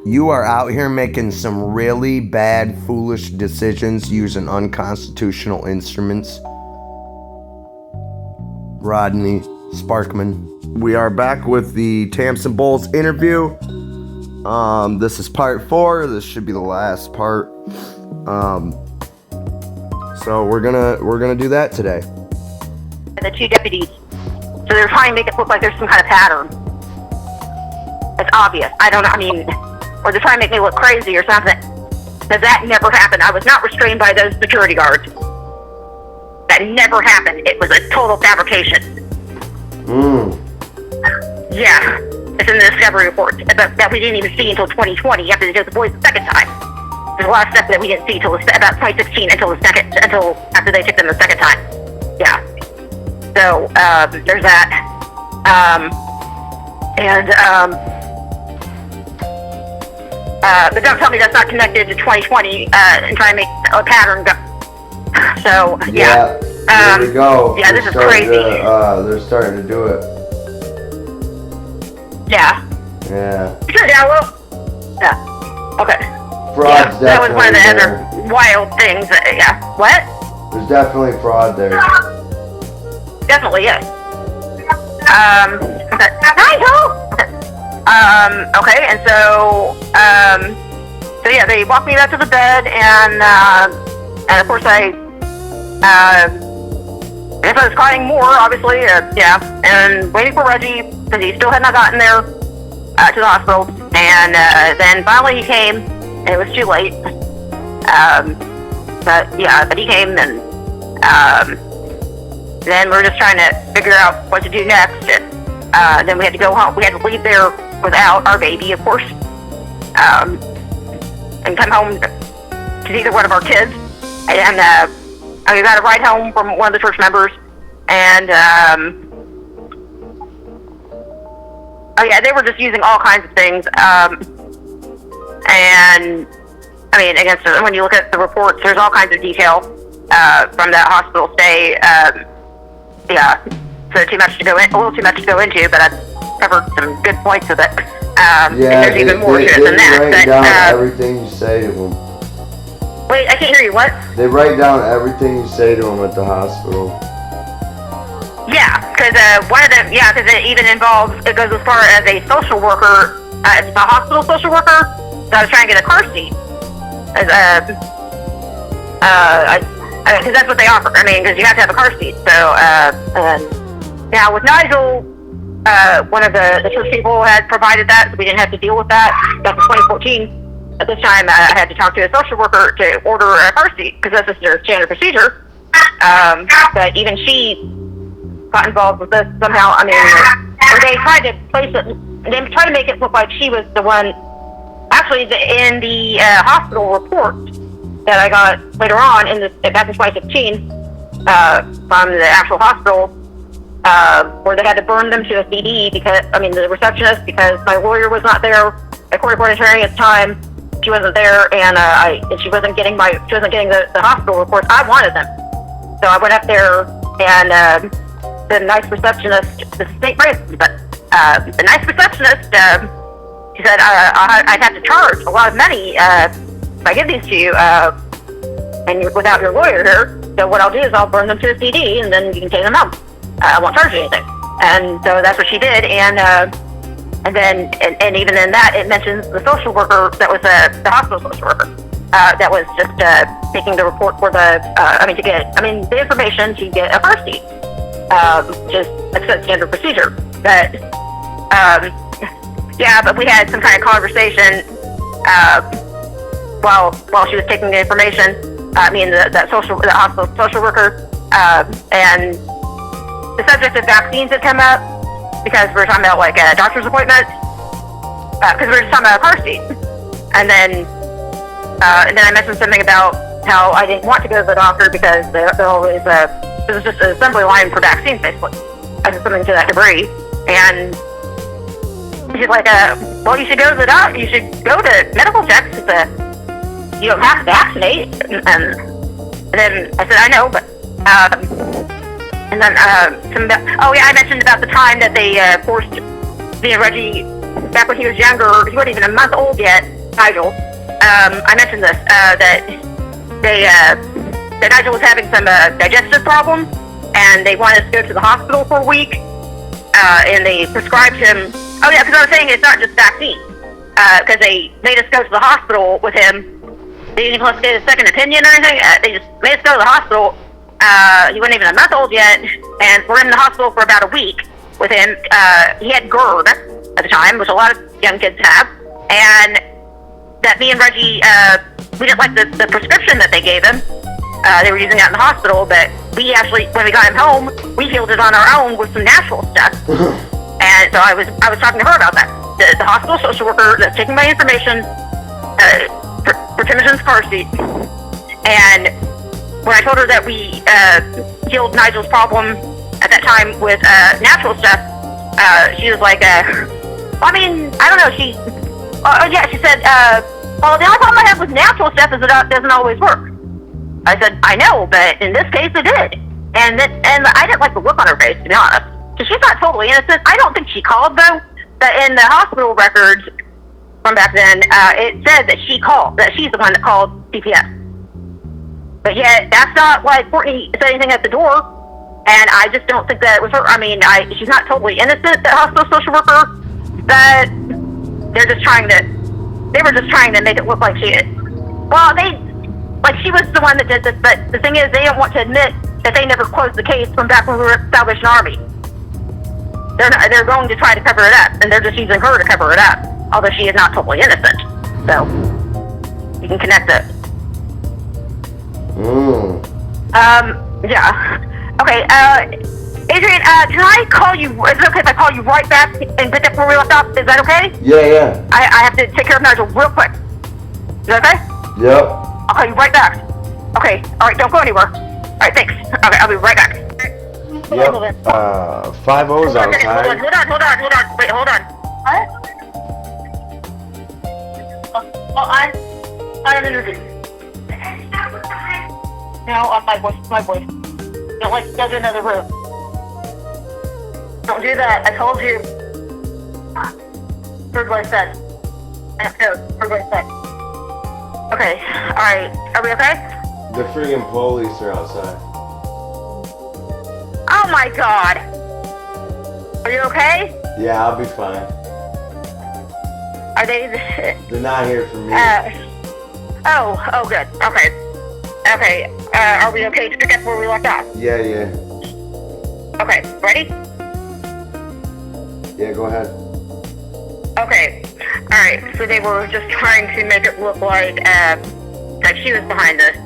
You are out here making some really bad, foolish decisions using unconstitutional instruments. Rodney Sparkman. We are back with the Tamsen Bowles interview. This is part 4. This should be the last part. So we're gonna do that today. The 2 deputies. So they're trying to make it look like there's some kind of pattern. It's obvious. I don't know. I mean, or they're trying to make me look crazy or something. Because that never happened. I was not restrained by those security guards. That never happened. It was a total fabrication. Yeah. It's in the discovery report. But that we didn't even see until 2020 after they did the boys the second time. There's a lot of stuff that we didn't see until about 2016 until after they took them the second time. Yeah. So, there's that. But don't tell me that's not connected to 2020 and trying to make a pattern go. So, yeah. There we go. Yeah, this is crazy. They're starting to do it. Yeah. Yeah. Sure, yeah, well. Yeah. Okay. Fraud's yeah, that was one of the there. other wild things. Yeah. What? There's definitely fraud there. Definitely, yes. Okay. Okay, and so yeah, they walked me back to the bed, and of course I was crying more, obviously, yeah, and waiting for Reggie, because he still had not gotten there to the hospital, and then finally he came, and it was too late, but he came, and then we were just trying to figure out what to do next, and then we had to go home. We had to leave there without our baby, of course, and come home to either one of our kids, and we got a ride home from one of the church members, and they were just using all kinds of things, and I mean, when you look at the reports, there's all kinds of detail from that hospital stay. So a little too much to go into, but I've covered some good points of it. And there's even more to it than that. They write down everything you say to them. Wait, I can't hear you. What? They write down everything you say to them at the hospital. Yeah, because because it even involves, it goes as far as a social worker, it's a hospital social worker, that was trying to get a car seat. Because that's what they offer. I mean, because you have to have a car seat. So, now with Nigel, one of the church people had provided that, so we didn't have to deal with that. Back in 2014, at this time, I had to talk to a social worker to order a car seat, because that's just their standard procedure. But even she got involved with this somehow. I mean, they tried to place it, they tried to make it look like she was the one, actually, in the hospital report that I got later on back in 2015 from the actual hospital, where they had to burn them to a CD the receptionist, because my lawyer was not there, a court reporting attorney at the time, she wasn't there, and she wasn't getting the hospital reports. I wanted them, so I went up there, and the nice receptionist, this is St. Francis, but the nice receptionist, she said I'd have to charge a lot of money if I give these to you, and without your lawyer here. So what I'll do is I'll burn them to a CD, and then you can take them home. I won't charge you anything. And so that's what she did. And then even in that, it mentions the social worker that was the hospital social worker that was just taking the report for the information to get a car seat, just a standard procedure. But but we had some kind of conversation while she was taking the information. The hospital social worker, and the subject of vaccines had come up, because we were talking about doctor's appointments, because we were just talking about a car seat, and then I mentioned something about how I didn't want to go to the doctor because they're always this is just an assembly line for vaccines, basically. I said something to that degree, and she's like, well, you should go to the doctor. You should go to medical checks. You don't have to vaccinate. And then I said, I know, but and then I mentioned about the time that they forced me and Reggie back when he was younger, he wasn't even a month old yet, Nigel. I mentioned this, that Nigel was having some digestive problems, and they wanted to go to the hospital for a week, and they prescribed him. Oh yeah, because I was saying it's not just vaccine, because they made us go to the hospital with him. They didn't even let us get a second opinion or anything. They just made us go to the hospital. He wasn't even a month old yet, and we're in the hospital for about a week with him. He had GERD at the time, which a lot of young kids have, and that me and Reggie, we didn't like the prescription that they gave him. They were using that in the hospital, but we actually, when we got him home, we healed it on our own with some natural stuff. And so I was talking to her about that. The hospital social worker that's taking my information for Timogen's car seat. And when I told her that we healed Nigel's problem at that time with natural stuff, she was like, I mean, I don't know. She said, well, the only problem I have with natural stuff is that it doesn't always work. I said, I know, but in this case it did. And I didn't like the look on her face, to be honest. Because she's not totally innocent. I don't think she called, though. But in the hospital records from back then, it said that she called, that she's the one that called CPS. But yet, that's not why Courtney said anything at the door. And I just don't think that it was her. I mean, she's not totally innocent, the hospital social worker. But they were just trying to make it look like she is. Well, she was the one that did this, but the thing is, they don't want to admit that they never closed the case from back when we were at Salvation Army. They're going to try to cover it up, and they're just using her to cover it up, although she is not totally innocent. So, you can connect it. Yeah. Okay, Adrian, can I call you, is it okay if I call you right back and pick up where we left off? Is that okay? Yeah. I have to take care of Nigel real quick. Is that okay? Yep. I'll call you right back. Okay, alright, don't go anywhere. Alright, thanks. Okay, I'll be right back. Yep. 5 O's outside. Hold on. Wait, hold on. What? I'm an interview. No, my voice. Don't go to another room. Don't do that. I told you. Heard what I said. Heard what I said. Okay, alright. Are we okay? The freaking police are outside. Oh my god! Are you okay? Yeah, I'll be fine. Are they... They're not here for me. Oh, good. Okay, are we okay to pick up where we left off? Yeah. Okay, ready? Yeah, go ahead. Okay, alright, so they were just trying to make it look like she was behind this,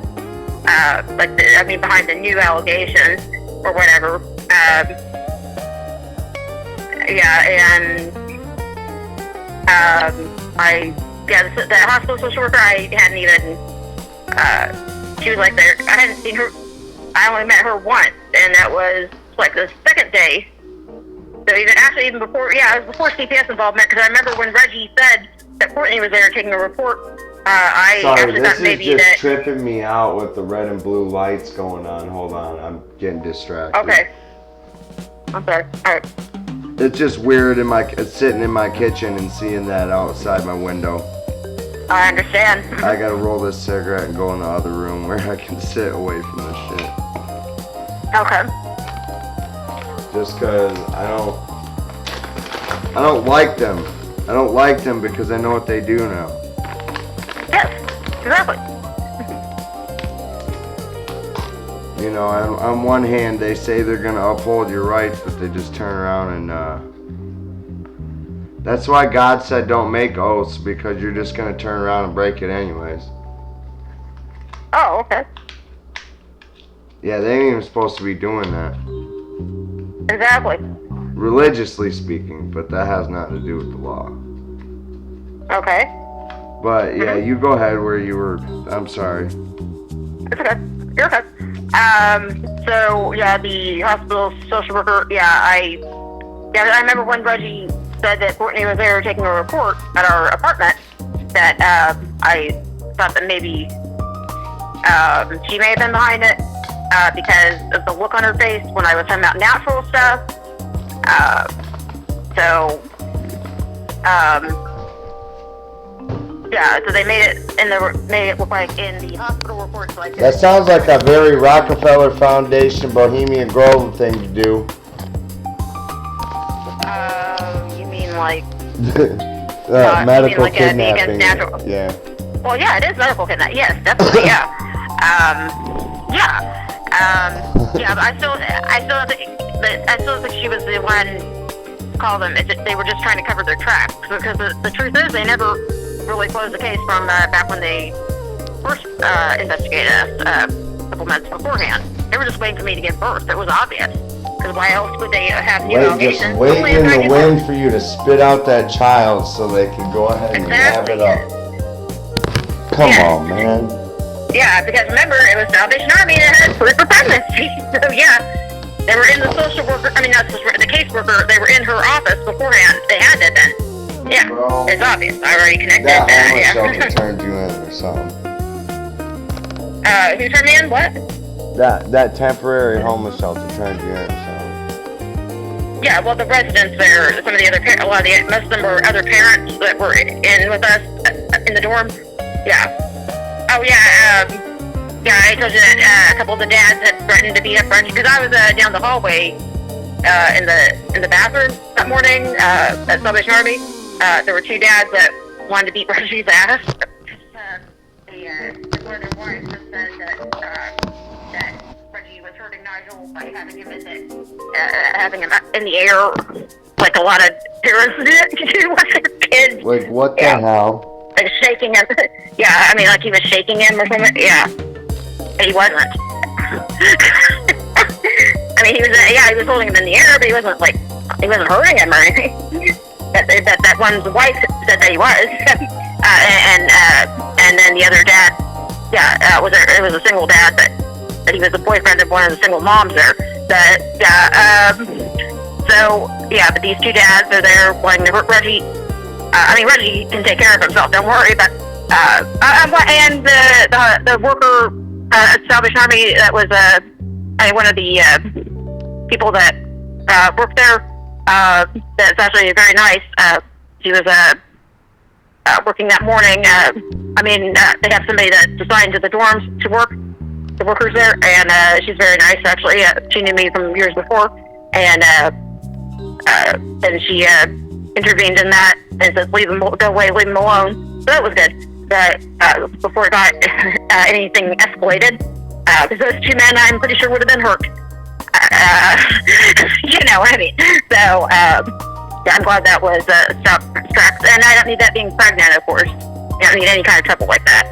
behind the new allegations, or whatever. The hospital social worker, I hadn't even, she was like there, I hadn't seen her, I only met her once, and that was like the second day. So even before, it was before CPS involvement, because I remember when Reggie said that Courtney was there taking a report, I actually thought maybe this is just that... tripping me out with the red and blue lights going on. Hold on, I'm getting distracted. Okay. I'm sorry. Alright. It's just weird sitting in my kitchen and seeing that outside my window. I understand. I gotta roll this cigarette and go in the other room where I can sit away from this shit. Okay. Just cause I don't like them. I don't like them because I know what they do now. Yes, exactly. You know, on one hand, they say they're gonna uphold your rights, but they just turn around and, that's why God said don't make oaths, because you're just gonna turn around and break it anyways. Oh, okay. Yeah, they ain't even supposed to be doing that. Exactly. Religiously speaking, but that has nothing to do with the law. Okay. But, yeah, you go ahead where you were, I'm sorry. It's okay. You're okay. The hospital social worker, I remember when Reggie said that Courtney was there taking a report at our apartment, that, I thought that maybe, she may have been behind it, because of the look on her face when I was talking about natural stuff. Yeah, so they made it look like in the hospital reports like That sounds like a very Rockefeller Foundation, Bohemian Grove thing to do. You mean like medical like kidnapping. Yeah. Well, yeah, it is medical kidnapping. Yes, definitely. Yeah. Yeah. But I still think she was the one. Call them. They were just trying to cover their tracks because the truth is they never really closed the case from back when they first investigated us a couple months beforehand. They were just waiting for me to give birth. It was obvious. Because why else would they have new allegations? Just waiting in the wind for you to spit out that child so they can go ahead and wrap it up. Come on, man. Yeah, because remember, it was Salvation Army that had proof of pregnancy. So yeah, they were in the social worker. I mean, not the caseworker. They were in her office beforehand. They had to then. Yeah, bro, it's obvious. I already connected. That homeless shelter turned you in or something. Who turned me in? What? That temporary homeless shelter turned you in or something. Yeah, well, the residents there, some of the other most of them were other parents that were in with us in the dorm. Yeah. Oh yeah. Yeah, I told you that a couple of the dads had threatened to beat up Reggie because I was down the hallway in the bathroom that morning at Salvation Army. There were two dads that wanted to beat Reggie's ass. One of their wives just said that Reggie was hurting Nigel by having him in the air, like a lot of parents do with their kids. Like what the hell? Like shaking him. Yeah, I mean, like he was shaking him or something. Yeah, he wasn't. I mean, he was holding him in the air, but he wasn't hurting him or anything. That one's wife said that he was, and then the other dad, it was a single dad that he was the boyfriend of one of the single moms there. But these two dads are there wanting to hurt Reggie. Reggie can take care of himself. Don't worry. But and the worker at Salvation Army that was one of the people that worked there. That's actually very nice. She was working that morning. They have somebody that's assigned to the dorms to work, the workers there, and she's very nice actually. She knew me from years before, and she intervened in that and said, go away, leave him alone. So that was good. Before it got anything escalated, because those two men, I'm pretty sure, would have been hurt. You know what I mean? So, I'm glad that was stopped. And I don't need that being pregnant, of course. I don't need any kind of trouble like that.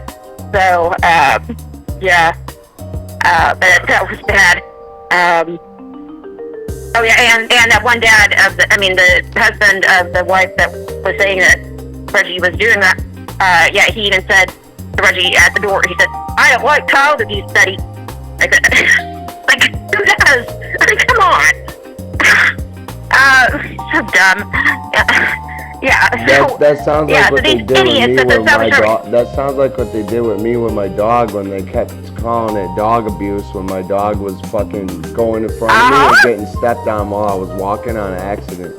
So, but that was bad. And that one dad the husband of the wife that was saying that Reggie was doing that, he even said to Reggie at the door, he said, I don't like child abuse, Betty. Like, who does? I mean, come on. So dumb. That sounds like what they did with me with my dog. That sounds like what they did with me with my dog when they kept calling it dog abuse when my dog was fucking going in front of me and getting stepped on while I was walking on accident.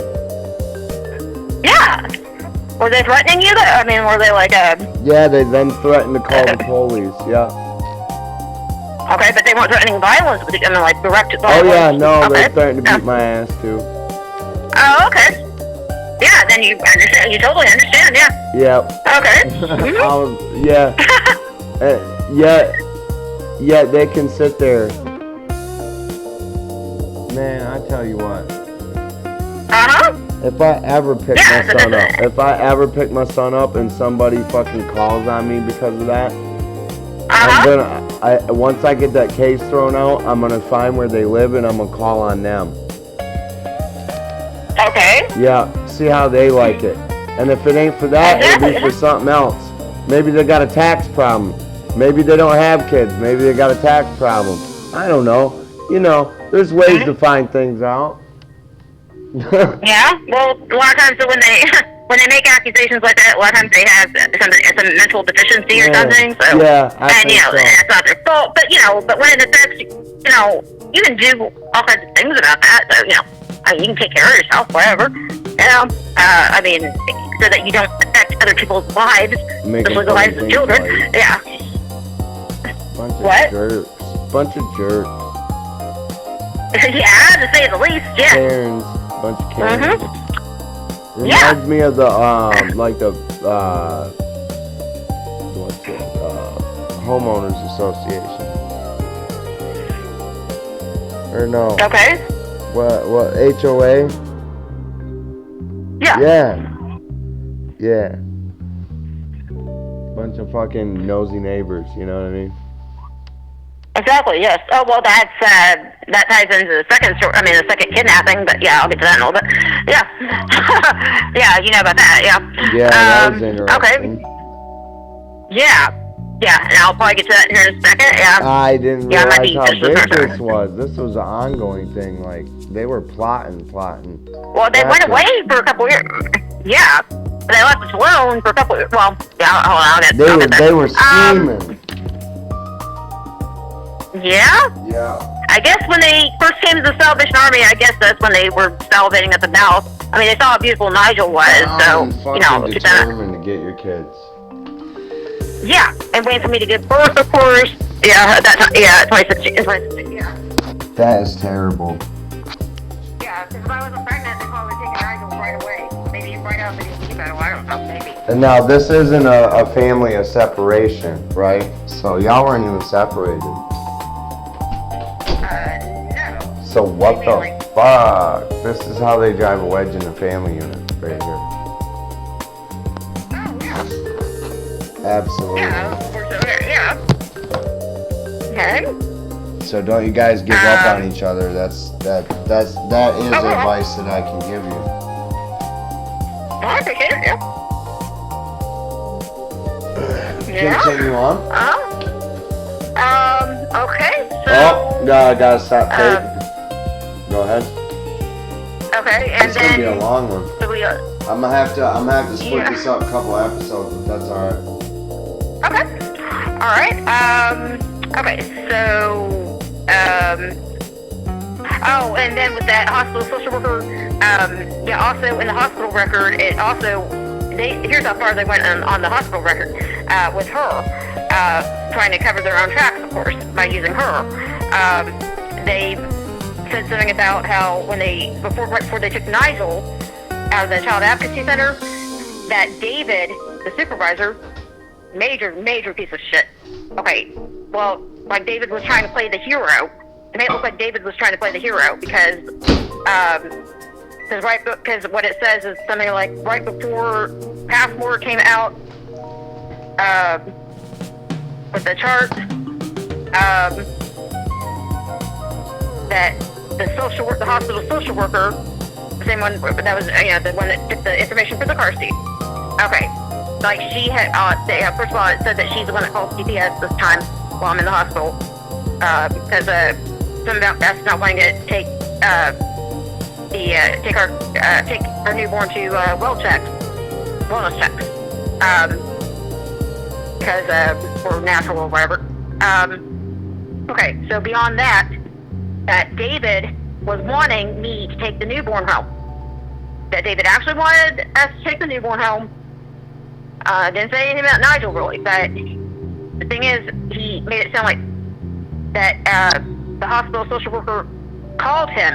Yeah. Were they threatening you? Were they like Yeah, they then threatened to call the police. Yeah. Okay, but they weren't threatening violence. Direct violence. Oh yeah, no, they threatened to beat my ass too. Oh, okay. Yeah, then you understand. You totally understand. Yeah. Yeah. Okay. Yeah, they can sit there. Man, I tell you what. If I ever pick my son up and somebody fucking calls on me because of that, once I get that case thrown out, I'm gonna find where they live and I'm gonna call on them. Okay. Yeah, see how they like it. And if it ain't for that, it'll be for something else. Maybe they got a tax problem. Maybe they don't have kids. Maybe they got a tax problem. I don't know. You know, there's ways to find things out. Yeah, well, a lot of times when they make accusations like that, a lot of times they have some mental deficiency or something. So that's not their fault. But when it affects, you can do all kinds of things about that. So you can take care of yourself, whatever. so that you don't affect other people's lives, Make especially them the lives of think children. like- Yeah. Bunch of What? jerks. Bunch of jerks. Yeah, to say the least. Yeah. Karens. Bunch of Karens. Yeah. Reminds me of the like the what's it? Homeowners Association. Or no? Okay. What HOA? Yeah. Yeah. Bunch of fucking nosy neighbors. You know what I mean? Exactly. Yes. Oh well, that ties into the second story. I mean, the second kidnapping. But yeah, I'll get to that in a little bit. Yeah. Yeah, you know about that. Yeah. Yeah, that was interesting. Okay. Yeah. Yeah, and I'll probably get to that here in a second. Yeah. I didn't Yeah, I might realize be how just big a- this was. This was an ongoing thing. Like, they were plotting. Well, they went away for a couple years. Yeah. They left us alone for a couple years. Well, yeah, hold on. I'll get there. They were scheming. Yeah? Yeah. I guess when they first came to the Salvation Army, I guess that's when they were salivating at the mouth. I mean, they saw how beautiful Nigel was, so, you know, to that. Determined to get your kids. Yeah, and waiting for me to give birth, of course. Yeah, at that time. Yeah, 2016. Yeah. That is terrible. Yeah, because if I wasn't pregnant, they probably would take Nigel right away. Maybe right out and keep it. I don't know, maybe. And now, this isn't a family of separation, right? So, y'all weren't even separated. No. So, what Maybe the like- fuck? This is how they drive a wedge in a family unit, right here. Oh, yeah. Absolutely. Yeah, we're so there, yeah. Okay. So don't you guys give up on each other. That is well. advice that I can give you. Oh, I appreciate it, yeah. Yeah. Continue on. Okay, so... Oh, no, I gotta stop tape. Go ahead. Okay, and It's gonna be a then... long one. So we, I'm gonna have to split Yeah. this up a couple episodes, but that's alright. okay. Alright, okay, so... Oh, and then with that hospital social worker, yeah, also in the hospital record, it also... Here's how far they went on the hospital record with her, trying to cover their own tracks, of course, by using her. They said something about how when right before they took Nigel out of the Child Advocacy Center, that David, the supervisor, major piece of shit. Okay, well, like David was trying to play the hero. It made it look like David was trying to play the hero because what it says is something like right before Passmore came out with the chart, that the hospital social worker, the same one that was, the one that took the information for the car seat. Okay, like she had, first of all, it said that she's the one that called CPS this time while I'm in the hospital, because something about us not wanting to take take our newborn to wellness checks, because we're natural or whatever. Okay, so beyond that, David was wanting me to take the newborn home. That David actually wanted us to take the newborn home. Didn't say anything about Nigel really, but the thing is, he made it sound like that the hospital social worker called him.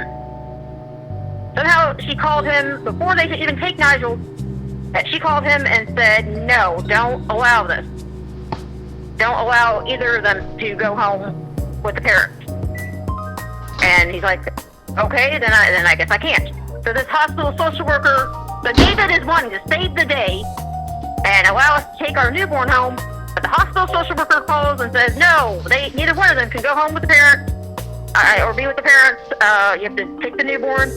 Somehow she called him before they could even take Nigel. That she called him and said, "No, don't allow this. Don't allow either of them to go home with the parents." And he's like, "Okay, then I guess I can't." So this hospital social worker, so David is wanting to save the day and allow us to take our newborn home, but the hospital social worker calls and says, "No, neither one of them can go home with the parents or be with the parents. You have to take the newborn."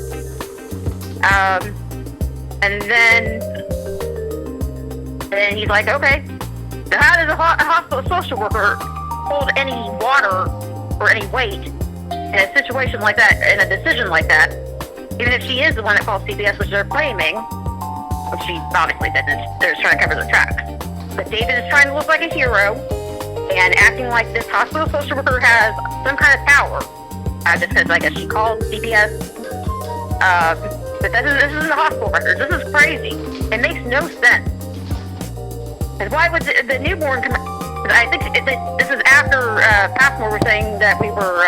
And then he's like, "Okay." So how does a hospital social worker hold any water or any weight in a situation like that, in a decision like that, even if she is the one that called CPS, which they're claiming, which she obviously didn't. They're just trying to cover their tracks. But David is trying to look like a hero and acting like this hospital social worker has some kind of power, just because I guess she called CPS. But this is in the hospital records. This is crazy. It makes no sense. And why would the newborn come? I think this is after Passmore was saying that we were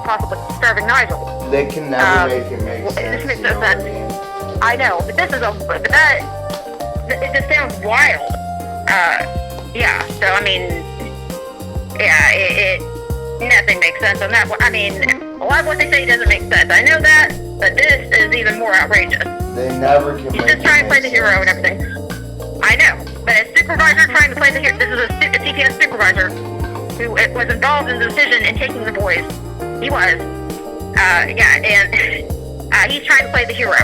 possibly starving Nigel. They can never make it make sense. This makes no sense. I know, but it just sounds wild. Yeah. So I mean, yeah, it nothing makes sense on that one. I mean, a lot of what they say doesn't make sense. I know that, but this is even more outrageous. They never can. He's just trying to play the hero and everything. I know, but a supervisor trying to play the hero. This is a CPS supervisor who was involved in the decision in taking the boys. He was. Yeah, and he's trying to play the hero.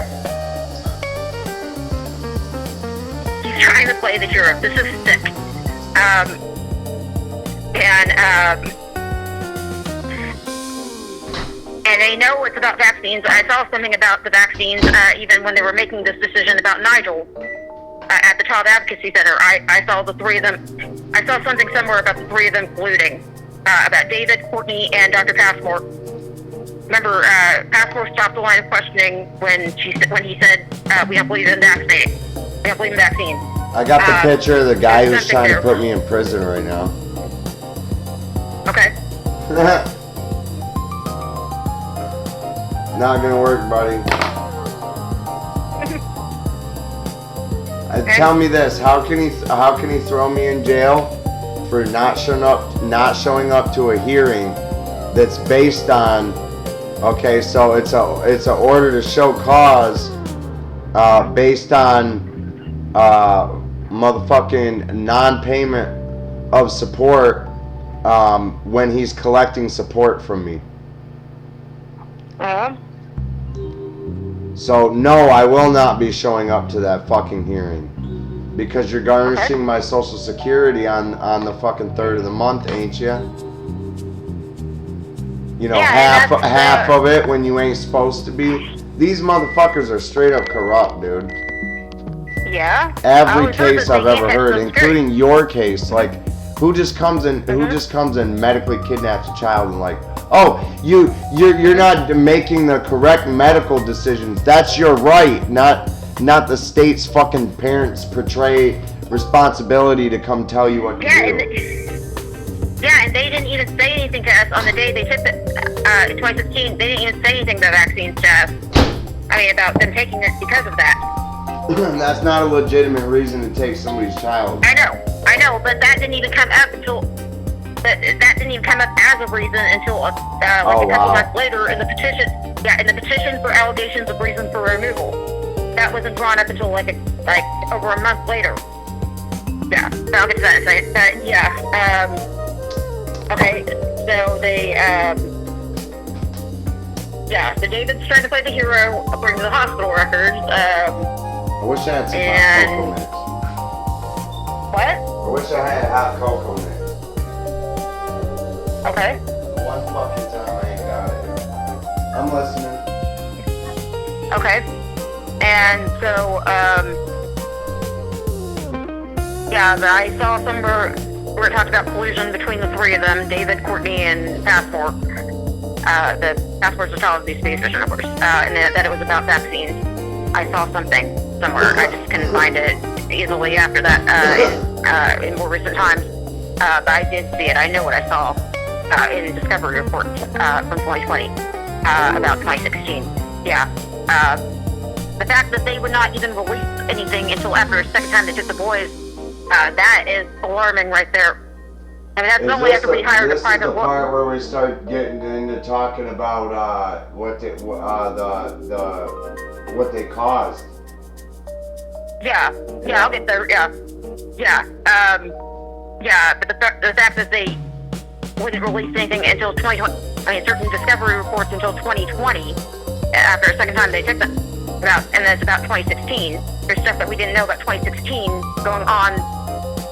He's trying to play the hero. This is sick. And they know it's about vaccines. I saw something about the vaccines even when they were making this decision about Nigel at the Child Advocacy Center. I saw the three of them. I saw something somewhere about the three of them colluding, about David, Courtney, and Dr. Passmore. Remember, Passmore stopped the line of questioning when he said, "We don't believe in vaccinating. We don't believe in vaccines." I got the picture of the guy who's trying to put me in prison right now. Okay. Not gonna work, buddy. Tell me this: how can he throw me in jail for not showing up to a hearing that's based on? Okay, so it's a order to show cause based on motherfucking non-payment of support when he's collecting support from me. So no, I will not be showing up to that fucking hearing because you're garnishing my social security on the fucking 3rd of the month, ain't ya? You know, half of it when you ain't supposed to be. These motherfuckers are straight up corrupt, dude. Yeah. Every case I've ever heard, including your case, like who just comes in medically kidnaps a child and like, oh, you're not making the correct medical decisions. That's your right, not the state's fucking parents portray responsibility to come tell you what to do. And they didn't even say anything to us on the day they took it in 2016. They didn't even say anything about vaccines to us. I mean, about them taking it because of that. That's not a legitimate reason to take somebody's child. I know, but that didn't even come up until that didn't even come up as a reason until a couple months later in the petition. Yeah, in the petition for allegations of reason for removal. That wasn't drawn up until like over a month later. Yeah, I'll get to that in a second. But yeah, okay, so they so David's trying to play the hero according to the hospital records. I wish I had some hot cocoa mix. What? I wish I had hot cocoa mix. Okay. One fucking time I ain't got it. I'm listening. Okay. And so, I saw somewhere where it talked about collusion between the three of them, David, Courtney, and Passmore. The Passmore's a child abuse physician, of course, and that it was about vaccines. I saw something somewhere. I just couldn't find it easily after that in more recent times. But I did see it. I know what I saw in Discovery reports from 2020 about 2016. Yeah. The fact that they would not even release anything until after a second time they took the boys, that is alarming right there. I mean, that's only after we hired a private lawyer. This is the part where we start getting into talking about what they caused. Yeah, I'll get there. But the fact that they wouldn't release anything until 2020. I mean, certain Discovery reports until 2020 after a second time they took them. And that's about 2016. There's stuff that we didn't know about 2016 going on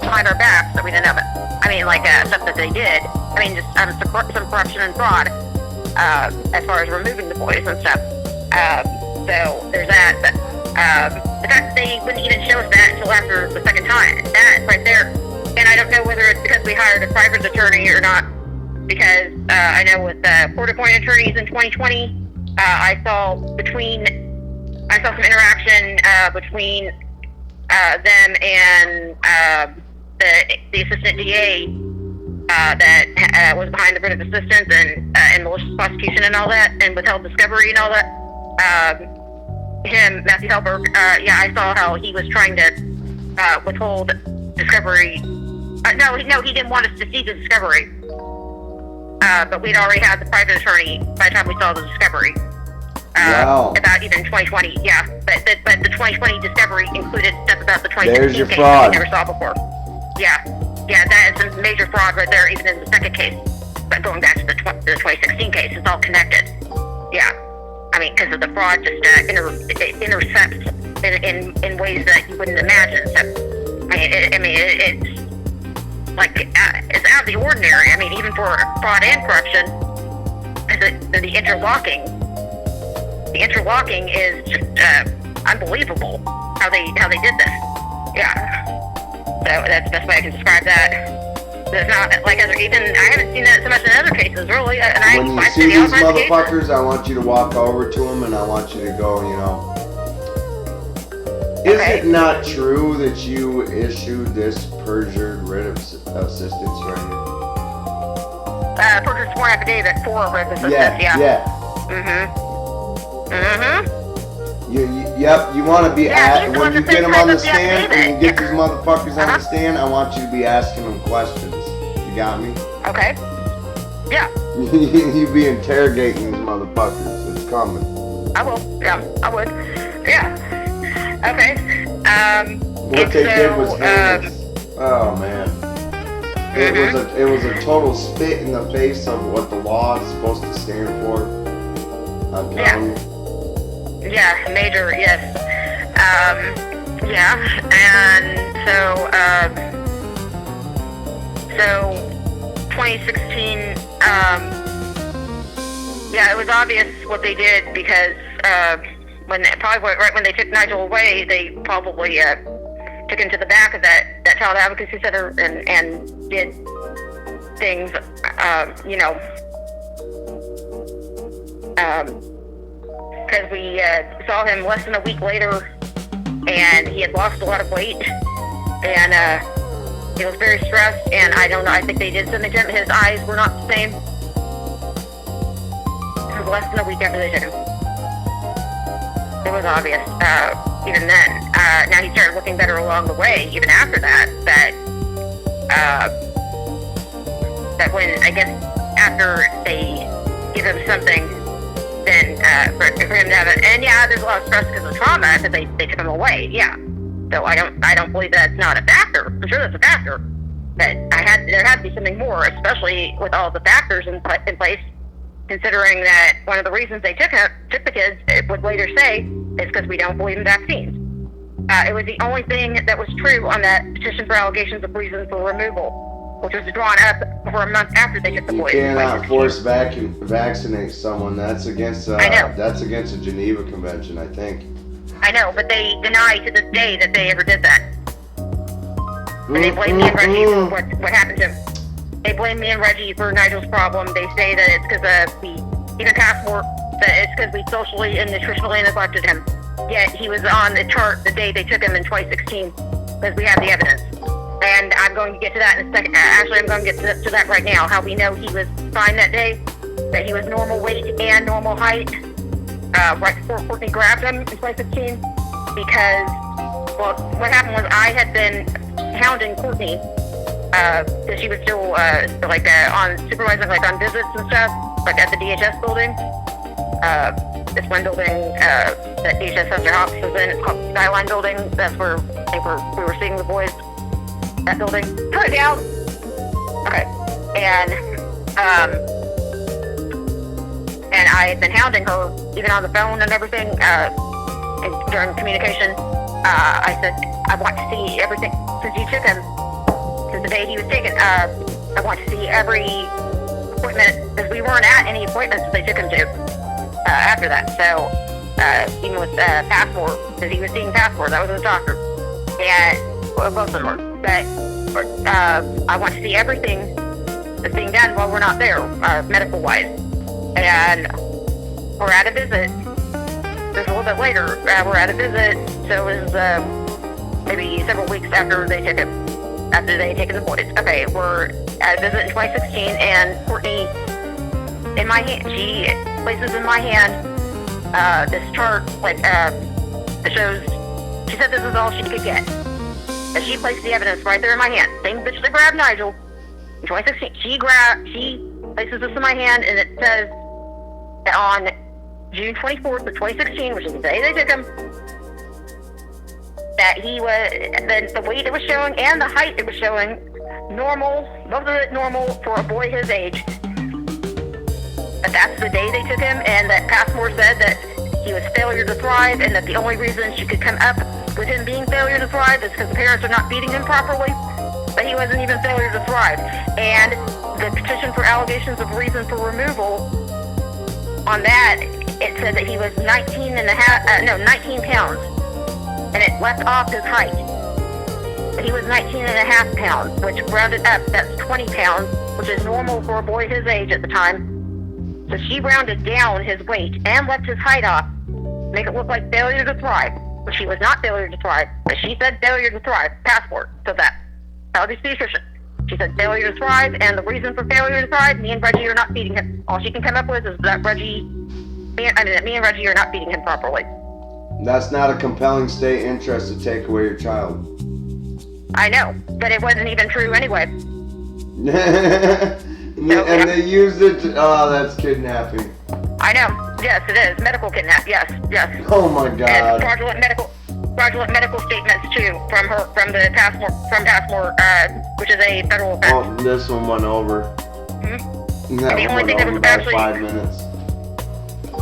behind our backs that we didn't know about. I mean, like stuff that they did. I mean, just some corruption and fraud as far as removing the boys and stuff. So there's that. But the fact that they wouldn't even show us that until after the second time, that right there. And I don't know whether it's because we hired a private attorney or not. Because I know with court-appointed attorneys in 2020, I saw between I saw some interaction between them and the assistant DA that was behind the writ of assistance and malicious prosecution and all that, and withheld discovery and all that. Matthew Helberg, I saw how he was trying to withhold discovery. No, he didn't want us to see the discovery. But we'd already had the private attorney by the time we saw the discovery. Wow. About even 2020, yeah. But the 2020 discovery included stuff about the 2016 There's your case fraud. that we never saw before. Yeah, that is a major fraud right there, even in the second case. But going back to the 2016 case, it's all connected. Yeah. I mean, because of the fraud just intercepts in ways that you wouldn't imagine. So, it's like it's out of the ordinary. I mean, even for fraud and corruption, the interlocking is just unbelievable how they did this. Yeah. So that's the best way I can describe that. There's not like I haven't seen that so much in other cases really. And When you see these motherfuckers, I want you to walk over to them and I want you to go, is it not true that you issued this perjured writ of assistance right here? Perjured sworn affidavit for writ of assistance, Yeah. You want to be when you get them on the stand and you get these motherfuckers on the stand, I want you to be asking them questions. You got me? Okay. Yeah. You be interrogating these motherfuckers. It's coming. I will. Yeah, I would. Yeah. Okay. What they did was heinous. Oh man. It was a total spit in the face of what the law is supposed to stand for. I'm telling you. Yeah, major, yes. And so 2016, it was obvious what they did because right when they took Nigel away, they probably took him to the back of that child advocacy center and did things, because we saw him less than a week later, and he had lost a lot of weight, and he was very stressed, and I don't know, I think they did something to him. His eyes were not the same. It was less than a week after they took him. It was obvious, even then. Now he started looking better along the way, even after that when, I guess, after they give him something, then for him to have it, and there's a lot of stress because of trauma because they took him away. Yeah, so I don't believe that's not a factor. I'm sure that's a factor, but there had to be something more, especially with all the factors in place. Considering that one of the reasons they took the kids, it would later say, is because we don't believe in vaccines. It was the only thing that was true on that petition for allegations of reasons for removal, which was drawn up for a month after they took the boys. You cannot force vaccinate someone. That's against that's against the Geneva Convention, I think. I know, but they deny to this day that they ever did that. And they blame me and Reggie for what happened to him. They blame me and Reggie for Nigel's problem. They say that it's because even passport, that it's because we socially and nutritionally neglected him. Yet he was on the chart the day they took him in 2016 because we have the evidence. And I'm going to get to that in a second. Actually, I'm going to get to that right now. How we know he was fine that day, that he was normal weight and normal height right before Courtney grabbed him in 2016. Because, what happened was I had been hounding Courtney because she was still on supervising on visits and stuff, like at the DHS building. This one building that DHS has their offices in, it's called Skyline Building. That's where we were seeing the boys. That building. Turn it down. Okay. And I had been hounding her, even on the phone and everything, and during communication. I said, I want to see everything since you took him. Since the day he was taken, I want to see every appointment, because we weren't at any appointments they took him to after that. So, even with passport, because he was seeing passport, that was his doctor. And both of them were. But I want to see everything that's being done while we're not there, medical-wise. And we're at a visit, just a little bit later, we're at a visit, so it was maybe several weeks after they took him, after they had taken the boys. Okay, we're at a visit in 2016, and Courtney, in my hand, she places in my hand this chart, like, that shows, she said this is all she could get. And she placed the evidence right there in my hand. Same bitch that grabbed Nigel in 2016. She places this in my hand, and it says that on June 24th of 2016, which is the day they took him, that he was, the weight it was showing and the height it was showing, normal, both of it normal for a boy his age. But that's the day they took him, and that Passmore said that he was failure to thrive, and that the only reason she could come up with him being failure to thrive is because the parents are not feeding him properly. But he wasn't even failure to thrive. And the petition for allegations of reason for removal, on that, it said that he was 19 pounds. And it left off his height. He was 19 and a half pounds, which rounded up, that's 20 pounds, which is normal for a boy his age at the time. So she rounded down his weight and left his height off, make it look like failure to thrive. But she was not failure to thrive, but she said failure to thrive, Passport, so that. That was the pediatrician. She said failure to thrive, and the reason for failure to thrive, me and Reggie are not feeding him. All she can come up with is that me and Reggie are not feeding him properly. That's not a compelling state interest to take away your child. I know, but it wasn't even true anyway. And they used it to, oh, that's kidnapping. I know. Yes, it is. Medical kidnap. Yes. Oh my God. And fraudulent medical statements too from the Passmore, which is a federal offense. Oh, this one went over. Mm-hmm. That the one only thing went that over was by actually 5 minutes.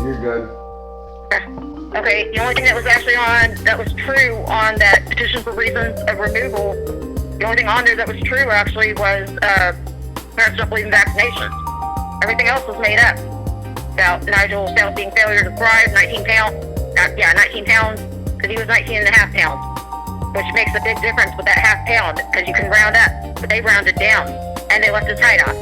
You're good. Okay, the only thing that was actually that was true on that petition for reasons of removal, the only thing on there that was true actually was parents don't believe in vaccinations. Everything else was made up. About Nigel being failure to thrive, 19 pounds, because he was 19 and a half pounds, which makes a big difference with that half pound, because you can round up, but they rounded down, and they left his height off.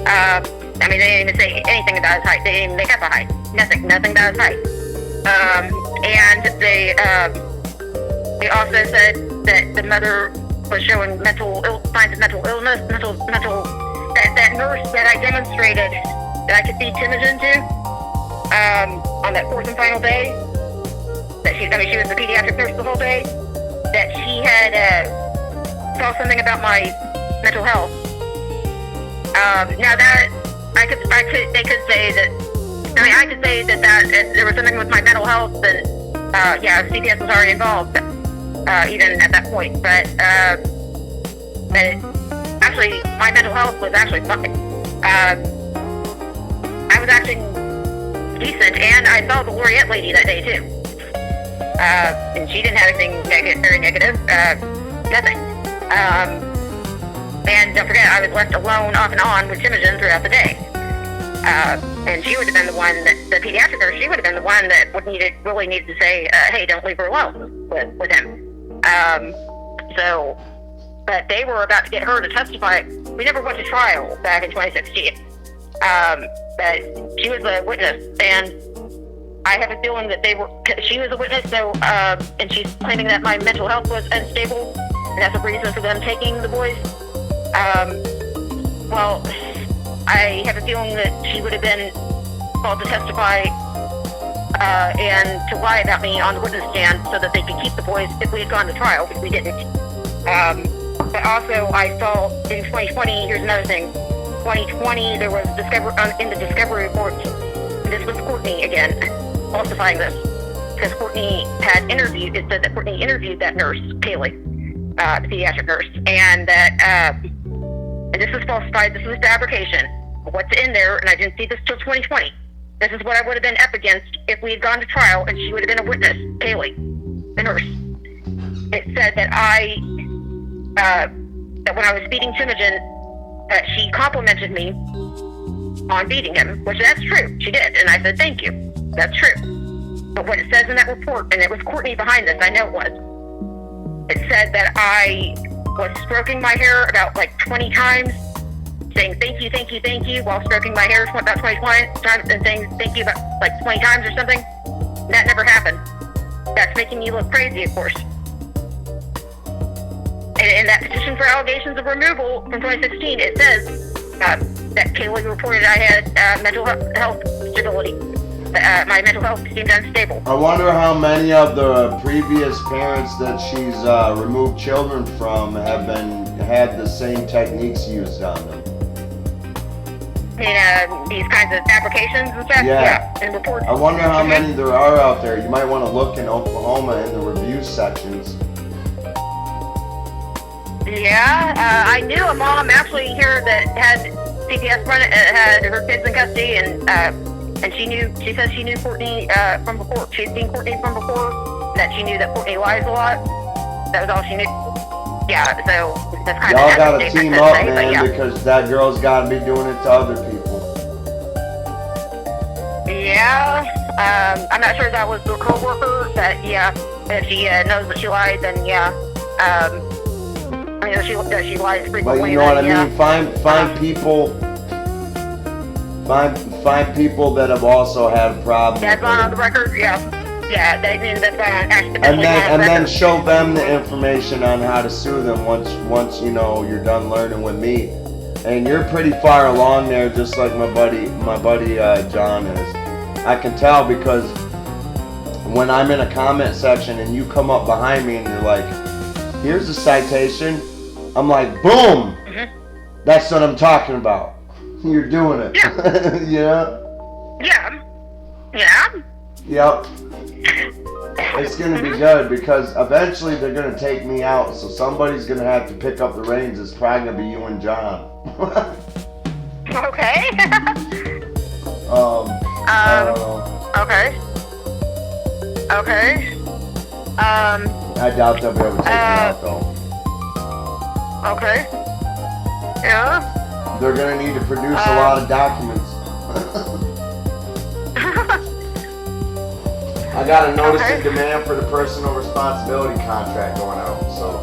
I mean, they didn't even say anything about his height. They didn't even make up a height. Nothing about his height. And they also said that the mother was showing signs of mental illness, that nurse that I demonstrated that I could feed Timogen to, on that fourth and final day, that she was the pediatric nurse the whole day, that she had, saw something about my mental health. Now that, they could say that, I could say that if there was something with my mental health, then, CPS was already involved, even at that point, but actually, my mental health was actually fine. I was acting decent, and I saw the Laureate lady that day, too. And she didn't have anything very negative, nothing. And don't forget, I was left alone off and on with Timogen throughout the day. And she would have been the one the pediatric nurse, she would have been the one that really needed to say, hey, don't leave her alone with him. But they were about to get her to testify. We never went to trial back in 2016. But she was a witness, and I have a feeling that she was a witness, so, and she's claiming that my mental health was unstable, and that's a reason for them taking the boys. Well, I have a feeling that she would have been called to testify, and to lie about me on the witness stand so that they could keep the boys if we had gone to trial, which we didn't. But also, I saw in 2020, here's another thing, 2020, there was in the Discovery report, this was Courtney again, falsifying this, because Courtney it said that Courtney interviewed that nurse, Kaylee, the pediatric nurse, and that, and this was falsified, this was fabrication. What's in there, and I didn't see this till 2020. This is what I would have been up against if we had gone to trial, and she would have been a witness, Kaylee, the nurse. It said that that when I was feeding Timogen, that she complimented me on feeding him, which that's true, she did, and I said thank you, that's true. But what it says in that report, and it was Courtney behind this, I know it was, it said that I was stroking my hair about like 20 times, saying thank you, while stroking my hair about 20 times, and saying thank you about like 20 times or something, that never happened. That's making you look crazy, of course. And in that petition for allegations of removal from 2016, it says that Kaylee reported I had mental health stability. My mental health seemed unstable. I wonder how many of the previous parents that she's removed children from have had the same techniques used on them. These kinds of applications and stuff? Yeah. And reports. I wonder how many there are out there. You might want to look in Oklahoma in the review sections. Yeah, I knew a mom actually here that had CPS had her kids in custody, and she said she knew Courtney from before. She had seen Courtney from before, that she knew that Courtney lies a lot. That was all she knew. Yeah, so that's kind of y'all gotta team up, say, man, yeah. because that girl's gotta be doing it to other people. Yeah, I'm not sure if that was the co-worker, but yeah, if she knows that she lied, then yeah. I know she lies frequently. But you know what I mean? Yeah. Find people that have also had problems. That's on the record, yeah. Yeah, that's on. And then show them the information on how to sue them once you know you're done learning with me. And you're pretty far along there, just like my buddy John is. I can tell because when I'm in a comment section and you come up behind me and you're like, "Here's a citation," I'm like, "Boom! Mm-hmm. That's what I'm talking about." You're doing it. Yeah. Yeah. Yeah. Yep. It's gonna be good because eventually they're gonna take me out, so somebody's gonna have to pick up the reins. It's probably gonna be you and John. Okay. I don't know. Okay. Okay. I doubt they'll be able to take me out though. Okay. Yeah. They're gonna need to produce a lot of documents. I got a notice of demand for the personal responsibility contract going out, so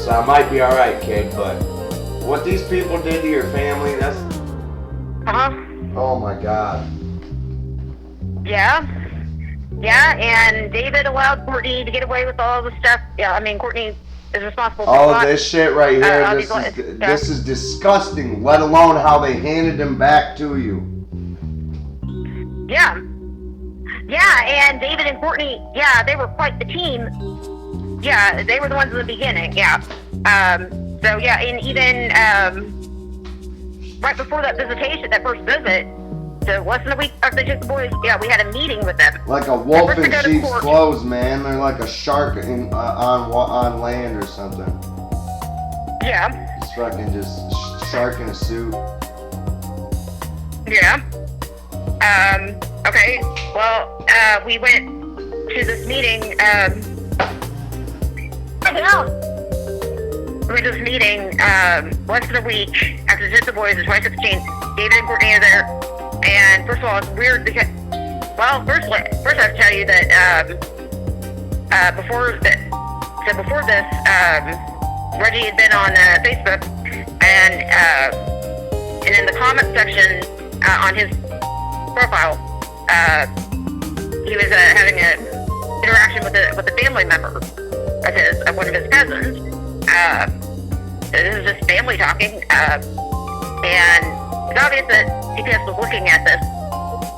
I might be all right, kid. But what these people did to your family, that's oh my God. Yeah. Yeah, and David allowed Courtney to get away with all the stuff. Yeah, I mean, Courtney is responsible for all of this shit right here. This is disgusting. Let alone how they handed him back to you. Yeah. Yeah, and David and Courtney, yeah, they were quite the team. Yeah, they were the ones in the beginning, yeah. So, yeah, and even right before that visitation, that first visit, so less than a week after they took the boys, yeah, we had a meeting with them. Like a wolf in sheep's clothes, man. They're like a shark on land or something. Yeah. It's fucking just shark in a suit. Yeah. Okay, well, we went to this meeting, less than a week after the boys in 2016. David and Courtney are there, and first of all, it's weird because, well, first I have to tell you that, before this, Reggie had been on Facebook, and in the comment section on his profile, he was having an interaction with a family member of one of his cousins. So this is just family talking, and it's obvious that CPS was looking at this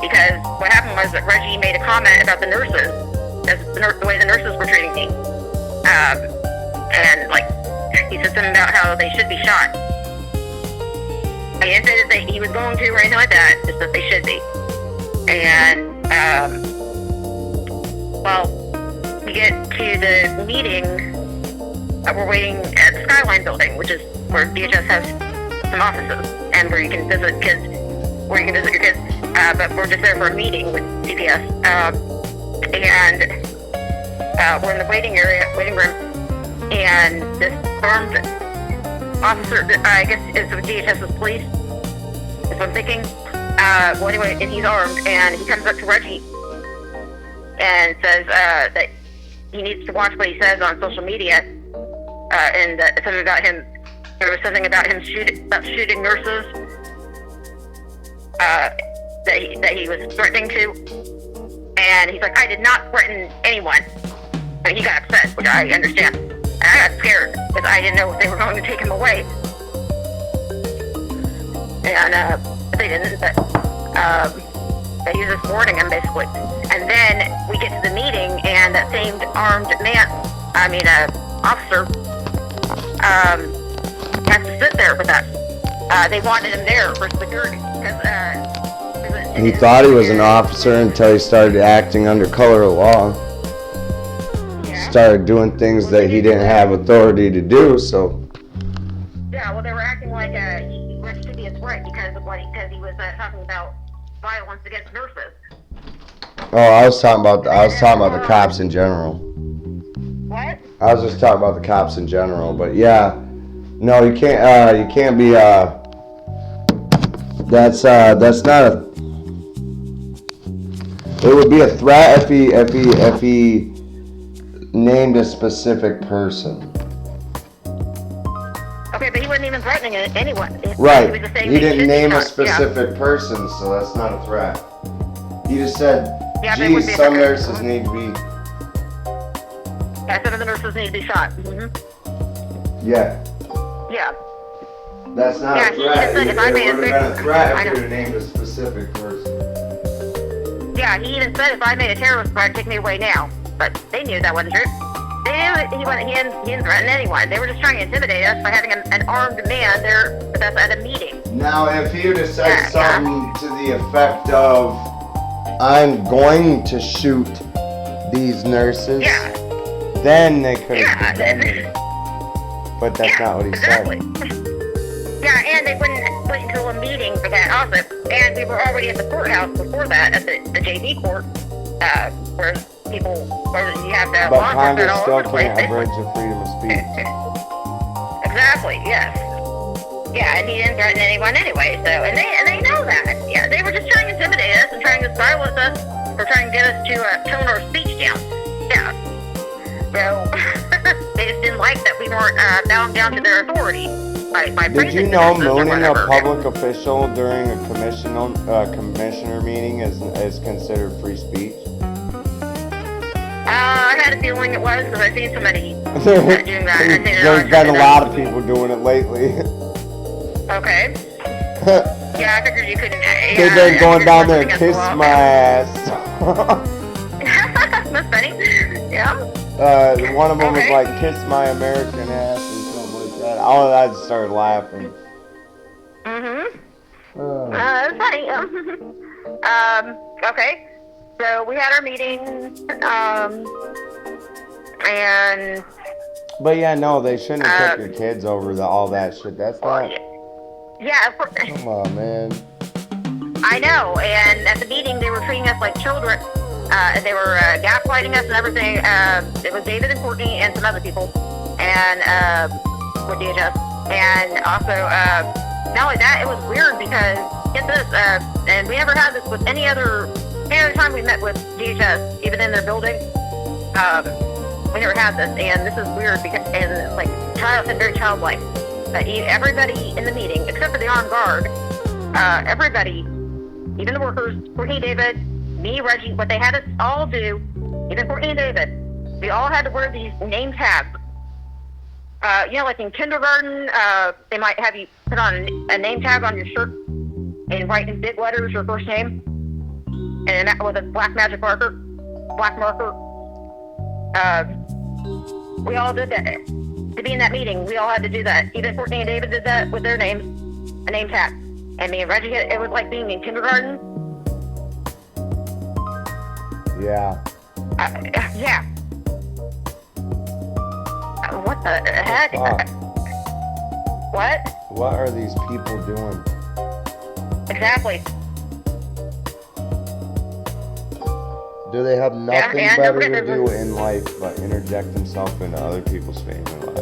because what happened was that Reggie made a comment about the nurses, the way the nurses were treating me, and like he said something about how they should be shot. He didn't say that he was going to or anything like that, just that they should be. And, well, we get to the meeting, we're waiting at the Skyline building, which is where DHS has some offices, and where you can visit your kids, but we're just there for a meeting with CPS, and, we're in the waiting room, and this armed officer, I guess is with DHS's police, is what I'm thinking. Well, anyway, and he's armed, and he comes up to Reggie and says that he needs to watch what he says on social media, and something about him. There was something about him shooting nurses that he was threatening to, And he's like, I did not threaten anyone. And he got upset, which I understand. And I got scared because I didn't know if they were going to take him away. And they didn't, but he was just warning him basically. And then we get to the meeting, and that same armed officer, has to sit there with us. They wanted him there for security because he thought he was an officer until he started acting under color of law. Yeah. Started doing things that he didn't have authority to do. So. Yeah, well, they were acting like he was to be a threat because he was talking about violence against nurses. Oh, I was talking about the cops in general. What? I was just talking about the cops in general, but yeah, no, you can't be that's not a. It would be a threat if he named a specific person. Okay, but he wasn't even threatening anyone. Right. He was just saying He didn't name a shot. specific person, so that's not a threat. He just said, geez, some nurses need to be... Yeah, some of the nurses need to be shot. Mm-hmm. Yeah. Yeah. That's not a threat. It would have been a threat if he would have named a specific person. Yeah, he even said, if I made a terrorist threat, take me away now. But they knew that wasn't true. They knew he didn't threaten anyone. They were just trying to intimidate us by having an armed man there with us at a meeting. Now, if he would have said something to the effect of, I'm going to shoot these nurses, then they could have defended it. But that's not what he said. Yeah, and they wouldn't wait until a meeting for that also. And we were already at the courthouse before that, at the JV court, where you have the but law Congress all still over the place. can't abridge the freedom of speech. Exactly, yes. Yeah, and he didn't threaten anyone anyway, so, and they know that. Yeah, they were just trying to intimidate us and trying to silence us, or trying to get us to tone our speech down. Yeah. So, they just didn't like that we weren't bowing down to their authority. Did you know mooning a public official during a commissioner meeting is considered free speech? I had a feeling it was because I've seen somebody doing that. There's been a lot of people doing it lately. Okay. Yeah, I figured you couldn't. They've been going down there and kiss my ass. That's funny. Yeah. One of them was like, kiss my American ass or something like that. I just started laughing. Mm-hmm. That's funny. Okay. So we had our meeting, and... But yeah, no, they shouldn't have took your kids over all that shit. That's not... Yeah, of course. Come on, man. I know, and at the meeting they were treating us like children. They were gaslighting us and everything. It was David and Courtney and some other people, and with DHS. And also, not only that, it was weird because, get this, and we never had this with any other time we met with DHS, even in their building. We never had this, and this is weird because, and it's like very childlike. Everybody in the meeting, except for the armed guard, everybody, even the workers, Courtney, David, me, Reggie, what they had us all do, even Courtney and David, we all had to wear these name tags. Like in kindergarten, they might have you put on a name tag on your shirt and write in big letters your first name, and that with a black marker. We all did that. To be in that meeting, we all had to do that. Even Courtney and David did that with their names, a name tag. And me and Reggie, it was like being in kindergarten. Yeah. Yeah. What the heck? What? What are these people doing? Exactly. Do they have nothing better to do in life but interject themselves into other people's family life?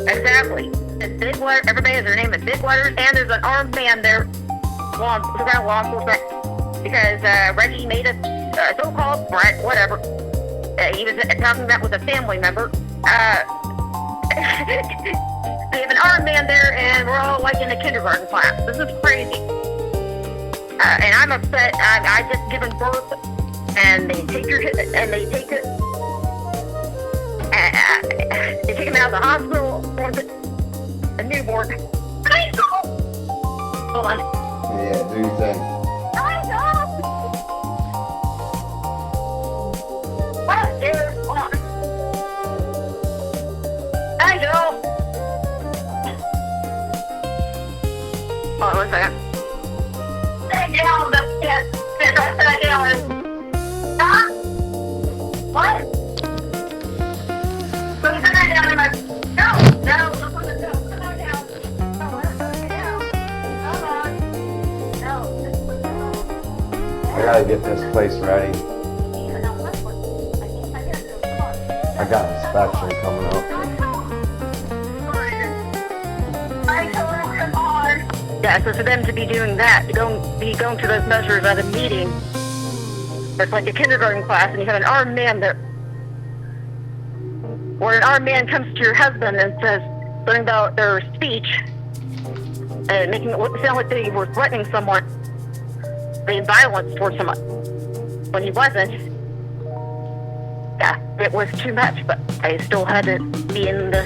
Exactly. And big letters, everybody has their name in big letters, and there's an armed man there, law enforcement, because Reggie made a so-called threat, whatever. He was talking about with a family member. We have an armed man there, and we're all like in a kindergarten class. This is crazy. And I'm upset. I just given birth and they take it, they take him out of the hospital, a newborn. Hold on. Yeah, do your thing. What, dear? Hold on. Nigel! Hold on 1 second. Sit down, sit down. Huh? What? Put it down in my... No, don't put it down. Put it down. No, put it down. Hold on. No. I gotta get this place ready. I got inspection coming up. Yeah, so for them to be doing that, to be going to those measures at a meeting, it's like a kindergarten class, and you have an armed man there, where an armed man comes to your husband and says something about their speech, and making it sound like they were threatening someone, being violence towards someone, when he wasn't. Yeah, it was too much, but I still had to be in the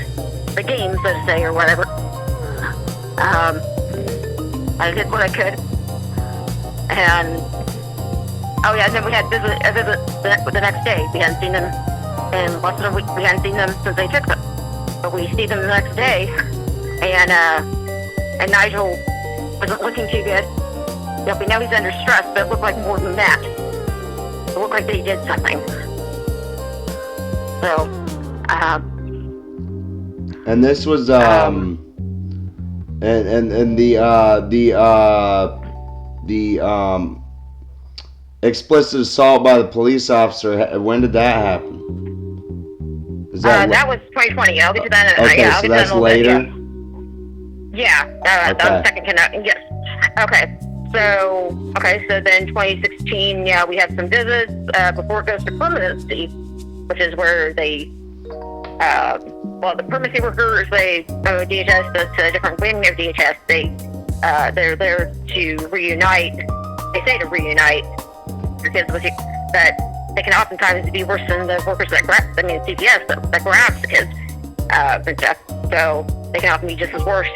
game, so to say, or whatever. I did what I could, and oh yeah, and then we had a visit the next day. We hadn't seen them in less than a week. We hadn't seen them since they took them, but we see them the next day, and Nigel wasn't looking too good. Yeah, we know he's under stress, but it looked like more than that. It looked like they did something. So, and this was and the explicit assault by the police officer. When did that happen? Is that was 2020. I'll get to that. Okay, yeah, I'll so get that's to that later. Bit, yeah. That was second connect. Yes. Okay. So then 2016. Yeah, we had some visits before it goes to permanency, which is where they. The permanency workers, DHS, that's a different wing of DHS. They're there to reunite. They say to reunite your kids with you, but they can oftentimes be worse than the workers that CPS that grabs the kids and stuff. So they can often be just as worse,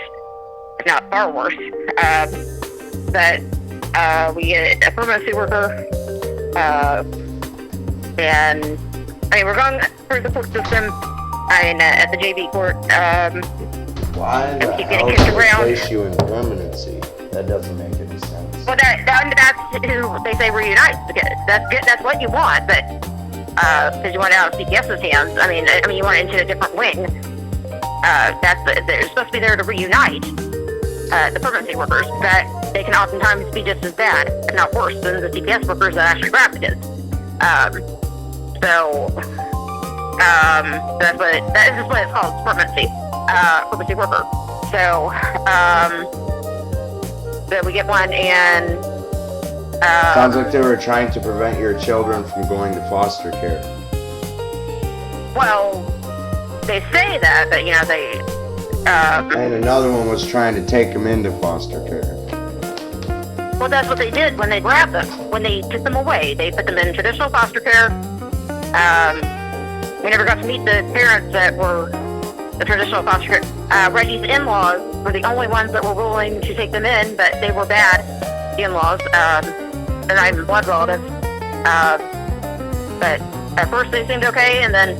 if not far worse. But we get a permanency worker, and we're going through the court system. At the JV court, why the hell would they place you in permanency? That doesn't make any sense. Well, that's who they say reunites the kids. That's good. That's what you want, but because you want it out of CPS's hands. You want it into a different wing. They're supposed to be there to reunite the permanency workers, but they can oftentimes be just as bad, if not worse, than the CPS workers that actually grab the kids. That is what it's called, permanency worker. So we get one, and sounds like they were trying to prevent your children from going to foster care. Well, they say that, but they. And another one was trying to take them into foster care. Well, that's what they did when they grabbed them. When they took them away, they put them in traditional foster care. We never got to meet the parents that were the traditional foster care. Reggie's in-laws were the only ones that were willing to take them in, but they were bad, the in-laws. They're not even blood relatives. But at first they seemed okay, and then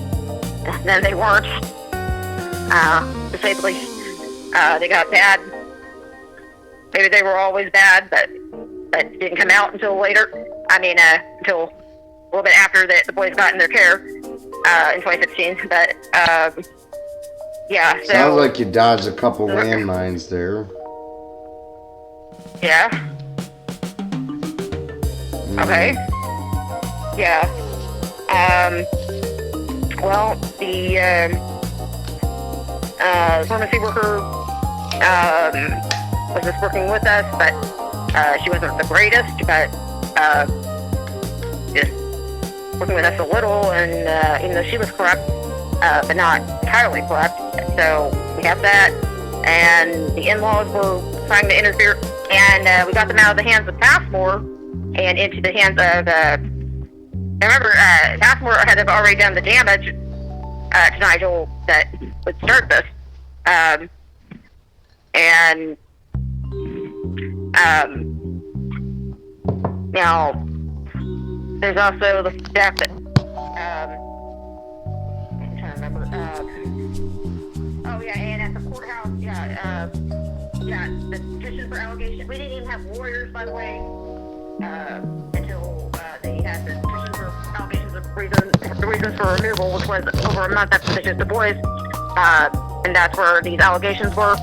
they weren't, to say the least. They got bad. Maybe they were always bad, but it didn't come out until later. Until a little bit after the boys got in their care. In 2016, but yeah. So, sounds like you dodged a couple landmines there. Yeah. Okay. Yeah. Well, the pharmacy worker was just working with us, but she wasn't the greatest, but just working with us a little, and even though she was corrupt, but not entirely corrupt. So we have that, and the in-laws were trying to interfere, and we got them out of the hands of Passmore and into the hands of I remember Passmore had already done the damage to Nigel that would start this. Now, there's also the fact that, I'm trying to remember, and at the courthouse, the petition for allegation, we didn't even have lawyers, by the way, until they had the petition for allegations of the reasons for removal, which was over a month after they took the boys, and that's where these allegations were,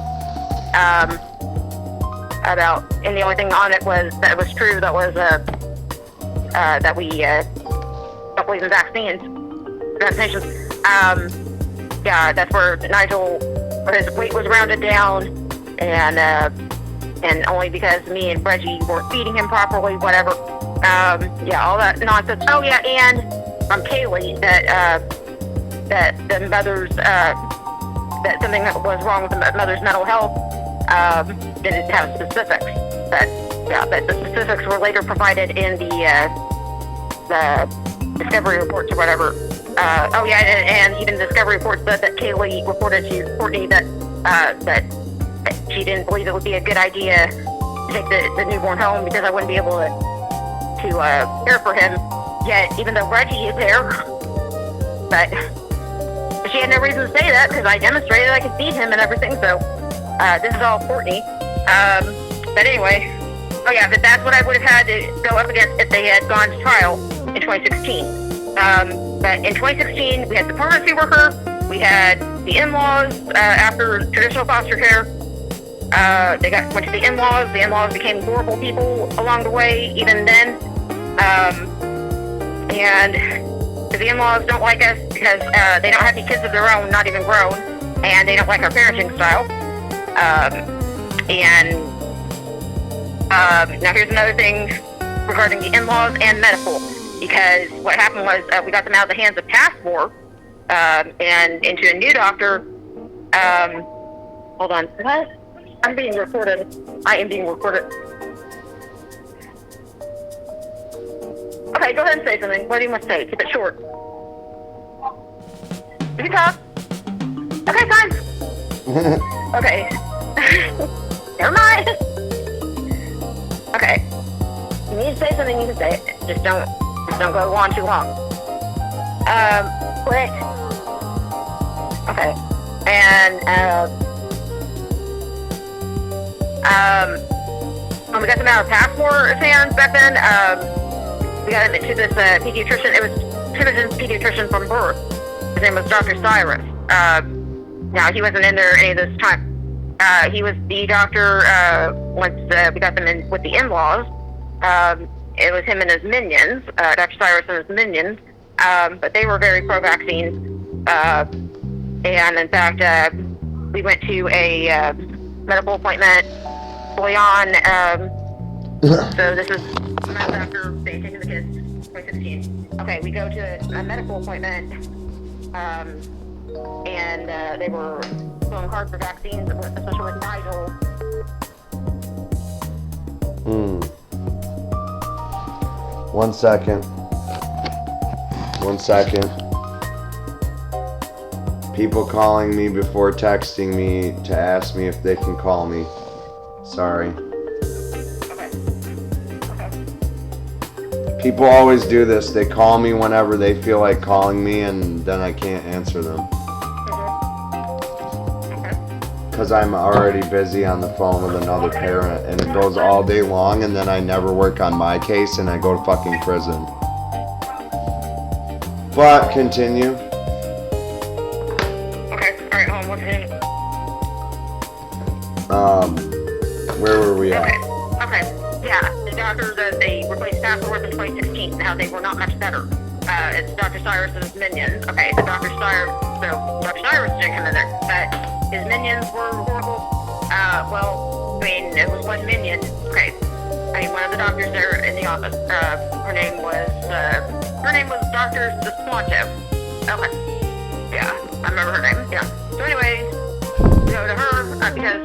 and the only thing on it was that it was true, that was, that we, don't believe in vaccinations, that's where Nigel, his weight was rounded down, and only because me and Reggie weren't feeding him properly, whatever, all that nonsense. Oh yeah, and from Kaylee, that the mother's, that something that was wrong with the mother's mental health, didn't have specifics, but the specifics were later provided in the discovery reports or whatever. And even the discovery report said that Kaylee reported to Courtney that she didn't believe it would be a good idea to take the newborn home because I wouldn't be able to care for him. Yet, even though Reggie is there, but she had no reason to say that because I demonstrated I could feed him and everything. So this is all Courtney. But anyway, but that's what I would have had to go up against if they had gone to trial in 2016. But in 2016, we had the permanency worker, we had the in-laws after traditional foster care. They went to the in-laws. The in-laws became horrible people along the way, even then. And the in-laws don't like us because they don't have any kids of their own, not even grown, and they don't like our parenting style. Now here's another thing regarding the in-laws and medical, because what happened was we got them out of the hands of Passmore and into a new doctor. Hold on. What? I'm being recorded. I am being recorded. Okay, go ahead and say something. What do you want to say? Keep it short. You can talk. Okay, fine. Okay. Never mind. Okay. You need to say something, you can say it. Just don't go on too long. Quick. Okay. And, when we got them out of Passmore's hands back then, we got him into this pediatrician. It was Timogen's pediatrician from birth. His name was Dr. Cyrus. Now, he wasn't in there any of this time. He was the doctor once we got them in with the in-laws. It was him and his minions, Dr. Cyrus and his minions, but they were very pro-vaccine. And in fact, we went to a medical appointment early on. So this is months after they had taken the kids, 2016. Okay, we go to a medical appointment, and they were going hard for vaccines, especially with Nigel. One second. People calling me before texting me to ask me if they can call me. Sorry. Okay. People always do this. They call me whenever they feel like calling me, and then I can't answer them. Because I'm already busy on the phone with another parent, and it goes all day long, and then I never work on my case, and I go to fucking prison. But continue. Okay, alright, hold on, what's the name? Where were we at? Okay, yeah, the doctor that they replaced Passmore in 2016, now they were not much better. It's Dr. Cyrus and his minions. Okay, so Dr. Cyrus didn't come in there, but his minions were horrible. It was one minion. Okay, one of the doctors there in the office. Her name was Dr. Desponto. Okay, yeah, I remember her name. Yeah. So anyways, we go to her because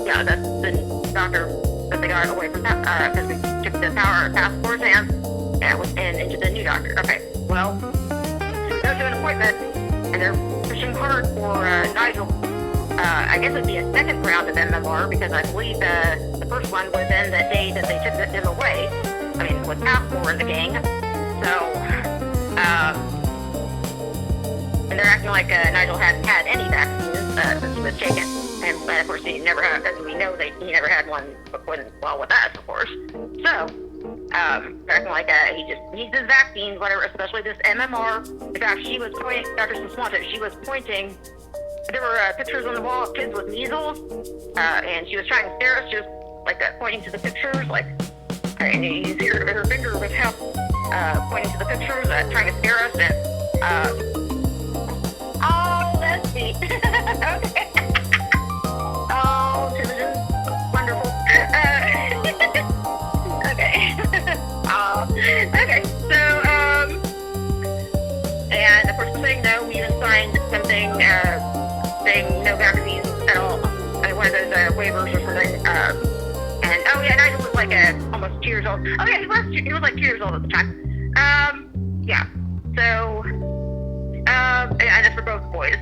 that's the doctor that they got away from because we took the power of Passmore's hands. and into the new doctor. Okay, well, so we go to an appointment, and they're pushing hard for Nigel. I guess it'd be a second round of MMR because I believe the first one was in the day that they took him away. I mean, with Passport in the gang. So, and they're acting like Nigel hadn't had any vaccines since he was taken. And of course, he never had, as we know, he never had one well with us, of course. So, they're acting like he just needs his vaccines, whatever, especially this MMR. In fact, she was pointing, Dr. Swanson, she was pointing. There were pictures on the wall of kids with measles, and she was trying to scare us. She was like pointing to the pictures, like, and you see her finger was half pointing to the pictures, trying to scare us. And oh, that's neat. Okay. Oh, Tamsen, wonderful. Okay. Okay. So, and of course, saying no, we even signed something saying no vaccines at all. I mean, one of those waivers or something. And oh yeah, Nigel was like almost 2 years old. Oh yeah, he was like 2 years old at the time. Yeah. So, and that's for both boys,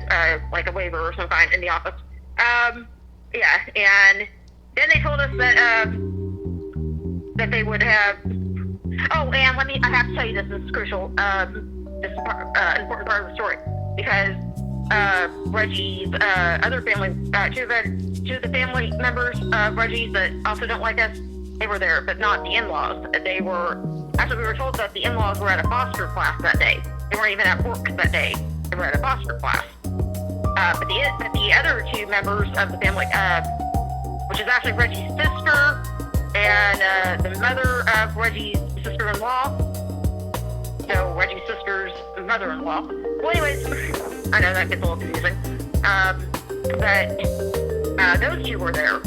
like a waiver or some kind in the office. Yeah, and then they told us that that they would have. Oh, and I have to tell you, this is crucial. This is important part of the story because Reggie's other family, two of the family members of Reggie's that also don't like us, they were there, but not the in-laws. They were actually, we were told that the in-laws were at a foster class that day. They weren't even at work that day. They were at a foster class. But the other two members of the family, which is actually Reggie's sister and the mother of Reggie's sister-in-law. So Reggie's sister's mother-in-law. Well, anyways, I know that gets a little confusing. But those two were there.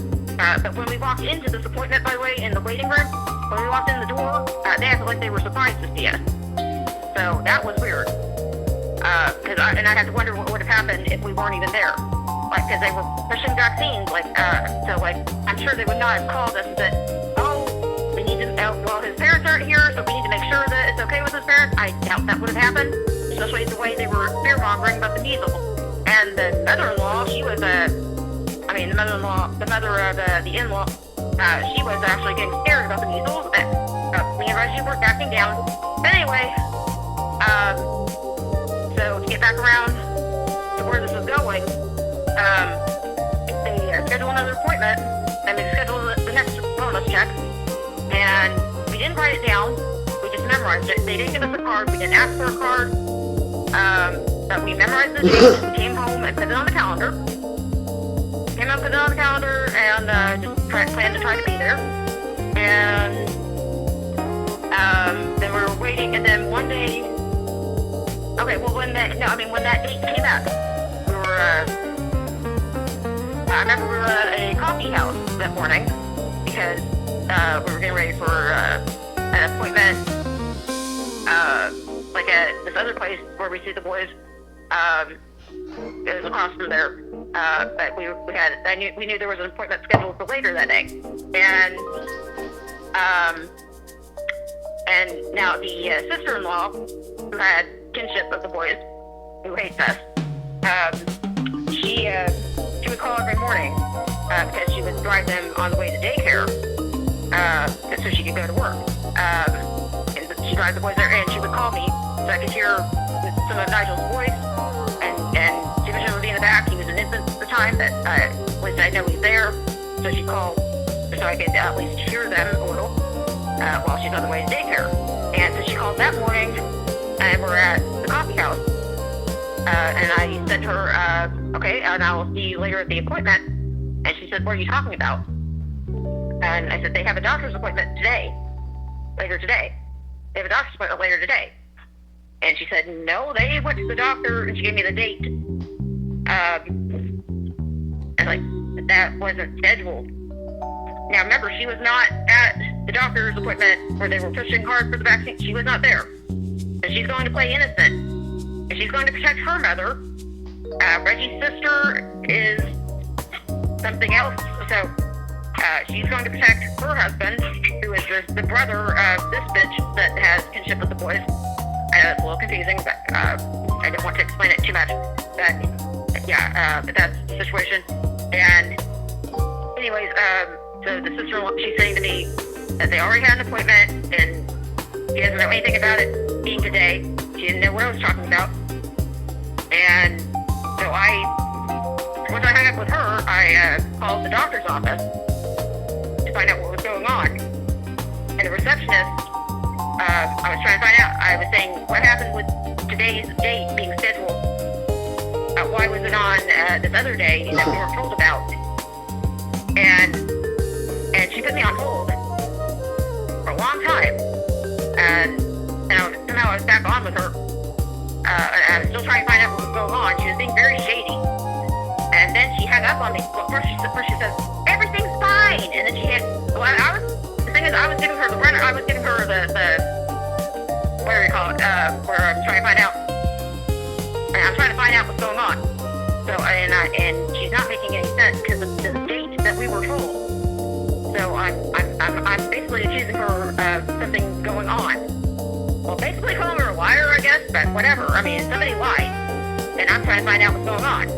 But when we walked into this appointment, by the way, in the waiting room, when we walked in the door, they acted like they were surprised to see us. So that was weird. I had to wonder what would have happened if we weren't even there. Like, because they were pushing vaccines, I'm sure they would not have called us and said, oh, we need to, well, his parents aren't here, so we need to make sure that it's okay with his parents. I doubt that would have happened, especially the way they were fear-mongering about the measles. And the mother-in-law, she was the mother of the in-law, she was actually getting scared about the measles. Me and Reggie were backing down. But anyway, so to get back around to where this is going, they scheduled another appointment, and they scheduled the next wellness check, and we didn't write it down, we just memorized it. They didn't give us a card, we didn't ask for a card, but we memorized the date, we came home and put it on the calendar, and just planned to try to be there, and then we were waiting, and then one day, okay, well, when that date came up, we were, I remember we were at a coffee house that morning because we were getting ready for an appointment, like at this other place where we see the boys. It was across from there, but we knew there was an appointment scheduled for later that day, and now the sister-in-law who had kinship of the boys, who hates us, she would call every morning because she would drive them on the way to daycare so she could go to work. And she drives the boys there, and she would call me so I could hear some of Nigel's voice. And Jim would be in the back. He was an infant at the time, but at least I know he's there. So she called so I could at least hear them a little while she's on the way to daycare. And so she called that morning, and we're at the coffee house. And I said to her, okay, and I will see you later at the appointment. And she said, what are you talking about? And I said, they have a doctor's appointment later today. They have a doctor's appointment later today. And she said, no, they went to the doctor, and she gave me the date. And that wasn't scheduled. Now remember, she was not at the doctor's appointment where they were pushing hard for the vaccine. She was not there. And she's going to play innocent. And she's going to protect her mother. Reggie's sister is something else. So she's going to protect her husband, who is the brother of this bitch that has kinship with the boys. I know it's a little confusing, but I didn't want to explain it too much. But yeah, that's the situation. And anyways, so the sister-in-law, she's saying to me that they already had an appointment, and she doesn't know anything about it being today. She didn't know what I was talking about. And so once I hung up with her, I called the doctor's office to find out what was going on. And the receptionist, I was trying to find out. I was saying, what happened with today's date being scheduled? Why was it on this other day that we were told about? And she put me on hold for a long time. And somehow I was back on with her. I was still trying to find out what was going on. She was being very shady. And then she hung up on me. Well, first she says, everything's fine. And then the thing is, I was giving her the runner. I was giving her the what do you call it? Where I'm trying to find out. I'm trying to find out what's going on. So, and she's not making any sense because of the date that we were told. So I'm basically accusing her of something going on. Well, basically calling her a liar, I guess, but whatever. I mean, somebody lied, and I'm trying to find out what's going on.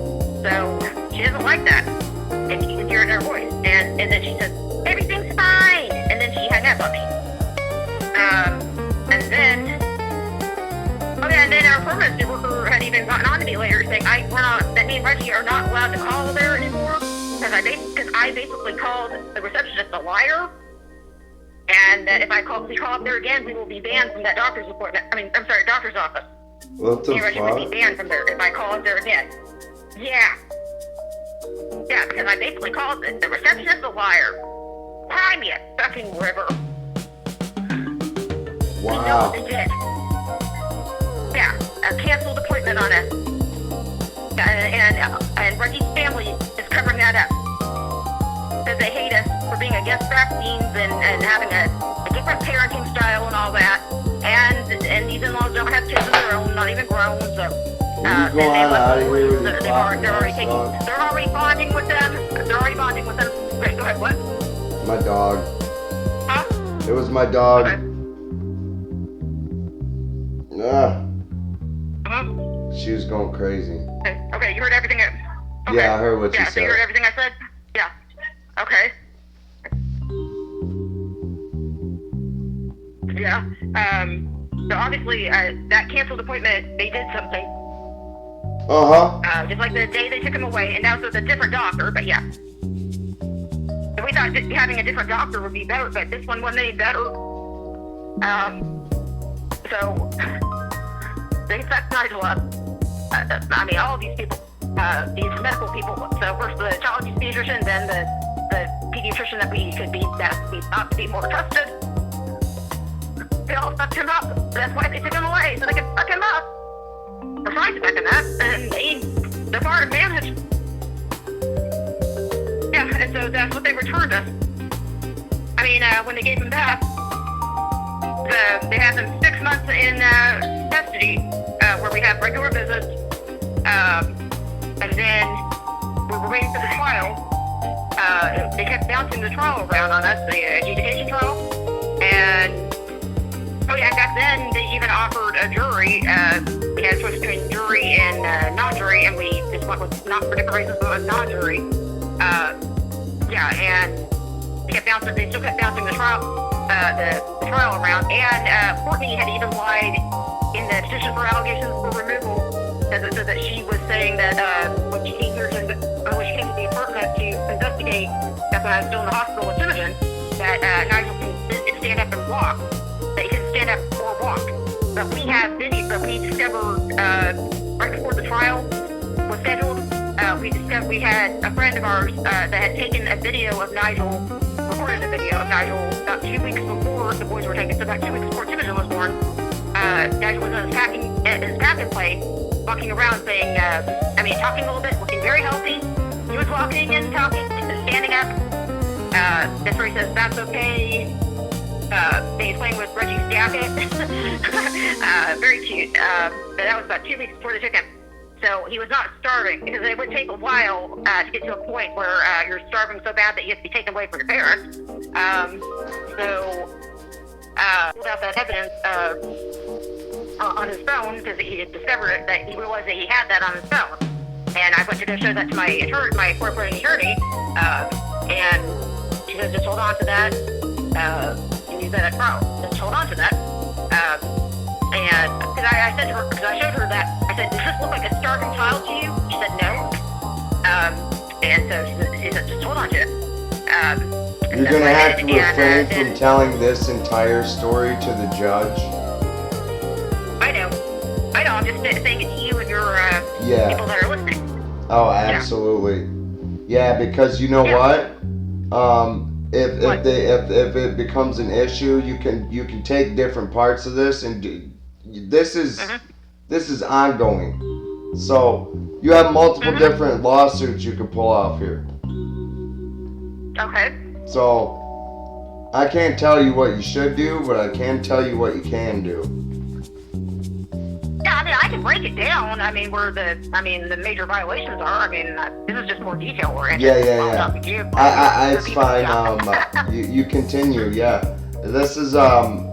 So she doesn't like that, and you can hear it in her voice. And then she says, everything's fine, and then she hung up on me. And then our pharmacy worker had even gotten on to me later saying that me and Reggie are not allowed to call there anymore because I basically called the receptionist a liar. And that if we call up there again, we will be banned from that doctor's appointment. Doctor's office. What the Reggie fuck? would be banned from there if I call up there again. Yeah. Yeah, because I basically called the receptionist a liar. Cry me a fucking river. Wow. You know what they did. Yeah, a canceled appointment on us. And Reggie's family is covering that up. Because they hate us for being against vaccines and having a different parenting style and all that. And these in-laws don't have kids of their own, not even grown, so... They're already bonding with them. Great, go ahead, what? My dog. Huh? It was my dog. Okay. She was going crazy. Okay, you heard everything. Okay. Yeah, I heard what you Yeah, so you heard said. everything I said? Yeah. Okay. Yeah. So obviously, that canceled appointment, they did something. Just like the day they took him away, and now it's a different doctor, but yeah. And we thought having a different doctor would be better, but this one wasn't any better. So, they set Nigel up. All of these people, these medical people. So first the child pediatrician, then the pediatrician that we thought to be more trusted. They all fucked him up. That's why they took him away, so they could fuck him up. Or trying to fuck him up, and they're far advantage. Yeah, and so that's what they returned us. When they gave him back, they had them 6 months in custody, where we have regular visits, and then we were waiting for the trial. They kept bouncing the trial around on us, the adjudication trial, and back then they even offered a jury. We had a choice between jury and non-jury, and we just went with not for different reasons, but non-jury. And they still kept bouncing the trial around, and Courtney had even lied in the petition for allegations for removal, so that she was saying that when she came to the apartment to investigate, that's when I was still in the hospital with Imogen, that Nigel can stand up and walk, that he can stand up or walk. But we have video that we discovered right before the trial was scheduled. We had a friend of ours that had taken a video of Nigel, recorded a video of Nigel about 2 weeks before the boys were taken, so about 2 weeks before Imogen was born. Nigel was in his packing play, walking around saying, talking a little bit, looking very healthy. He was walking and talking and standing up. That's where he says, that's okay. He's playing with Reggie's jacket. Very cute. But that was about 2 weeks before they took him. So he was not starving, because it would take a while to get to a point where you're starving so bad that you have to be taken away from your parents. Pulled out that evidence on his phone, because he had discovered it, that he realized that he had that on his phone. And I went to go show that to my corporate attorney, and she said, just hold on to that. You use that at trial. Just hold on to that. And because I said to her, because I showed her that, I said, does this look like a starving child to you? She said, no. And so she said, just hold on to it. You're going to have to refrain from telling this entire story to the judge. I know. I'm just saying it to you and your people that are listening. Oh, absolutely. Yeah, because you know what? If it becomes an issue, you can take different parts of this and this is ongoing. So you have multiple different lawsuits you can pull off here. Okay. So I can't tell you what you should do, but I can tell you what you can do. Yeah, I mean, I can break it down. I mean, where the major violations are. I mean, this is just more detail oriented. Yeah. It's fine. You continue. Yeah. This is I'm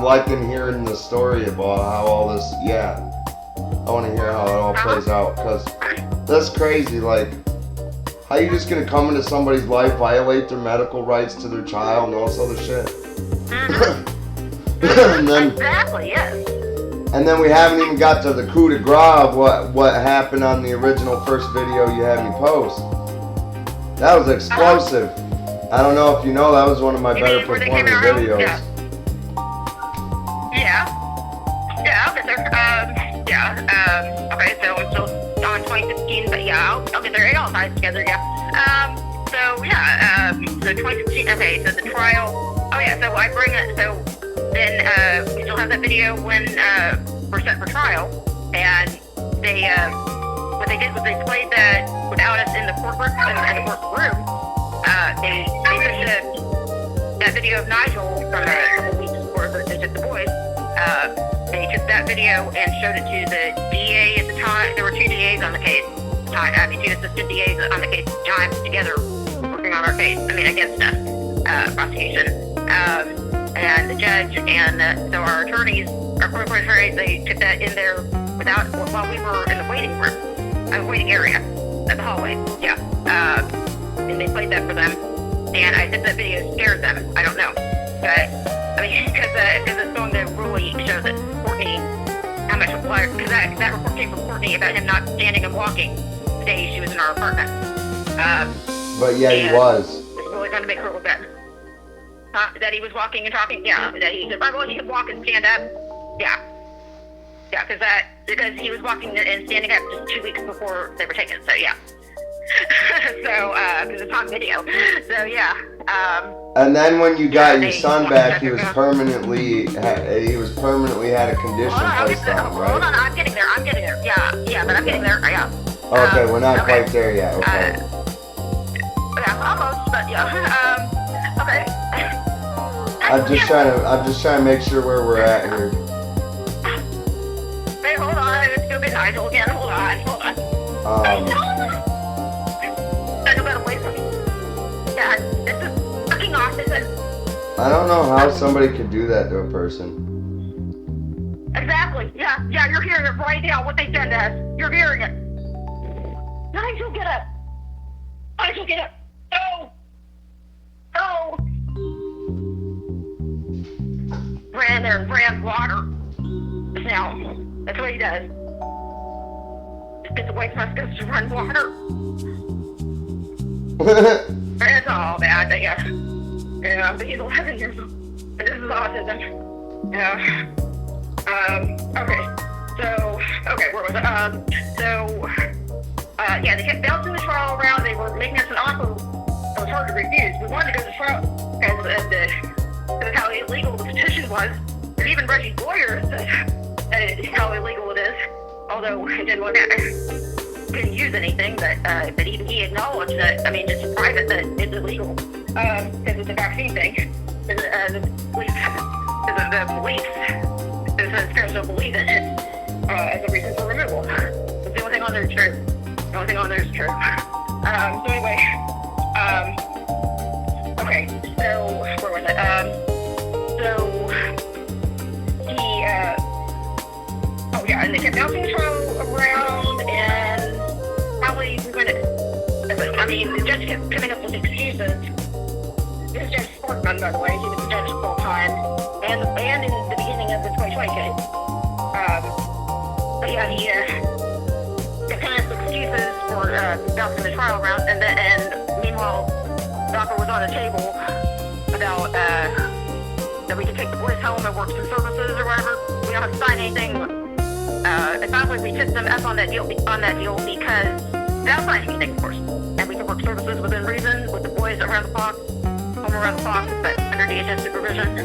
liking hearing the story about how all this. Yeah. I want to hear how it all plays out, because that's crazy. Like, how you just gonna come into somebody's life, violate their medical rights to their child, and all this other shit? And then, exactly. Yes. And then we haven't even got to the coup de grace of what happened on the original first video you had me post. That was explosive. I don't know if you know, that was one of my better performing videos. Okay, so I'm still on 2015, but I'll get there. It all ties together, So 2016, okay, so the trial, so I bring it, so then we still have that video when we're set for trial, and they, what they did was they played that without us in the courtroom, they pushed that video of Nigel from a couple weeks before the boys. They took that video and showed it to the DA at the time. There were two DAs on the case. Two assistant DAs on the case at the time together working on our case. Against us, prosecution. And the judge and so our attorneys, our corporate attorneys, they took that in there while we were in the waiting room, waiting area at the hallway. And they played that for them. And I think that video scared them. I don't know. But, because it's going to really show that Courtney, how much because that report came from Courtney about him not standing and walking the day she was in our apartment. But yeah, he was. It's really going to make her look bad. That he was walking and talking? Yeah. That he said, well, he could walk and stand up? Yeah. Yeah, because he was walking and standing up just 2 weeks before they were taken, so yeah. Because it's on video. So yeah. And then when you got your son back, he was permanently had a condition placed on him, right? Hold on, I'm getting there. Yeah, but I'm getting there. Yeah. Okay, we're not quite there yet. Okay. Almost, but yeah. Okay. I'm just trying to make sure where we're at here. Hey, hold on. Let's go get Nigel again. Hold on. Nigel got away from me. Yeah, this is fucking awesome. I don't know how somebody could do that to a person. Exactly. Yeah, you're hearing it right now, what they done to us. You're hearing it. Nigel, get up. Nigel, get up. No. Ran there and ran water. Now, that's what he does. Just gets away from us, goes to run water. It's all bad, I guess. Yeah, but he's 11 years old. And this is autism. Yeah. Where was it? They kept bouncing the trial around. They were making us an offer that was hard to refuse. We wanted to go to trial because of how illegal the petition was. And even Reggie's lawyer said how illegal it is. Although it didn't use anything, but even he acknowledged that, just in private, that it's illegal. Because it's a vaccine thing. The beliefs, the spirits don't believe in it as a reason for removal. That's the only thing on there is true. The only thing on there is true. So anyway, okay, so, where was it? So, he, oh yeah, and they kept bouncing the trial around, and probably we're gonna, I mean, the judge kept coming up with excuses. This is Judge Sportman, by the way, he was the judge full time, and in the beginning of the 2020 case. But yeah, he, kept coming up with excuses for, bouncing the trial around, and meanwhile, Docker was on the table about, that we could take the boys home and work some services or whatever. We don't have to sign anything. It sounds like we took them up on that deal because without signing anything, of course. And we could work services within reason with the boys around the clock, home around the clock, but under DHS supervision.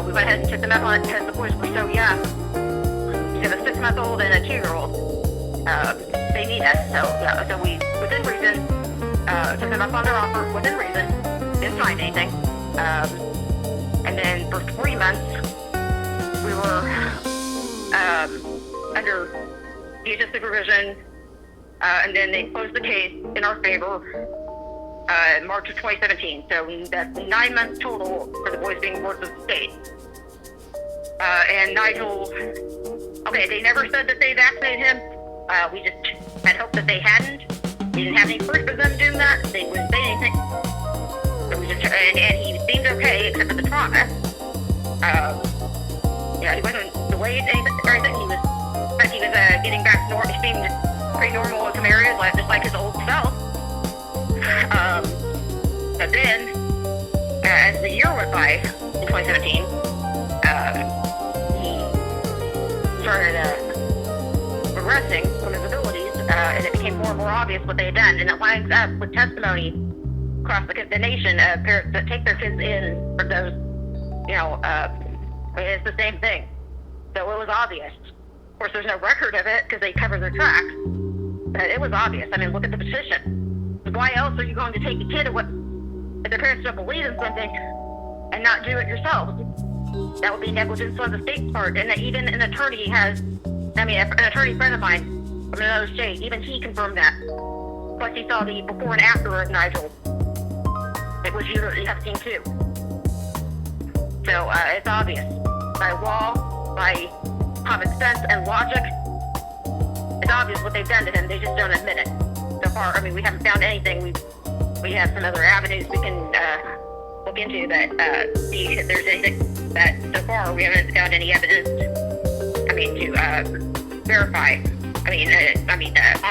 We went ahead and took them up on it because the boys were so young. You have a 6-month-old and a 2-year-old. They need us, so yeah. So we, within reason, took them up on their offer within reason. Didn't sign anything. And then for 3 months, we were under DHS supervision, and then they closed the case in our favor in March of 2017. So that's 9 months total for the boys being wards of the state. And Nigel, okay, they never said that they vaccinated him. We just had hoped that they hadn't. We didn't have any proof of them doing that. They wouldn't say anything. So we just, and he seemed okay except for the trauma. Yeah, he wasn't delayed or anything. He was getting back to normal. He seemed pretty normal in some areas, just like his old self. But then, as the year went by in 2017, he started regressing from his abilities, and it became more and more obvious what they had done. And it lines up with testimony across the nation of parents that take their kids in for those, it's the same thing. So it was obvious. Of course, there's no record of it because they cover their tracks, but it was obvious. I mean, look at the petition. Why else are you going to take the kid if their parents don't believe in something and not do it yourselves? That would be negligence on the state's part. And even an attorney an attorney friend of mine from another state, even he confirmed that. Plus, he saw the before and after of Nigel. It was you have seen too. So it's obvious by law, by common sense and logic. It's obvious what they've done to him. They just don't admit it. So far, I mean, we haven't found anything. We have some other avenues we can look into that see if there's anything that so far we haven't found any evidence. To verify. On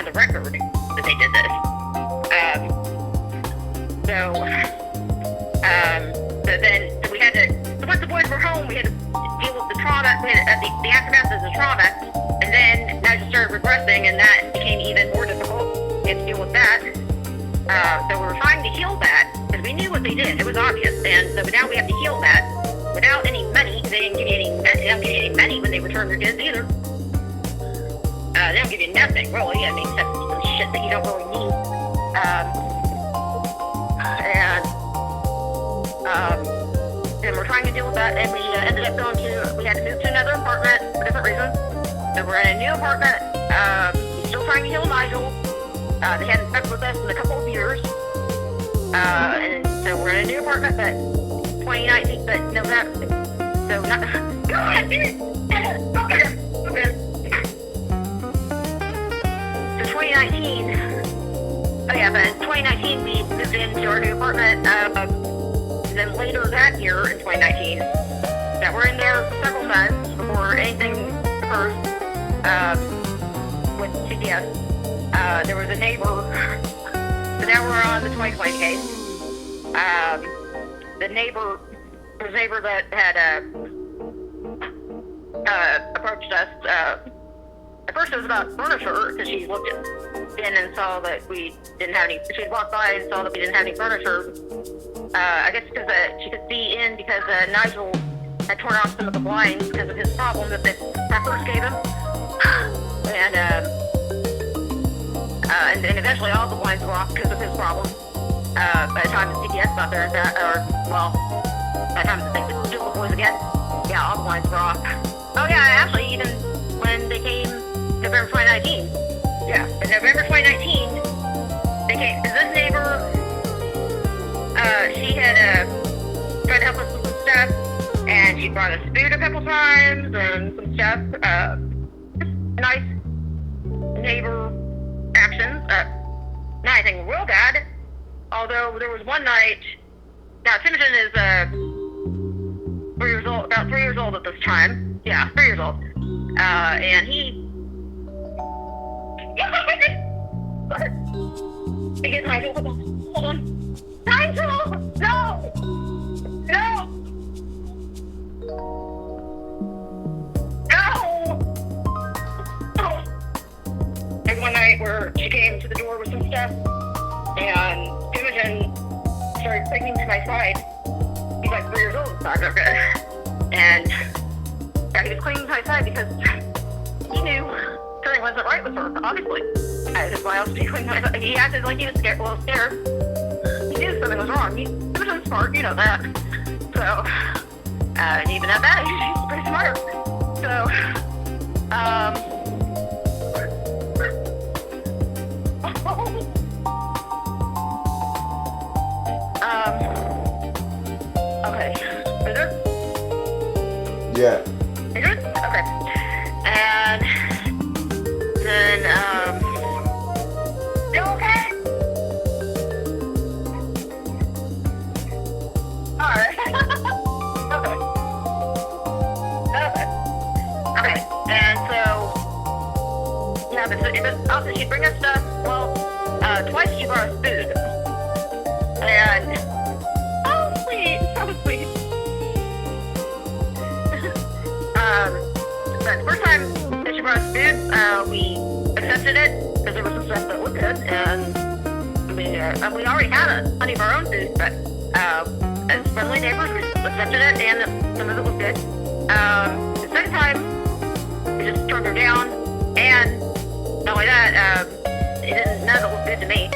the record that they did this. So then we had to. So once the boys were home, we had to deal with the trauma. We had the aftermath of the trauma, and then Nigel started regressing, and that became even more difficult. We had to deal with that. So we were trying to heal that because we knew what they did. It was obvious, and so now we have to heal that without any money. They didn't give you any money when they returned their kids either. They don't give you nothing, really. I mean, except some shit that you don't really need. And we're trying to deal with that, and we ended up we had to move to another apartment for different reasons. So we're in a new apartment. We're still trying to heal Nigel. They hadn't stuck with us in a couple of years. And so we're in a new apartment, but 2019, but no, so not, go ahead, okay. 2019, but 2019 we moved into our new apartment, and then later that year in 2019, that we're in there for several months before anything occurs, with CPS. There was a neighbor, so now we're on the 2020 case. There was a neighbor that had, approached us, at first it was about furniture, because she looked in and saw that we didn't have any, she walked by and saw that we didn't have any furniture. I guess because she could see in because Nigel had torn off some of the blinds because of his problem that the preppers gave him. And eventually all the blinds were off because of his problem. By the time the CPS got there, by the time they could do the boys again, all the blinds were off. Oh yeah, actually even when they came November 2019, Yeah, in November 2019, they came, this neighbor, she had tried to help us with some stuff, and she brought us food a couple times and some stuff. Nice neighbor actions. Not anything real bad. Although there was one night. Now Timothy is 3 years old, about 3 years old at this time. Yeah, 3 years old. And he. He gets my hold on. Nigel! No! No! And one night where she came to the door with some stuff, and Imogen started clinging to my side. He's like 3 years old, it's not okay. And yeah, he was clinging to my side because he knew something wasn't right with her, obviously. That's why else would he cling to my side? He acted like he was scared, a little scared. He knew something was wrong. Imogen's smart, you know that. So, and even at that age, she's pretty smart. So, okay. Is there? Yeah. Is there? Okay. And then, you okay? Alright. Okay. Okay. And so, yeah, but also she'd bring us stuff. Well, twice she brought us food. And, oh, sweet. That was sweet. But the first time that she brought us food, we accepted it because there was some stuff that looked good. And we already had plenty of our own food, but as friendly neighbors, we accepted it, and some of it was good. The second time, we just turned her down, and not only that, none of it looked good to me.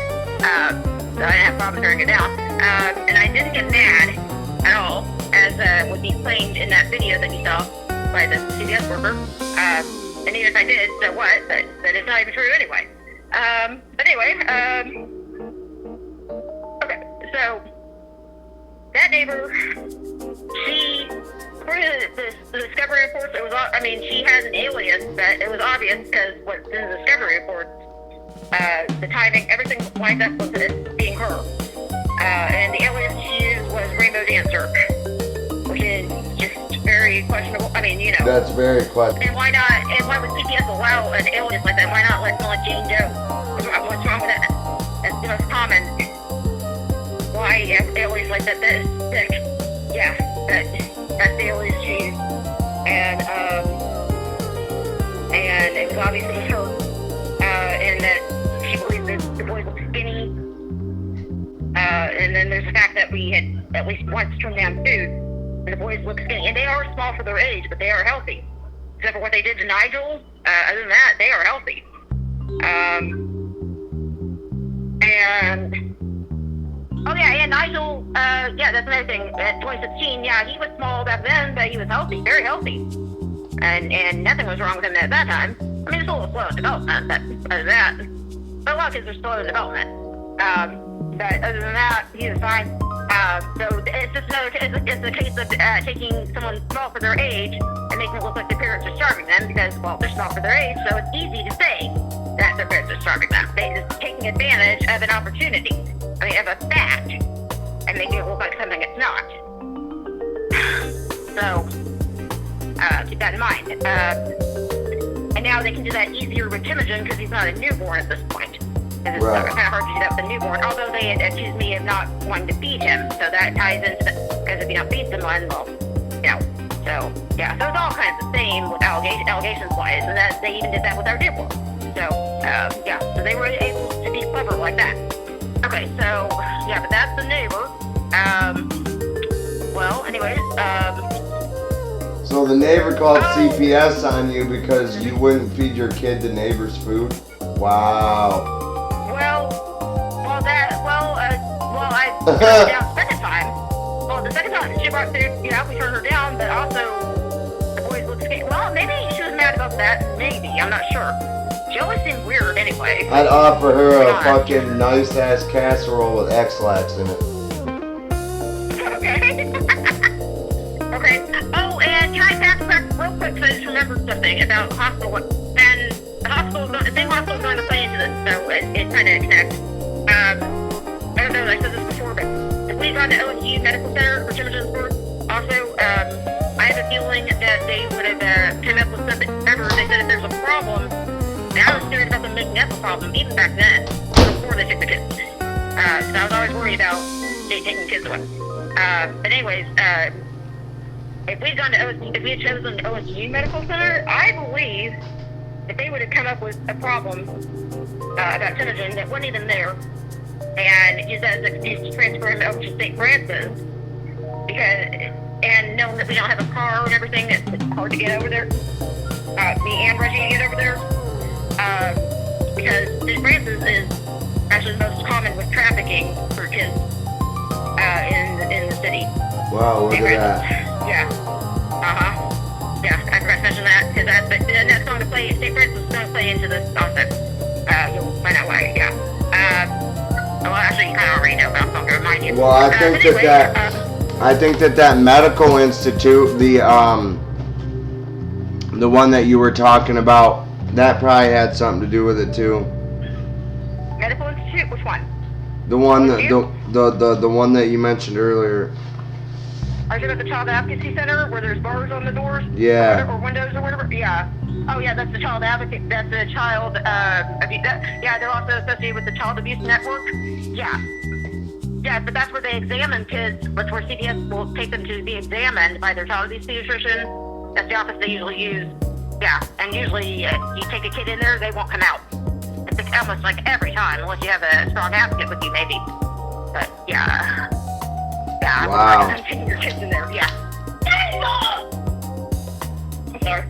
So I didn't have a problem turning it down. And I didn't get mad at all, as would be claimed in that video that you saw by the CBS worker. And even if I did, so what? But it's not even true anyway. But anyway, okay, so that neighbor, she, according to the discovery reports, it was, I mean, she has an alien, but it was obvious because what's in the discovery reports, the timing, everything lined up with it being her. And the alien she used was Rainbow Dancer, which is just very questionable. I mean, you know. That's very questionable. And why not, and why would CPS allow an alien like that? Why not let someone like Jane Doe? What's wrong with that? That's the most common. Why aliens like that is sick? Yeah, that's the alien she used. And it was obviously her. And that she believes that the boys look skinny. And then there's the fact that we had at least once turned down food, and the boys look skinny. And they are small for their age, but they are healthy. Except for what they did to Nigel, other than that, they are healthy. And oh yeah, and Nigel, yeah, that's another thing. At 2016, yeah, he was small back then, but he was healthy, very healthy. And nothing was wrong with him at that time. I mean, it's a little slow in development, but other than that, but a lot of kids are slow in development. But other than that, he was fine. So it's just another, it's a case of taking someone small for their age and making it look like their parents are starving them because, well, they're small for their age, so it's easy to say that their parents are starving them. They're just taking advantage of an opportunity, I mean, of a fact, and making it look like something it's not. So, keep that in mind. And now they can do that easier with Timogen because he's not a newborn at this point. And it's kind of hard to do that with a newborn, although they had accused me of not wanting to feed him, so that ties into because if you don't feed someone, well, you know, so, yeah, so it's all kinds of same with allegations-wise, and that they even did that with our newborn. So, yeah, so they were able to be clever like that. Okay, so, yeah, but that's the neighbor. Well, anyways, So the neighbor called CPS on you because you wouldn't feed your kid the neighbor's food? Wow. I turned her down the second time. Well, the second time she brought food, you know, we turned her down, but also the boys looked scared. Well, maybe she was mad about that. Maybe, I'm not sure. She She always seemed weird anyway. I'd offer her a fucking nice-ass casserole with X-Lax in it. Okay. Okay. Oh, and can I back real quick so I just remembered something about the hospital? And the same hospital is going to play into this, so it kind of connects. I don't know if I said this before, but if we've gone to OSU Medical Center for Imogen Sport, also, I have a feeling that they would have come up with something. Remember, they said if there's a problem, and I was scared about them making up a problem, even back then, before they took the kids. So I was always worried about they taking the kids away. But anyways, if we'd gone to OSU, if we had chosen OSU Medical Center, I believe that they would have come up with a problem about Imogen that wasn't even there, and use that as an excuse to transfer him over to St. Francis, and knowing that we don't have a car and everything, it's hard to get over there. Me and Reggie to get over there, because St. Francis is actually the most common with trafficking for kids in the city. Wow, look at that. Yeah. Yeah, I forgot to mention that, because that's going to play, St. Francis is going to play into this also. You'll find out why, yeah. Well, actually, you kind of already know, but I'm going to remind you. Well, I think I think that medical institute, the one that you were talking about, that probably had something to do with it too. Medical institute, which one? The one the one that you mentioned earlier. Are you about the Child Advocacy Center where there's bars on the doors? Yeah. Or windows or whatever? Yeah. Oh yeah, that's the Child Advocate. That's the Child Abuse. Yeah, they're also associated with the Child Abuse Network. Yeah. Yeah, but that's where they examine kids. That's where CPS will take them to be examined by their child abuse pediatrician. That's the office they usually use. Yeah, and usually you take a kid in there, they won't come out. It's almost like every time, unless you have a strong advocate with you, maybe. But yeah. Yeah, wow. I would recommend taking your kids in there. Yeah. I'm sorry.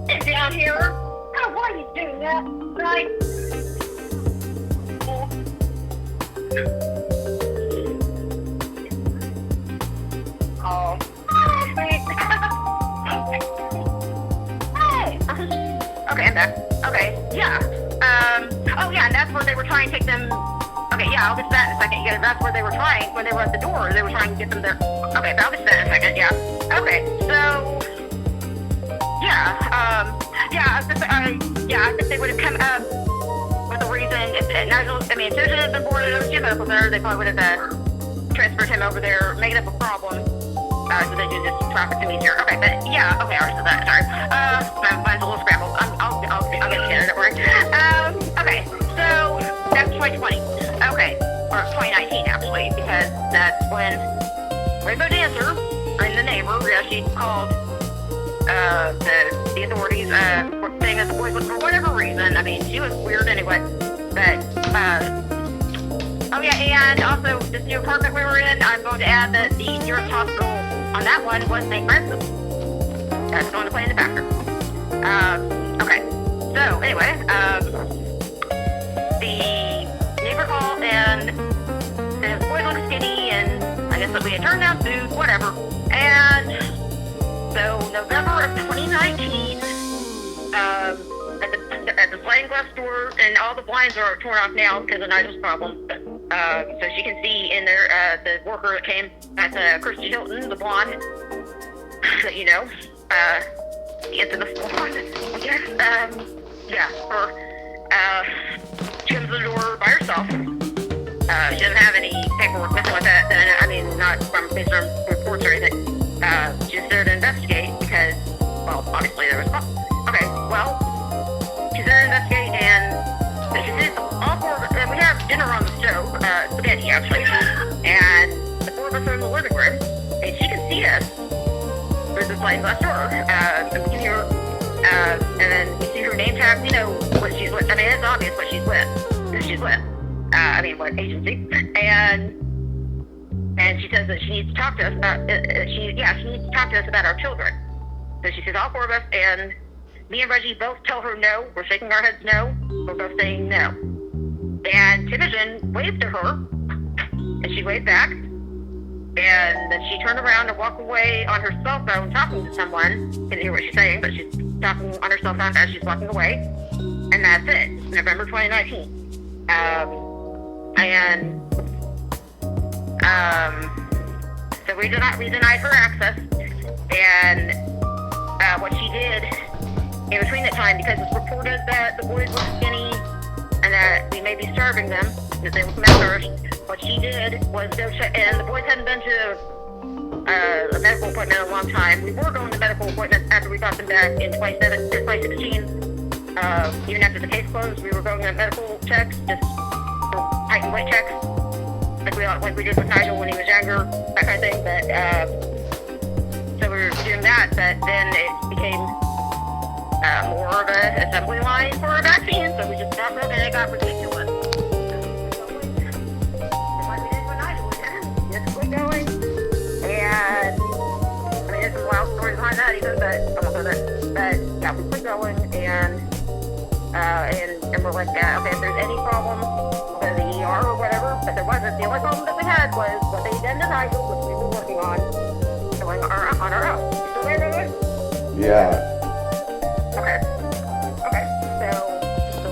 Get down here. Oh, why are you doing that? Right. Oh. Hey. Okay, I'm back. Okay, yeah. Oh yeah, and that's where they were trying to take them. Okay, yeah, I'll get to that in a second. Yeah, that's where they were trying, when they were at the door, they were trying to get them there. Okay, but I'll get to that in a second, yeah. Okay, so, yeah, I think they would have come up with a reason. If Susan had been born at OSU Medical Center, they probably would have transferred him over there, made up a problem, so they do just traffic him easier. Okay, but yeah, okay, I already said that, sorry. My mind's a little scrambled. I'll get to it, don't worry. Okay, so that's 2020. Okay, or 2019 actually, because that's when Rainbow Dancer, and the neighbor, she called the authorities, saying that the boys, for whatever reason, I mean, she was weird anyway, but, oh yeah, and also, this new apartment we were in, I'm going to add that the nearest hospital on that one was St. Francis. That's going to play in the background. Okay, so anyway, the neighbor called, and the boy looked skinny, and I guess that we had turned down food, whatever. And so November of 2019, at the sliding glass door, and all the blinds are torn off now because of Nigel's problem. So she can see in there the worker that came, that's Christy Hilton, the blonde, that you know, the infamous blonde, I guess. Yeah, she comes to the door by herself. She doesn't have any paperwork, nothing like that. I mean, not from based on reports or anything. She's there to investigate because, well, obviously there was a problem. Okay, well, she's there to investigate, and she sees all four of us, and we have dinner on the stove, spaghetti actually, and the four of us are in the living room, and she can see us through the sliding glass door, and we can hear, and then we see her name tag, you know, what she's with. I mean, it's obvious what she's with, who she's with. What agency, and she says that she needs to talk to us about, she needs to talk to us about our children. So she says all four of us, and me and Reggie both tell her no. We're shaking our heads no. We're both saying no. And Imogen waved to her, and she waved back, and then she turned around and walked away on her cell phone talking to someone. Couldn't hear what she's saying, but she's talking on her cell phone as she's walking away, and that's it. November 2019. So we denied her access, and what she did in between that time, because it's reported that the boys were skinny and that we may be starving them because they were malnourished, what she did was go check, and the boys hadn't been to a medical appointment in a long time. We were going to medical appointments after we got them back in 2016. Even after the case closed, we were going to medical checks, just for height and weight checks, like we did with Nigel when he was younger, that kind of thing. But so we were doing that, but then it became more of an assembly line for a vaccine, so we just stopped it, and it got ridiculous. Like we did with Nigel, we just keep going. And I mean, there's some wild stories behind that even, but I won't go there. But yeah, we quit going, and we're like, yeah, okay, if there's any problem with the ER or whatever, but there wasn't. The only problem that we had was what they did to Nigel, which we were working on, going on our own. So where are we? Yeah. Okay. So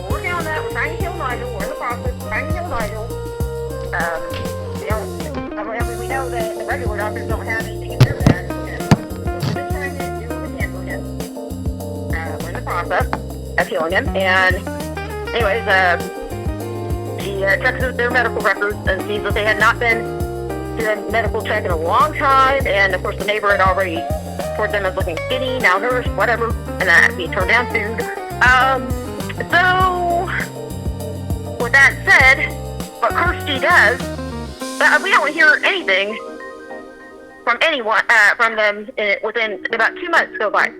we're working on that. We're trying to heal Nigel. We're in the process. We're trying to heal Nigel. We know that the regular doctors don't have anything in their bag. We're just trying to do what we can for him. We're in the process of healing him. And anyways, she checks their medical records and sees that they had not been to a medical check in a long time. And of course, the neighbor had already reported them as looking skinny, malnourished, whatever, and that he turned down food. So with that said, what Kirsty does, we don't hear anything from anyone, from them within about 2 months go by.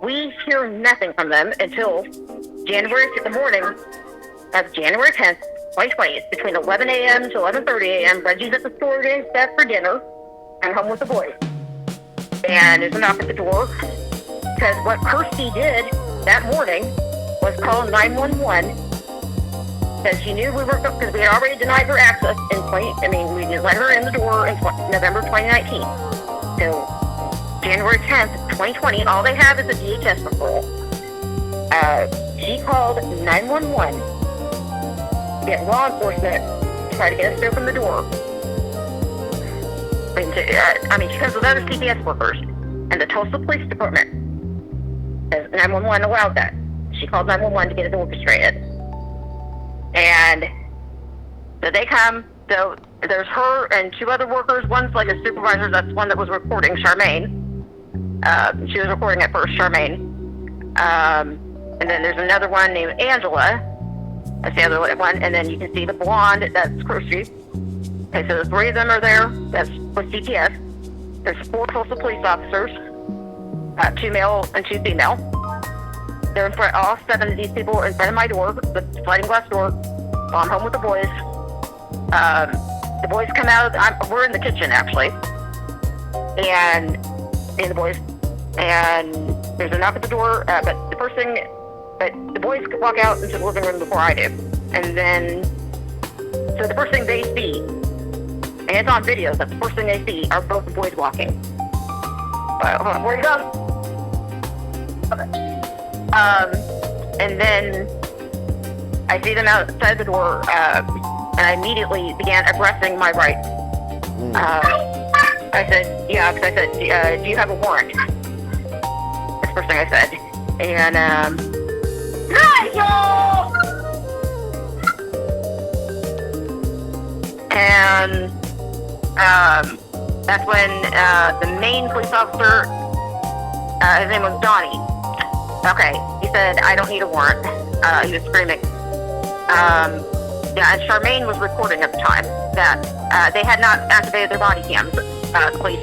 We hear nothing from them until the morning of January 10th, 2020. It's between 11 a.m. to 11:30 a.m. Reggie's at the store getting set for dinner. I'm home with the boys. And there's a knock at the door, because what Kirsty did that morning was call 911, because she knew because we had already denied her access we just let her in the door in November 2019. So January 10th, 2020, all they have is a DHS referral. She called 911 to get law enforcement to try to get us to open the door. She comes with other CPS workers and the Tulsa Police Department, as 911 allowed that. She called 911 to get it orchestrated. And so they come, so there's her and 2 other workers. One's like a supervisor, that's one that was recording, Charmaine. She was recording at first, Charmaine. And then there's another one named Angela. That's the other one. And then you can see the blonde, that's Kirsty. Okay, so the 3 of them are there. That's with CPS. There's 4 Tulsa police officers, 2 male and 2 female. They're in front. All 7 of these people are in front of my door, the sliding glass door. So I'm home with the boys. The boys come out. We're in the kitchen actually, and the boys. And there's a knock at the door. But the boys walk out into the living room before I do, and then so the first thing they see. And it's on video, that's the first thing they see are both the boys walking. Hold on, where you go? Okay. And then I see them outside the door, and I immediately began aggressing my rights. I said, yeah, because I said, do you have a warrant? That's the first thing I said. And, Nigel! And that's when the main police officer, his name was Donnie. Okay, he said, I don't need a warrant. He was screaming. And Charmaine was recording at the time that they had not activated their body cams, the police.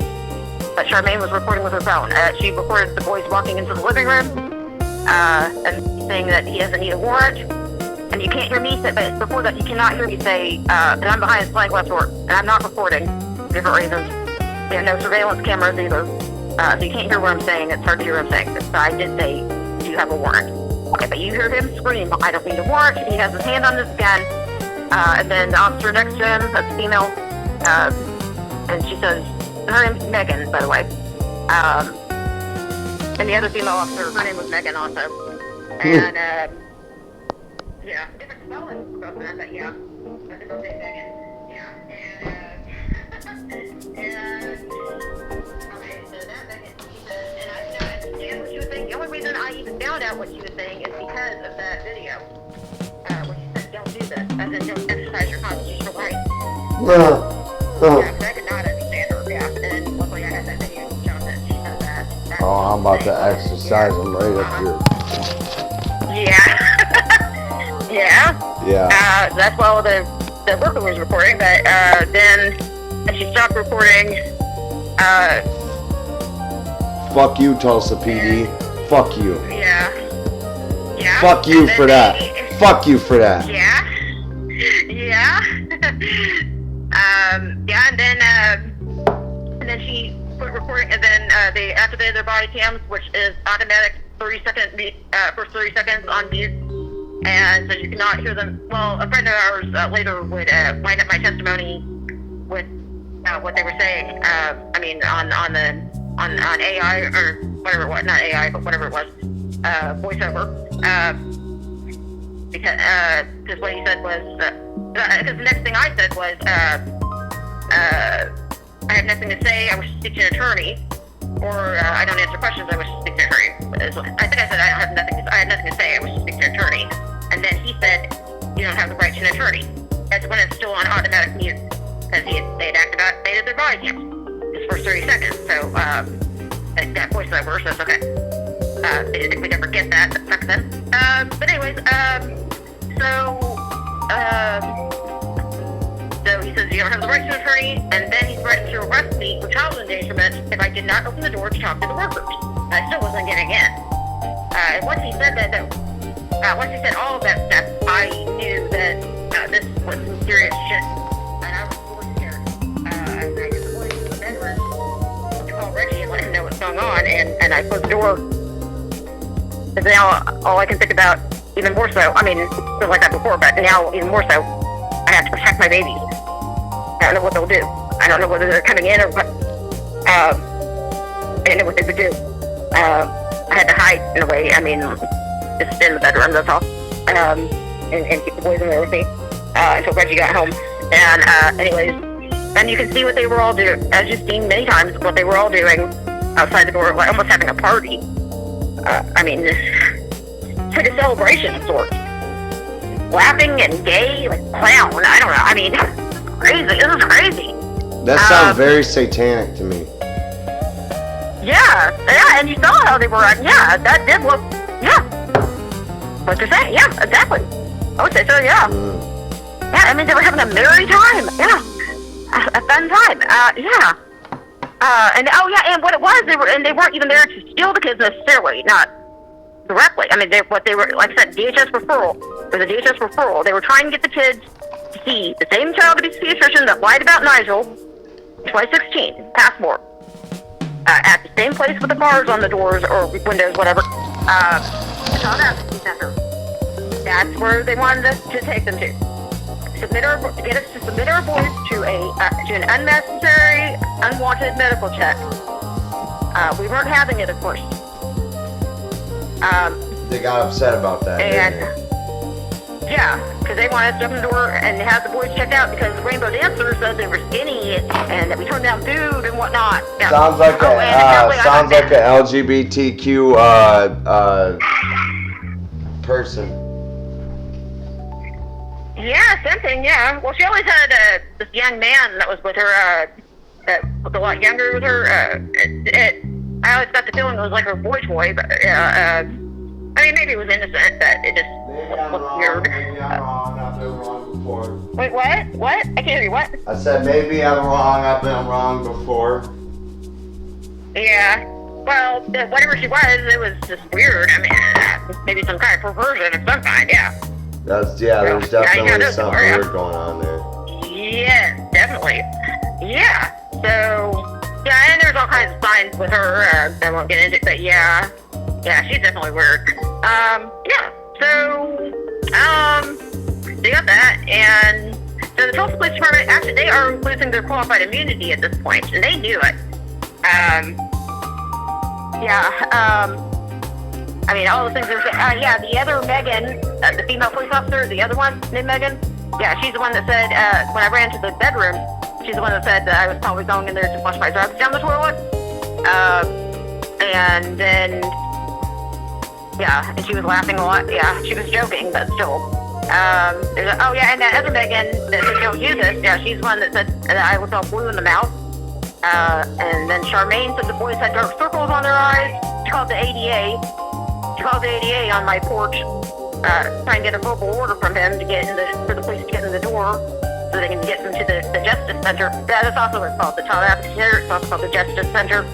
But Charmaine was recording with her phone. She recorded the boys walking into the living room and saying that he doesn't need a warrant. And you can't hear me say, but before that, you cannot hear me say that I'm behind a sliding glass door, and I'm not recording for different reasons. There are no surveillance cameras either, so you can't hear what I'm saying. It's hard to hear what I'm saying. So I did say, do you have a warrant? Okay, but you hear him scream, I don't need a warrant. He has his hand on his gun, and then the officer next to him, that's a female, and she says, her name's Megan, by the way. And and the other female officer, her name was Megan also. And, yeah, different spelling, but yeah. That's a birthday Megan. Yeah, and, okay, so that Megan, she said, and I did not understand what she was saying. The only reason I even found out what she was saying is because of that video. Where she said, don't do this, as in don't exercise your constitutional right. Yeah, because I did not understand her, yeah. And luckily I had that video shown that she said that. Oh, I'm about to exercise them right up here. Yeah. Yeah. Yeah. That's why the worker was reporting, but then she stopped reporting. Fuck you, Tulsa PD. Fuck you. Yeah. Yeah. Fuck you for that. Fuck you for that. Yeah. Yeah. Yeah, and then she quit recording, and then they activated their body cams, which is automatic 30-second first 30 seconds on mute, and so you cannot hear them. Well, a friend of ours later would wind up my testimony with what they were saying. I mean, on AI or whatever it was, not AI, but whatever it was, voiceover. Because what he said was, because the next thing I said was, I have nothing to say, I wish to speak to an attorney, or I don't answer questions, I wish to speak to an attorney. I think I said I have nothing to say, I wish to speak to an attorney. And then he said, you don't have the right to an attorney. That's when it's still on automatic mute, because they had activated their body cams. It's for 30 seconds, so that voiceover, so it's okay. If we never get that, that's not them. But anyways, so he says you don't have the right to an attorney, and then he threatened to arrest me for child endangerment if I did not open the door to talk to the workers. I still wasn't getting in. And once he said once he said all of that stuff, I knew that this was some serious shit, and I was really scared. I just went to the bedroom to call Reggie and let him know what's going on, and I closed the door. Because now all I can think about, even more so, I mean, it was like that before, but now even more so, I have to protect my babies. I don't know what they'll do. I don't know whether they're coming in or what. I didn't know what they would do. I had to hide in a way. I mean, just in the bedroom, that's all. And keep the boys in there with me until Reggie got home. And anyways, and you can see what they were all doing, as you've seen many times, what they were all doing outside the door, like almost having a party. I mean, it's like a celebration of sorts. Laughing and gay, like clown. I don't know. I mean, crazy. This is crazy. That sounds very satanic to me. Yeah, and you saw how they were. Yeah, that did look. Yeah, what you're saying. Yeah, exactly. I would say so. Yeah. Yeah, I mean they were having a merry time. Yeah, a fun time. Yeah. And oh yeah, and what it was, they weren't even there to steal the kids necessarily, not directly. I mean, what they were, like I said, DHS referral. It was a DHS referral. They were trying to get the kids to see the same child abuse pediatrician that lied about Nigel, 2016, passport, at the same place with the bars on the doors or windows, whatever. Child advocacy center. That's where they wanted us to take them to. Get us to submit our boys to an unnecessary, unwanted medical check. We weren't having it, of course. They got upset about that. And yeah, because they wanted us to open the door and have the boys checked out because the Rainbow Dancer said they were skinny and that we turned down food and whatnot. Yeah. Sounds like a LGBTQ person. Yeah, something, yeah. Well, she always had this young man that was with her, that was a lot younger with her. I always got the feeling it was like her boy toy, but I mean, maybe it was innocent, but it just looked weird. Maybe I'm wrong. I've been wrong before. Wait, what? What? I can't hear you. What? I said maybe I'm wrong. I've been wrong before. Yeah. Well, whatever she was, it was just weird. I mean, maybe some kind of perversion of some kind, yeah. There's definitely something weird going on there. Yeah, definitely. Yeah. So, yeah, and there's all kinds of signs with her. I won't get into it, but yeah, she's definitely weird. Yeah. So, they got that, and so the Tulsa Police Department, actually, they are losing their qualified immunity at this point, and they knew it. yeah, I mean, all the things are, yeah, the other Megan, the female police officer, the other one named Megan, yeah, she's the one that said, when I ran to the bedroom, she's the one that said that I was probably going in there to flush my drugs down the toilet. And then, yeah, and she was laughing a lot. Yeah, she was joking, but still. Oh, yeah, and that other Megan that said, don't do this, yeah, she's the one that said that I was all blue in the mouth. And then Charmaine said the boys had dark circles on their eyes. She called the ADA. She called the ADA on my porch, trying to get a verbal order from him to get in for the police to get in the door so they can get them to the Justice Center. That's also what it's called, the Child Advocate Center. It's also called the Justice Center.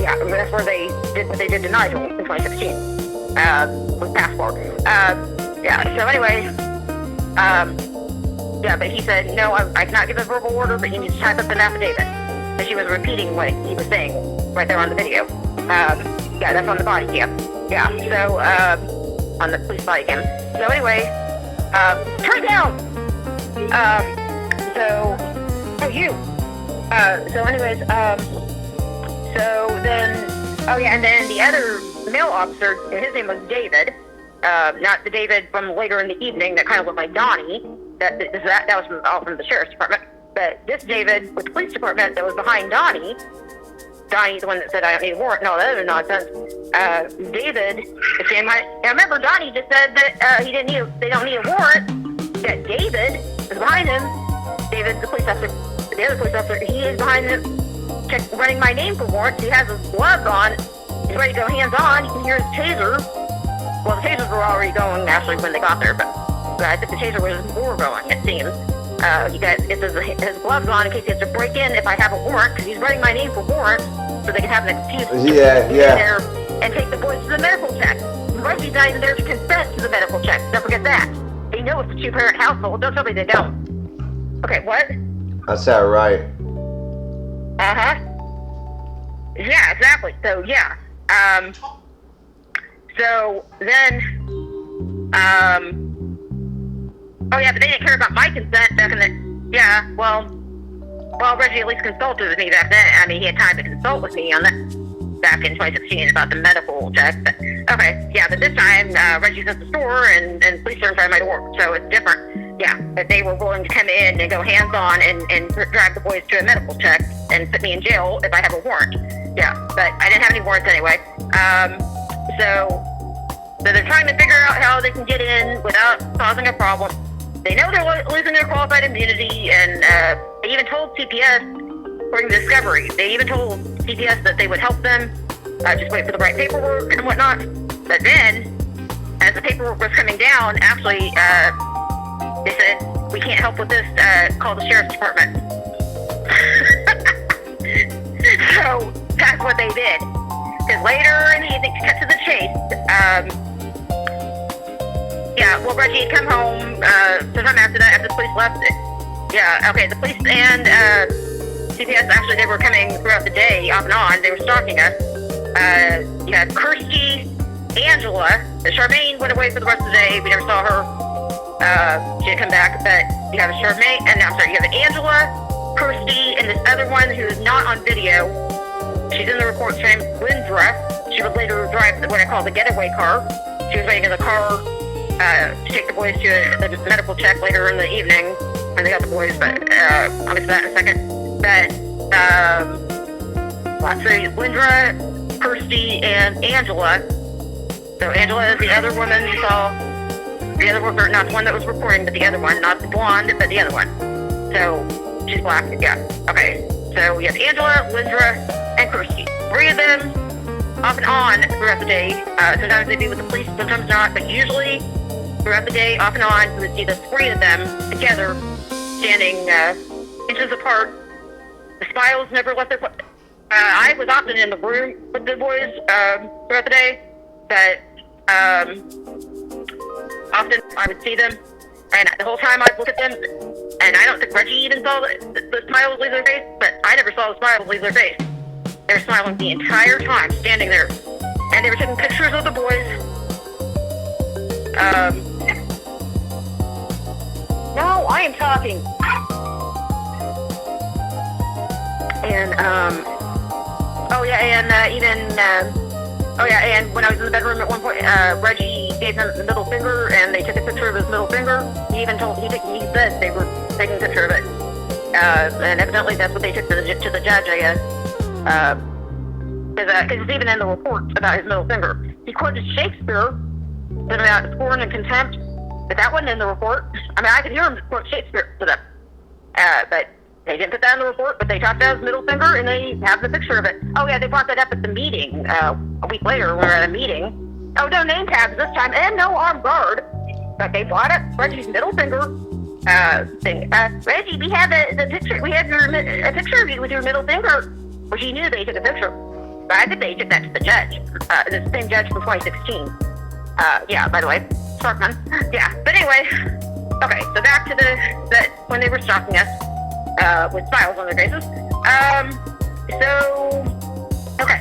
Yeah, that's where they did what they did to Nigel in 2016 with passport. Yeah, so anyway, yeah, but he said, no, I cannot give a verbal order, but you need to type up an affidavit. And she was repeating what he was saying right there on the video. Yeah, that's on the body cam. Yeah, so, on the police body cam. So anyway, turn down! So anyways, so then, oh yeah, and then the other male officer, his name was David, not the David from later in the evening that kind of looked like Donnie. That was all from the sheriff's department. But this David with the police department that was behind Donnie, Donnie's the one that said I don't need a warrant and all that other nonsense. David, the same height. Now remember, Donnie just said that they don't need a warrant. That David is behind him. David, the police officer, the other police officer, he is behind him, running my name for warrants. He has his gloves on. He's ready to go hands on. You can hear his taser. Well, the tasers were already going actually when they got there, but I think the taser was more going, it seems. You guys get his gloves on in case he has to break in if I have a warrant, because he's running my name for warrants so they can have an excuse to get there and take the boys to the medical check. Reggie's not even there to consent to the medical check. Don't forget that. They know it's a two-parent household. Don't tell me they don't. Okay, what? That's that right. Uh-huh. Yeah, exactly. So, yeah. So, then, oh yeah, but they didn't care about my consent back in the, yeah, well, Reggie at least consulted with me back then. I mean, he had time to consult with me on that back in 2016 about the medical check. But, okay, yeah, but this time, Reggie's at the store and police are in front of my door, so it's different. Yeah, that they were willing to come in and go hands-on and drag the boys to a medical check and put me in jail if I have a warrant. Yeah, but I didn't have any warrants anyway. So they're trying to figure out how they can get in without causing a problem. They know they're losing their qualified immunity, and they even told CPS, according to Discovery, they even told CPS that they would help them, just wait for the right paperwork and whatnot. But then, as the paperwork was coming down, actually, they said, we can't help with this, call the sheriff's department. So, that's what they did. Because later in the evening, to cut to the chase, yeah, well, Reggie had come home sometime after that, after the police left. Yeah, okay, the police and CPS, actually, they were coming throughout the day, off and on. They were stalking us. You had Kirsty, Angela. Charmaine went away for the rest of the day. We never saw her. She didn't come back, but you have Charmaine, and I'm sorry, you have Angela, Kirsty, and this other one who is not on video. She's in the report, her name's Lindra. She would later drive what I call the getaway car. She was waiting in the car to take the boys to a medical check later in the evening when they got the boys, but I'll get to that in a second. But, let's see, Lindra, Kirsty, and Angela. So Angela is the other woman you saw. The other worker, not the one that was reporting, but the other one, not the blonde, but the other one. So, she's black, yeah. Okay, so we have Angela, Lindra, and Kirsty. Three of them, off and on throughout the day. Sometimes they'd be with the police, sometimes not, but usually throughout the day, off and on, you would see the three of them together, standing inches apart. The Spiles never left their... I was often in the room with the boys throughout the day, but... often I would see them, and the whole time I'd look at them, and I don't think Reggie even saw the smiles leave their face, but I never saw the smiles leave their face. They were smiling the entire time, standing there, and they were taking pictures of the boys. No, I am talking. And, oh Oh yeah, and and when I was in the bedroom at one point, Reggie gave him the middle finger, and they took a picture of his middle finger. He even he said they were taking a picture of it, and evidently that's what they took to the judge, I guess. Because it's even in the report about his middle finger. He quoted Shakespeare about scorn and contempt, but that wasn't in the report. I mean, I could hear him quote Shakespeare to them, but they didn't put that in the report. But they talked about his middle finger, and they have the picture of it. Oh yeah, they brought that up at the meeting a week later. We were at a meeting. Oh, no name tags this time, and no armed guard. But they brought up Reggie's middle finger thing. Reggie, we have the picture. We have a picture of you with your middle finger. Well, she knew they took a picture. But I think they took that to the judge. The same judge from 2016. Yeah, by the way. Starkman. Yeah, but anyway. Okay, so back to when they were stalking us, with smiles on their faces. Okay.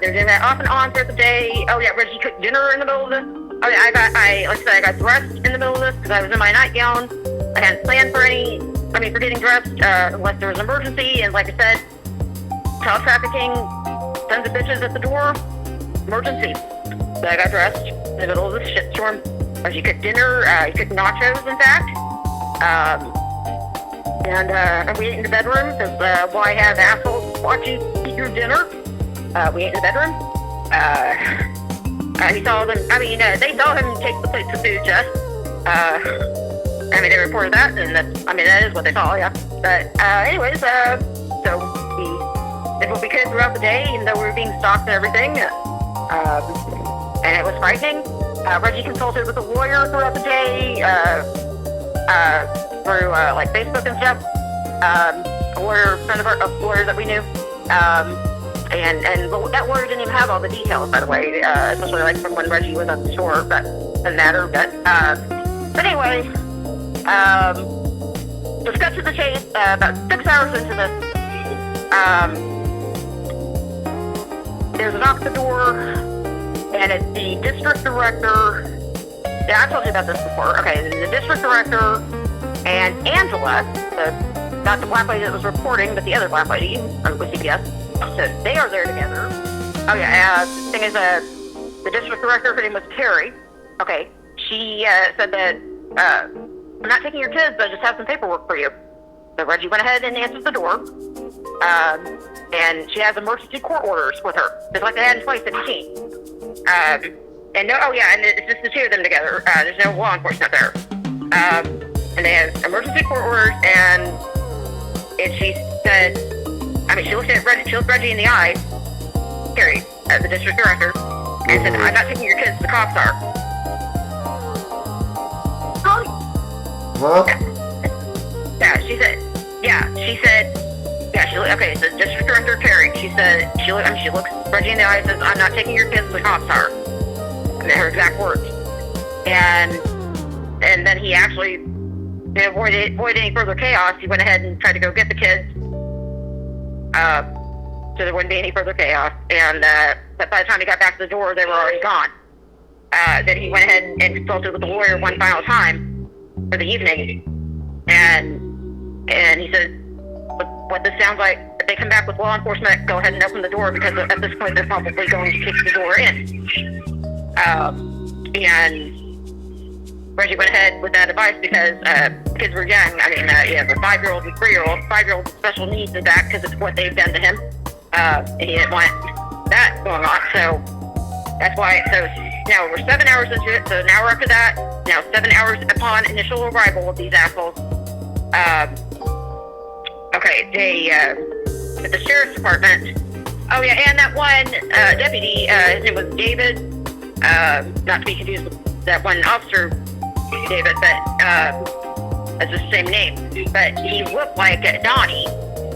They're doing that off and on throughout the day. Oh yeah, Reggie cooked dinner in the middle of this. Oh yeah, I got dressed in the middle of this because I was in my nightgown. I hadn't planned for getting dressed, unless there was an emergency, and like I said, child trafficking, tons of bitches at the door, emergency. So I got dressed in the middle of this shitstorm. Reggie cooked dinner, he cooked nachos, in fact. And we ate in the bedroom, because while I have assholes watch you eat your dinner, we ate in the bedroom. He saw them, they saw him take the plates of food, Jess. They reported that, and that is what they saw, yeah. But, anyways, so we did what we could throughout the day, even though we were being stalked and everything. And it was frightening. Reggie consulted with a lawyer throughout the day, through, like, Facebook and stuff. A lawyer, friend of a lawyer that we knew. And that lawyer didn't even have all the details, by the way, especially, like, from when Reggie was at the store, but doesn't matter. But anyway, let's cut to the chase. About 6 hours into this, there's a knock at the door, and it's the district director. Yeah, I've told you about this before. Okay, the district director and Angela, not the black lady that was reporting, but the other black lady with CPS. So they are there together. Oh yeah, the thing is, the district director, her name was Terry. Okay, she said that, I'm not taking your kids, but I just have some paperwork for you. So Reggie went ahead and answered the door. And she has emergency court orders with her, just like they had in 2016. And it's just the two of them together. There's no law enforcement there. And they have emergency court orders, and she said, she looked at Reggie in the eye, Carrie, the district director, and said, I'm not taking your kids, the cops are. Huh? Okay, so district director Terry, she said, she looks Reggie in the eye and says, I'm not taking your kids, the cops are. And her exact words. And then he actually, to avoid any further chaos, he went ahead and tried to go get the kids, so there wouldn't be any further chaos. And but by the time he got back to the door, they were already gone. Then he went ahead and consulted with the lawyer one final time for the evening, and he said, what this sounds like, if they come back with law enforcement, go ahead and open the door, because at this point they're probably going to kick the door in. And Reggie went ahead with that advice because kids were young. He has a 5-year-old and 3-year-old. 5-year-old with special needs in that because it's what they've done to him. And he didn't want that going on. So that's why. So now we're 7 hours into it. So an hour after that, now 7 hours upon initial arrival of these assholes. They at the sheriff's department. Oh yeah, and that one deputy, his name was David. Not to be confused with that one officer, David, but that's the same name. But he looked like Donnie.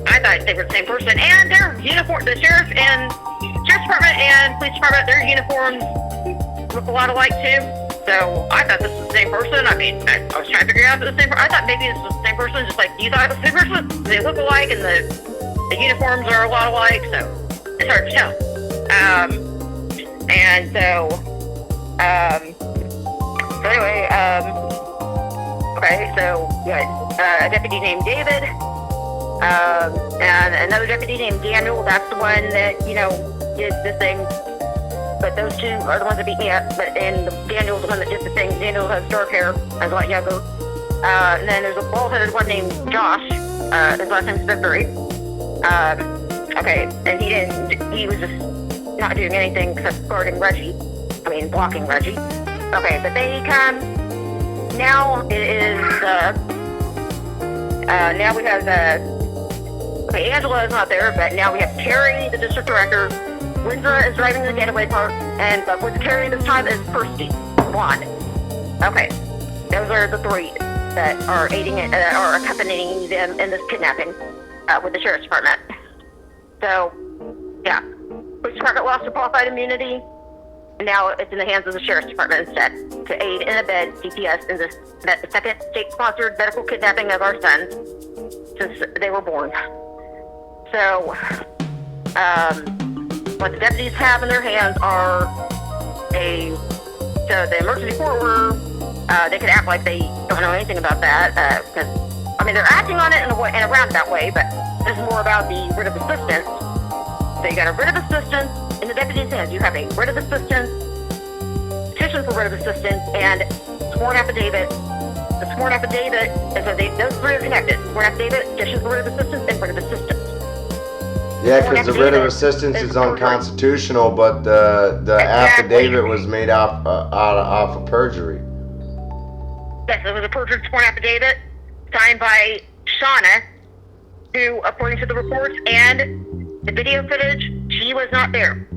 I thought they were the same person. And their uniform, the sheriff's department and police department, their uniforms look a lot alike too. So I thought this was the same person. I was trying to figure out if it was the same person. I thought maybe this was the same person, just like you thought it was the same person. They look alike, and the uniforms are a lot alike, so it's hard to tell. A deputy named David And another deputy named Daniel, that's the one that, did the thing. But those two are the ones that beat me up. And Daniel's the one that did the thing. Daniel has dark hair, has a lot younger. And then there's a bald-headed one named Josh. His last name's Victory. Okay, and he was just not doing anything except guarding Reggie. Blocking Reggie. Okay, but they come. Now it is, now we have, okay, Angela is not there, but now we have Carrie, the district director. Windsor is driving the getaway car, but with Carrie this time is Kirsty, blonde. Okay, those are the three that are are accompanying them in this kidnapping with the sheriff's department. So, yeah, police department lost their qualified immunity. Now it's in the hands of the sheriff's department instead to aid and abet CPS in the second state-sponsored medical kidnapping of our sons since they were born. So, what the deputies have in their hands are the emergency court order. They could act like they don't know anything about that because they're acting on it in a roundabout way, but this is more about the writ of assistance. So you got a writ of assistance in the deputy's hands. You have a writ of assistance, petition for writ of assistance, and sworn affidavit. The sworn affidavit, and so those three are connected. Sworn affidavit, petition for writ of assistance, and writ of assistance. Yeah, because the writ of assistance is unconstitutional, but the affidavit was made off of perjury. Yes, it was a perjured sworn affidavit signed by Shauna, who, according to the reports and the video footage, she was not there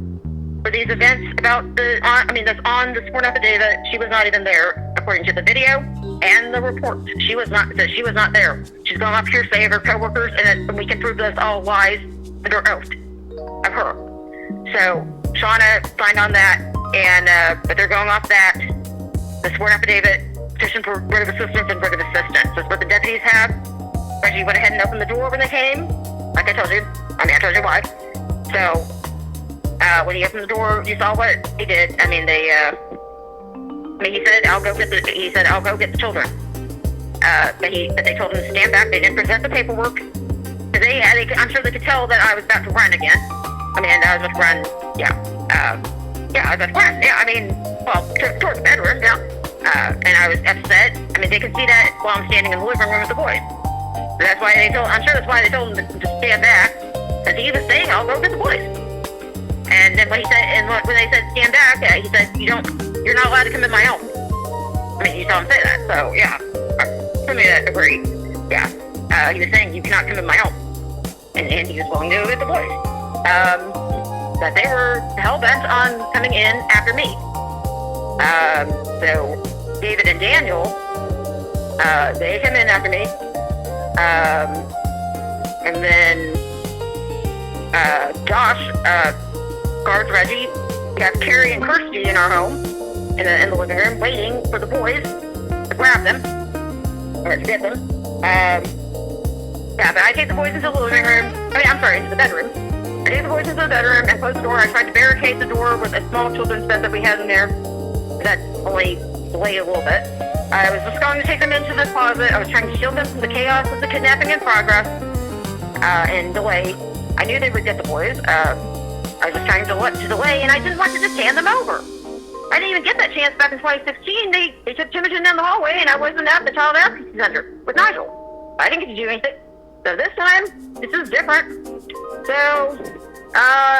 for these events about that's on the sworn affidavit. She was not even there, according to the video and the reports. She was not there. She's going off hearsay of her coworkers, and we can prove this all lies that are oath of her. So Shauna signed on that, and but they're going off that, the sworn affidavit, petition for writ of assistance, and writ of assistance. That's what the deputies have. Reggie went ahead and opened the door when they came, like I told you. I told you why. So when he opened the door, you saw what he did. He said, "I'll go get the children." But they told him to stand back. They didn't present the paperwork. I'm sure they could tell that I was about to run again. I was about to run. Yeah. I was about to run. Yeah. Towards the bedroom. Yeah. And I was upset. They could see that while I'm standing in the living room with the boys. So I'm sure that's why they told him to stand back. Because he was saying, "I'll go get the boys." And then when they said stand back, he said, you're not allowed to come in my home. You saw him say that. So yeah, somebody that agreed. Yeah. He was saying, "You cannot come in my home," and he was willing to go get the boys. But they were hell-bent on coming in after me. So David and Daniel, they come in after me. And then Josh guards Reggie. We have Carrie and Kirsty in our home, in the living room, waiting for the boys to grab them or to get them. But I take the boys into the living room. Into the bedroom. I take the boys into the bedroom and close the door. I tried to barricade the door with a small children's bed that we had in there. That only delayed a little bit. I was just going to take them into the closet. I was trying to shield them from the chaos of the kidnapping in progress and delay. I knew they would get the boys. I was just trying to delay, and I didn't want to just hand them over. I didn't even get that chance back in 2016. They took Timothy down the hallway, and I wasn't at the child advocacy center with Nigel. I didn't get to do anything. So this time, this is different. So,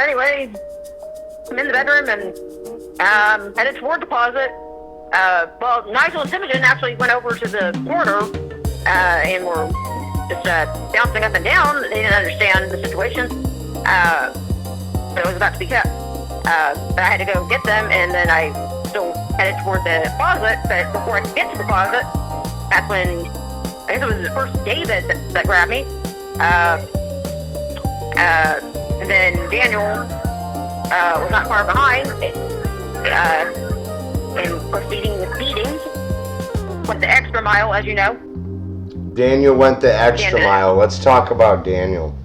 anyway, I'm in the bedroom and headed toward the closet. Nigel and Timothy actually went over to the corner and were just bouncing up and down. They didn't understand the situation. So it was about to be kept. But I had to go get them, and then I still headed toward the closet. But before I could get to the closet, that's when I guess it was first David that grabbed me. And then Daniel was not far behind, and proceeding with beatings. Went the extra mile, as you know. Daniel went the extra mile. Let's talk about Daniel.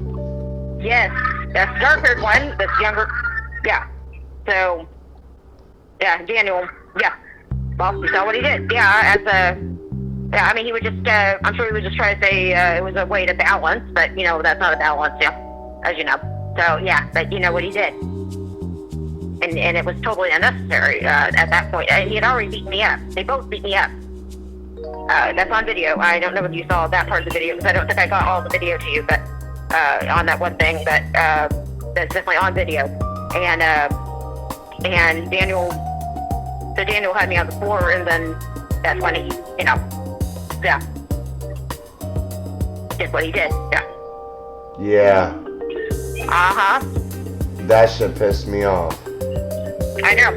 Yes, that's the dark-haired one. That's younger. Yeah. So, yeah, Daniel. Yeah. Well, you saw what he did. Yeah, Yeah, I mean, he would just, I'm sure he would just try to say it was a way to balance, but, that's not a balance, as you know. So, yeah, but you know what he did. And it was totally unnecessary at that point. And he had already beaten me up. They both beat me up. That's on video. I don't know if you saw that part of the video, because I don't think I got all the video to you, but on that one thing, but that's definitely on video. And Daniel had me on the floor, and then that's when he, yeah, did what he did. Yeah. Yeah. Uh-huh. That shit pissed me off. I know.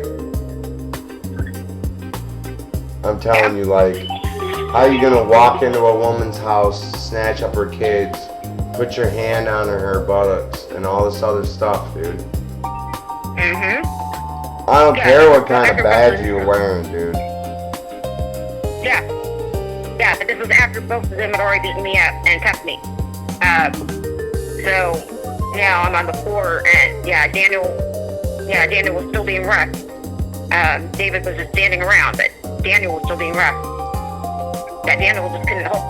I'm telling you, like, how you gonna walk into a woman's house, snatch up her kids, put your hand on her buttocks, and all this other stuff, dude? Mm-hmm. I don't care what kind of badge you're wearing, dude. Yeah. Yeah, but this was after both of them had already beaten me up and cuffed me. So now I'm on the floor, and Daniel was still being rough. David was just standing around, but Daniel was still being rough. That Daniel just couldn't help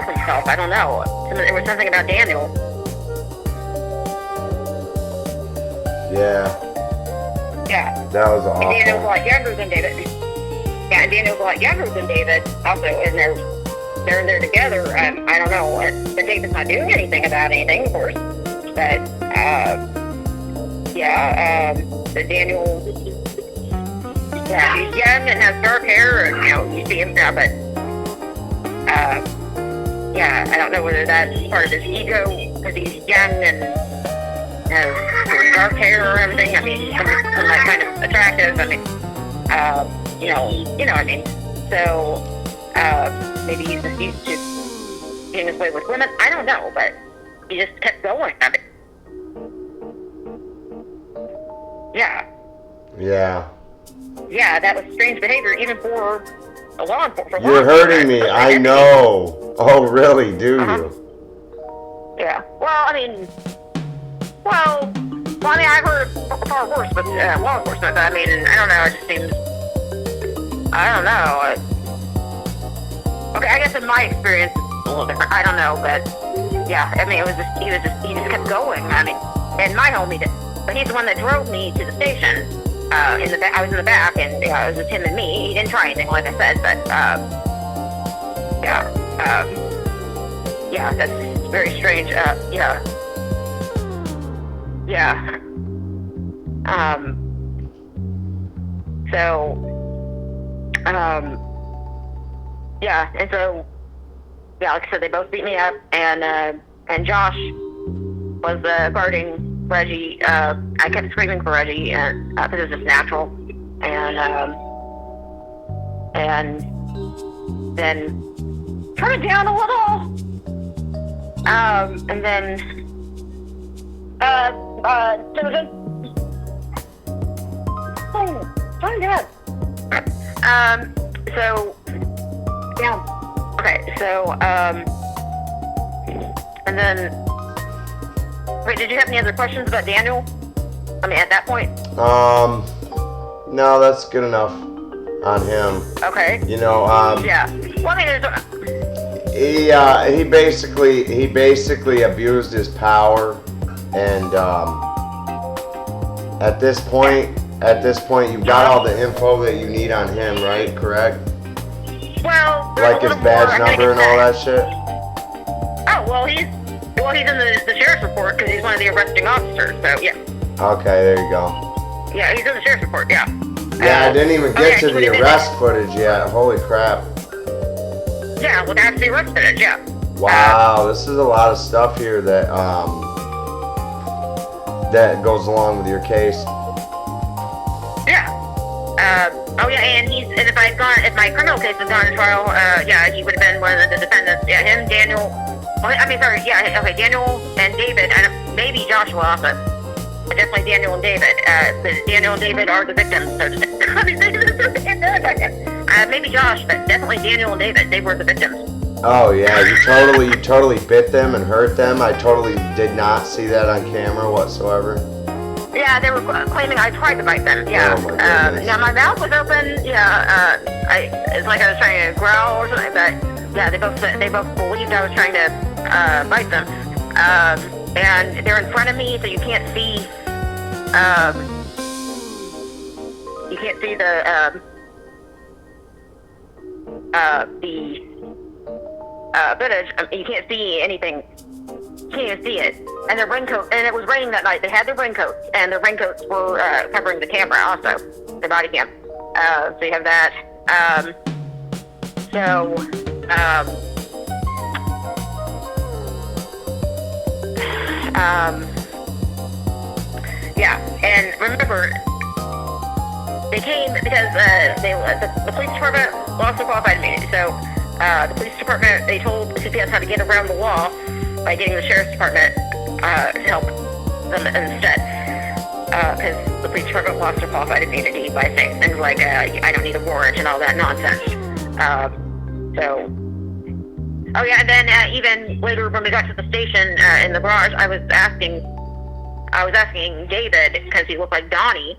himself. I don't know. There was something about Daniel. Yeah. Yeah. That was awful. And Daniel was a lot younger than David. Yeah, and Daniel's a lot younger than David also, and they're in there together. I don't know. But David's not doing anything about anything, of course. But the Daniel, he's young and has dark hair, and you see him now, but I don't know whether that's part of his ego because he's young and has dark hair or everything. I mean, some like kind of attractive. I mean, I mean. So maybe he's just used to being his way with women. I don't know, but he just kept going. I mean, yeah. Yeah. Yeah, that was strange behavior, even for a law enforcement. You're hurting me. I know. Oh, really? Do you? Yeah. Well, I mean, I've heard far worse with law enforcement. But I mean, I don't know. It just seems. I don't know. Okay, I guess in my experience, it's a little different. I don't know, but yeah, I mean, he just kept going. I mean, and my homie did, but he's the one that drove me to the station. I was in the back, and it was just him and me. He didn't try anything, like I said, but that's very strange. And so, like I said, they both beat me up, and Josh was guarding Reggie. I kept screaming for Reggie, and because it was just natural, and then turn it down a little, and then Susan, turn it down. So. Yeah. Okay, so, and then, wait, did you have any other questions about Daniel? I mean, at that point? No, that's good enough on him. Okay. Yeah. Well, I mean, he basically abused his power, and, at this point, you've got all the info that you need on him, right? Correct? Well, like his badge number and all that shit? Oh, well, he's in the sheriff's report because he's one of the arresting officers, so yeah. Okay, there you go. Yeah, he's in the sheriff's report, yeah. Yeah, I didn't even get to the arrest footage yet. Holy crap. Yeah, well, that's the arrest footage, yeah. Wow, this is a lot of stuff here that goes along with your case. Yeah. And if my criminal case had gone to trial, he would have been one of the defendants. Yeah, him, Daniel. Daniel and David, and maybe Joshua also. But definitely Daniel and David. Daniel and David are the victims, so to say. Maybe Josh, but definitely Daniel and David. They were the victims. Oh yeah, you totally bit them and hurt them. I totally did not see that on camera whatsoever. Yeah, they were claiming I tried to bite them. Yeah. Oh, my goodness. Now my mouth was open. Yeah. It's like I was trying to growl or something. But yeah, they both believed I was trying to bite them. And they're in front of me, so you can't see. You can't see the footage. You can't see anything. You can't even see it. And their raincoat, and it was raining that night. They had their raincoats, and their raincoats were covering the camera also, the body cam. So you have that. Yeah, and remember, they came because the police department lost their qualified immunity. So the police department, they told CPS how to get around the law by getting the sheriff's department to help them instead. Because the police department lost their qualified immunity by saying things like, I don't need a warrant and all that nonsense. Oh yeah, and then even later when we got to the station in the garage, I was asking David, because he looked like Donnie,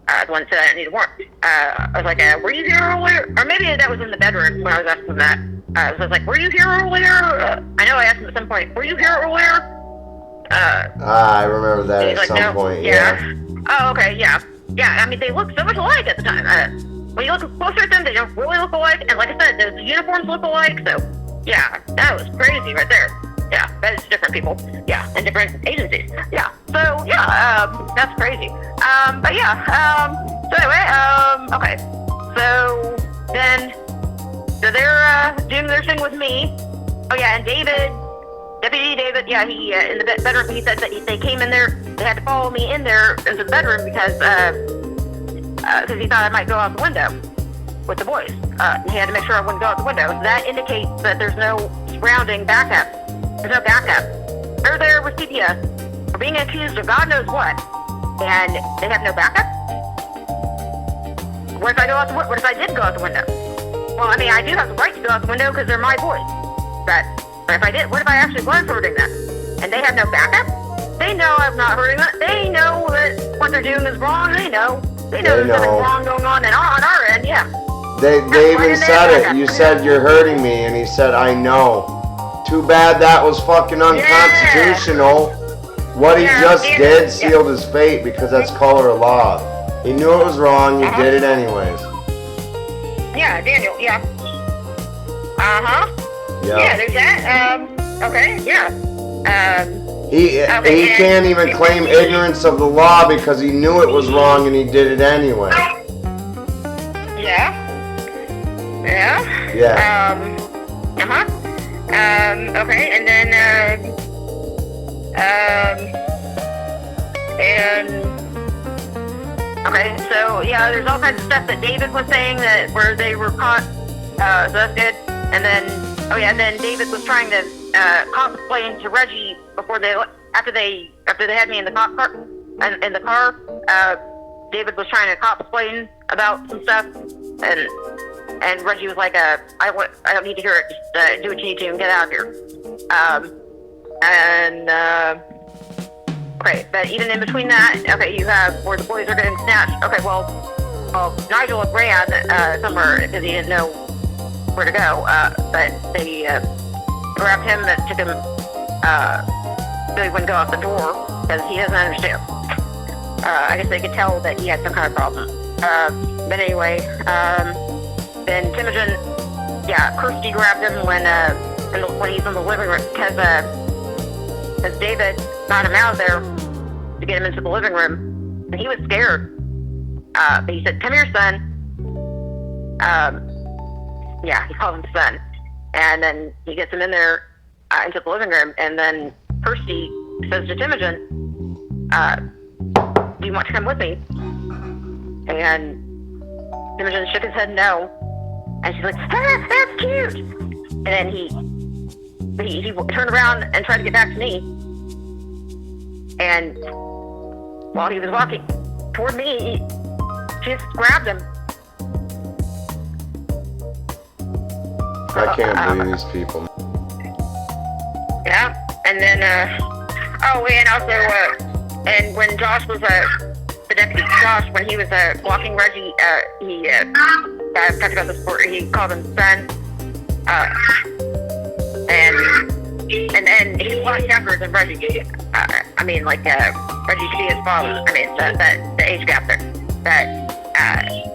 the one that said I didn't need a warrant. I was like, were you here earlier? Or maybe that was in the bedroom when I was asking him that. I was like, were you here earlier? I know I asked him at some point, were you here earlier? I remember that at like, some no. point, yeah. Oh, okay, yeah. Yeah, I mean, they look so much alike at the time. When you look closer at them, they don't really look alike. And like I said, the uniforms look alike, so yeah, that was crazy right there. Yeah, but it's different people. Yeah, and different agencies. Yeah, so yeah, that's crazy. But yeah, so anyway, okay. So then, so they're doing their thing with me. Oh yeah, and Deputy David, yeah, he in the bedroom, he said that they came in there, they had to follow me in there into the bedroom because he thought I might go out the window with the boys. He had to make sure I wouldn't go out the window. So that indicates that there's no surrounding backup. There's no backup. They're there with CPS. We're being accused of God knows what, and they have no backup. What if I did go out the window? Well, I mean, I do have the right to go out the window because they're my boys. But if I did, what if I actually was hurting them? And they have no backup? They know I'm not hurting them. They know that what they're doing is wrong. They know there's something wrong going on on our end, yeah. They even said it. You said you're hurting me, and he said, I know. Too bad that was fucking unconstitutional. Yeah. What he just did sealed his fate because that's color of law. He knew it was wrong. He did it anyways. Yeah, Daniel. Yeah. Yeah, there's that. Okay. Yeah. He can't even claim ignorance of the law because he knew it was wrong and he did it anyway. Yeah. Yeah. Yeah. Okay, and then, okay, so, yeah, there's all kinds of stuff that David was saying where they were caught, so that's good. And then, and then David was trying to, explain to Reggie after they had me in the car, David was trying to explain about some stuff, and Reggie was like, I don't need to hear it. Just do what you need to and get out of here. Okay, but even in between that, okay, you have where the boys are getting snatched. Okay, well, Nigel had ran somewhere because he didn't know where to go. But they grabbed him and took him. So he wouldn't go out the door because he doesn't understand. I guess they could tell that he had some kind of problem. But anyway, then Timogen, Kirsty grabbed him when he's in the living room because David got him out of there to get him into the living room, and he was scared. But he said, "Come here, son." He called him son, and then he gets him in there into the living room, and then Kirsty says to Timogen, "Do you want to come with me?" And Timogen shook his head no. And she's like, that's cute. And then he turned around and tried to get back to me. And while he was walking toward me, she just grabbed him. I can't believe these people. Yeah. And then, and also, And when Josh was the deputy Josh, when he was walking Reggie, he I've talked about this before. He called him son, and then he's a lot younger than Reggie. Reggie should be his father. I mean, the age gap there. That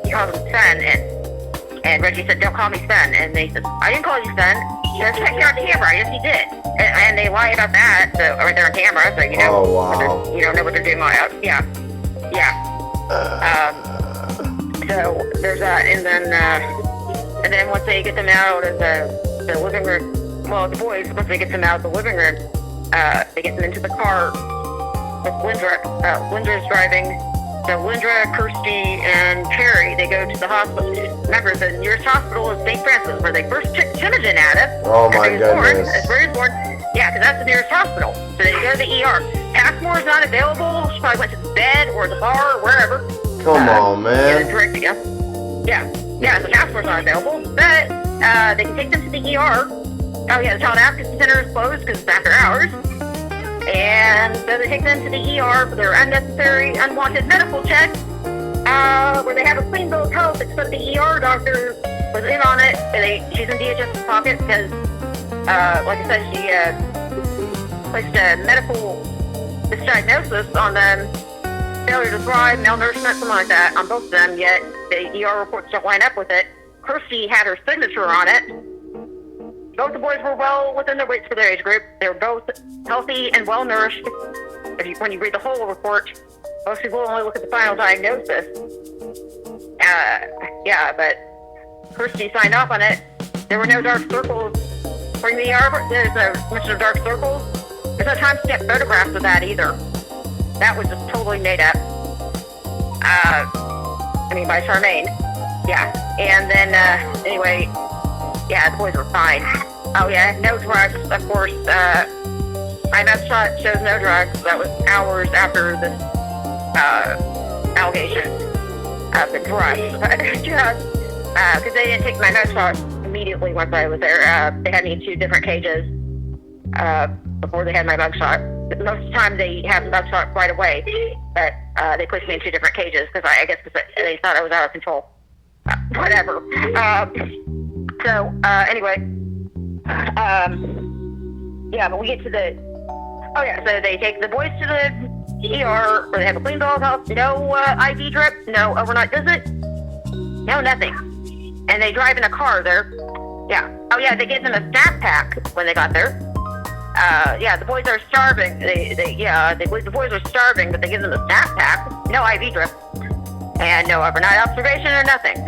he called him son, and Reggie said, "Don't call me son." And they said, "I didn't call you son." He said, "Check you on camera." Yes, he did. And they lie about that. So, or they're on camera, so you know. Oh, wow. You don't know what they're doing. Yeah. So there's that, and then once they get them out of the living room, well, the boys, once they get them out of the living room, they get them into the car with Lindra. Lindra's driving. So Lindra, Kirsty, and Terry, they go to the hospital. Remember, the nearest hospital is St. Francis, where they first took Timogen out of. Oh, my goodness. That's where he was born. Yeah, because that's the nearest hospital. So they go to the ER. Passmore's not available. She probably went to the bed or the bar or wherever. Come on, man. Yeah, so Passmore's not available. But they can take them to the ER. Oh, yeah, the Child Advocacy Center is closed because it's after hours. And so they take them to the ER for their unnecessary, unwanted medical check, where they have a clean bill of health, except the ER doctor was in on it. She's in DHS's pocket because, like I said, she placed a medical misdiagnosis on them, failure to thrive, malnourishment, something like that, on both of them, yet the ER reports don't line up with it. Kirsty had her signature on it. Both the boys were well within their weights for their age group. They were both healthy and well nourished. When you read the whole report, most people only look at the final diagnosis. But Kirsty signed off on it. There were no dark circles. According to the ER, there's no mention of dark circles. There's no time-stamp photographs of that either. That was just totally made up. By Charmaine. Yeah. And then, anyway, yeah, the boys were fine. Oh, yeah, no drugs, of course. My meth shot shows no drugs. That was hours after this allegation of the drugs. Because they didn't take my meth shot immediately once I was there. They had me in 2 different cages before they had my mug shot. Most of the time they have the mug shot right away, but they placed me in 2 different cages because I guess they thought I was out of control. Whatever. Anyway, but we get to so they take the boys to the ER where they have a clean bill of health, no IV drip, no overnight visit, no nothing. And they drive in a car there. Yeah. Oh, yeah, they gave them a snack pack when they got there. The boys are starving. They believe the boys are starving, but they give them a snack pack, no IV drip, and no overnight observation or nothing.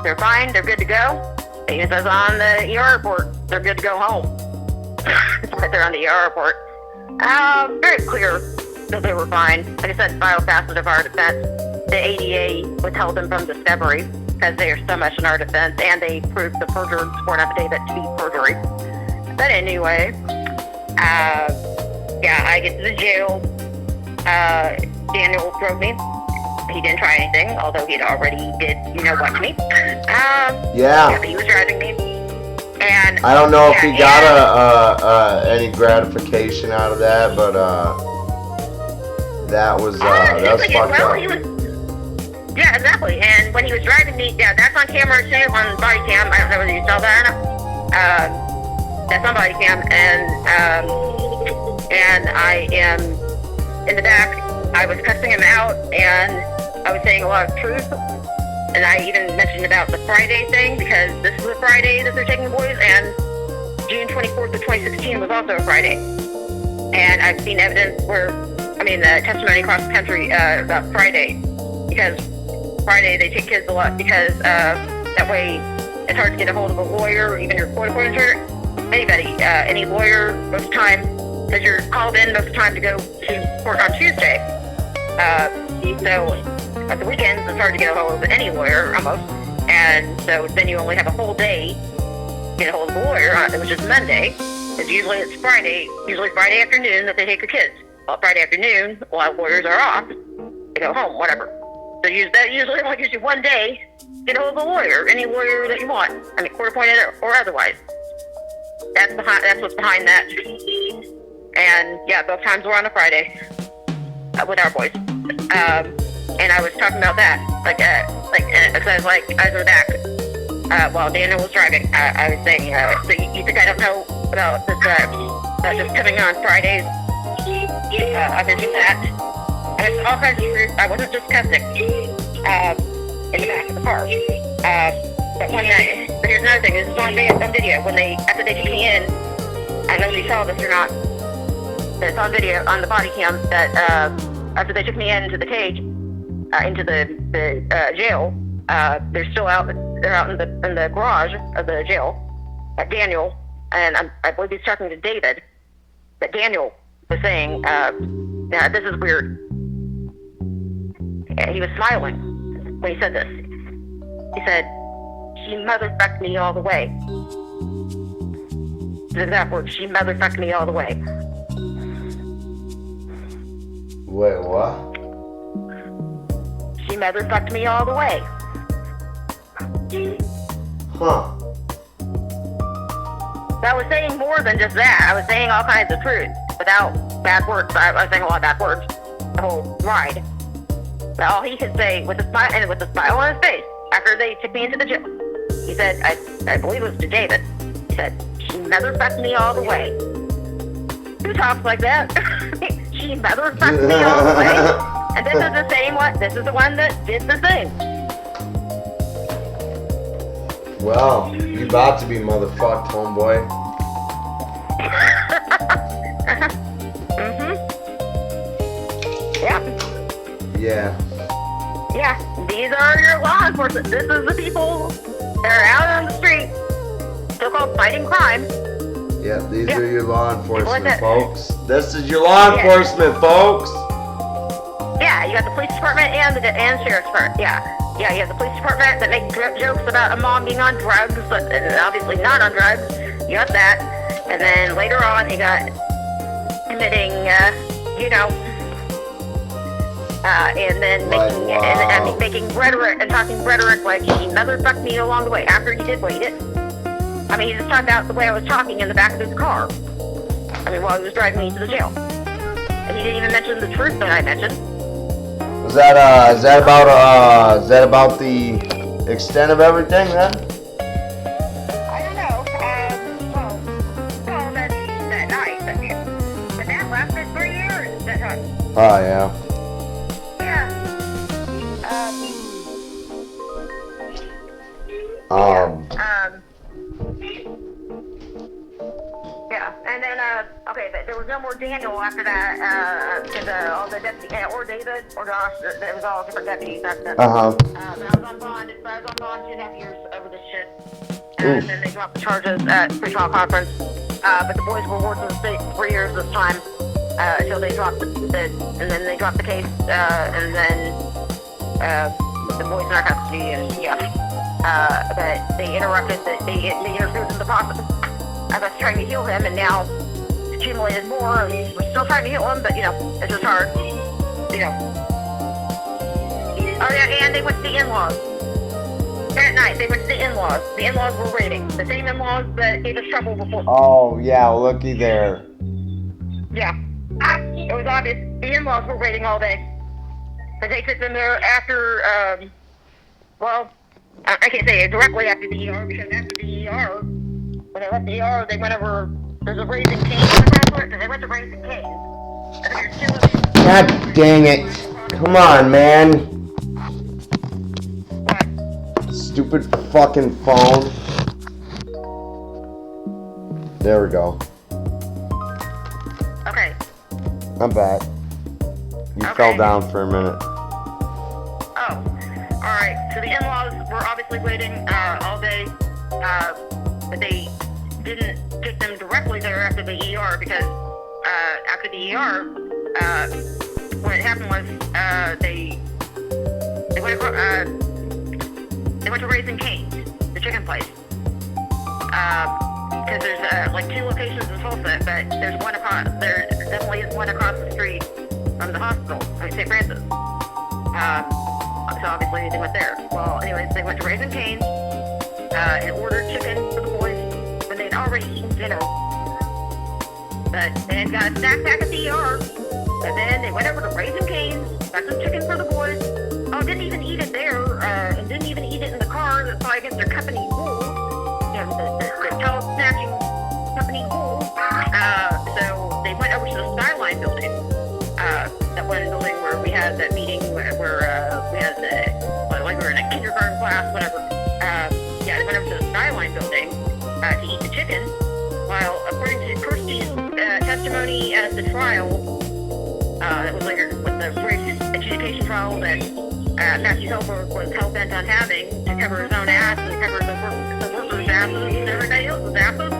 They're fine, they're good to go. It says on the ER report, they're good to go home. But they're on the ER report. Very clear that they were fine. Like I said, final facet of our defense. The ADA withheld them from discovery because they are so much in our defense, and they proved the perjured sworn affidavit to be perjury. But anyway, I get to the jail. Daniel drove me. He didn't try anything, although he'd already did, what to me. But he was driving me. And I don't know if he got any gratification out of that, but that was fucked up. Yeah, exactly. And when he was driving me, that's on camera too, on body cam. I don't know whether you saw that or not. That's on body cam, and I am in the back. I was cussing him out, and I was saying a lot of truth. And I even mentioned about the Friday thing, because this is a Friday that they're taking the boys, and June 24th of 2016 was also a Friday. And I've seen evidence the testimony across the country about Friday, because Friday they take kids a lot, because that way it's hard to get a hold of a lawyer, even your court appointed anybody, any lawyer, most of the time, because you're called in most of the time to go to court on Tuesday. So at the weekends, it's hard to get a hold of any lawyer, almost. And so then you only have a whole day to get a hold of a lawyer, which is Monday. Because usually it's Friday afternoon that they take the kids. Well, Friday afternoon, a lot of lawyers are off. They go home, whatever. So that usually only gives you one day to get a hold of a lawyer, any lawyer that you want. Court appointed or otherwise. That's what's behind that. And both times were on a Friday. with our boys. And I was talking about that, because I was back while Daniel was driving. I was saying, so you think I don't know about this, just coming on Fridays? I mentioned that. And it's all kinds of truth. I wasn't just cussing in the back of the car. But here's another thing. This is on video. After they took me in, I don't know if you saw this or not. It's on video on the body cam that after they took me into the cage, into the jail, they're still out. They're out in the garage of the jail. Daniel, and I believe he's talking to David. That Daniel was saying, "Now this is weird." He was smiling when he said this. He said, "She motherfucked me all the way." The exact words, "She motherfucked me all the way." Wait, what? She motherfucked me all the way. Huh. So I was saying more than just that. I was saying all kinds of truth without bad words. I was saying a lot of bad words the whole ride. But all he could say with a smile on his face after they took me into the jail, he said, I believe it was to David. He said, "She motherfucked me all the way." Who talks like that? She motherfucked me all the way. And this is the same one. This is the one that did the thing. Well, you about to be motherfucked, homeboy. Yeah. Yeah. Yeah. These are your law enforcement. This is the people that are out on the street, so-called fighting crime. Yeah, these are your law enforcement, that. folks. This is your law enforcement, folks. Yeah, you got the police department and sheriff's department. Yeah. Yeah, you have the police department that make jokes about a mom being on drugs, but obviously not on drugs. You got that. And then later on, you got committing, and then making rhetoric and talking rhetoric like he motherfucked me along the way after he did what he did. I mean, he just talked about the way I was talking in the back of his car. I mean, while he was driving me to the jail. And he didn't even mention the truth that I mentioned. Is that about the extent of everything then? I don't know. Well, that night, but that lasted 3 years. That time. Oh yeah. Yeah. Yeah, and then, okay, but there was no more Daniel after that, because all the deputies, or David, or Josh, it was all different deputies after that. But I was on bond 2.5 years over this shit. And then they dropped the charges at pre-trial conference. But the boys were working the state 3 years this time, until they dropped and then they dropped the case, and then, the boys in our custody, and but they interrupted, they interfered in the process. I was trying to heal him, and now it's accumulated more, and we're still trying to heal him, but, it's just hard, Oh, yeah, and they went to the in-laws. That night, they went to the in-laws. The in-laws were waiting. The same in-laws that gave us trouble before. Oh, yeah, looky there. Yeah. It was obvious. The in-laws were waiting all day. But they took them there after, I can't say it directly after the ER, because after the ER, when they left the ER, they went over, there's a Raising Cane's in the password, and they went to Raising Cane's. And there's two of them. God dang it. Come on, man. What? Stupid fucking phone. There we go. Okay. I'm back. You fell down for a minute. Oh. Alright, so the in-laws were obviously waiting all day, but they didn't take them directly there after the ER, because after the ER, what had happened was they went to Raising Cane's, the chicken place, because there's like 2 locations in Tulsa, but there definitely is one across the street from the hospital, St. Francis. So obviously they went there. Well, anyways, they went to Raising Cane's and ordered chicken for the boys when they'd already eaten dinner. But they had got a snack pack at the ER, and then they went over to Raising Cane's, got some chicken for the boys. Oh, didn't even eat it there, and didn't even eat it in the car. That's probably against their company rules. You know, the child snatching company rules. So they went over to the Skyline building, that one building where we had that meeting where we had like we were in a kindergarten class, whatever. Yeah, they went over to the Skyline building to eat the chicken. While according to Kirsty's testimony at the trial, that was later with the race adjudication trial that Matthew Helberg was hell-bent on having to cover his own ass and cover the workers' asses and everybody else's asses.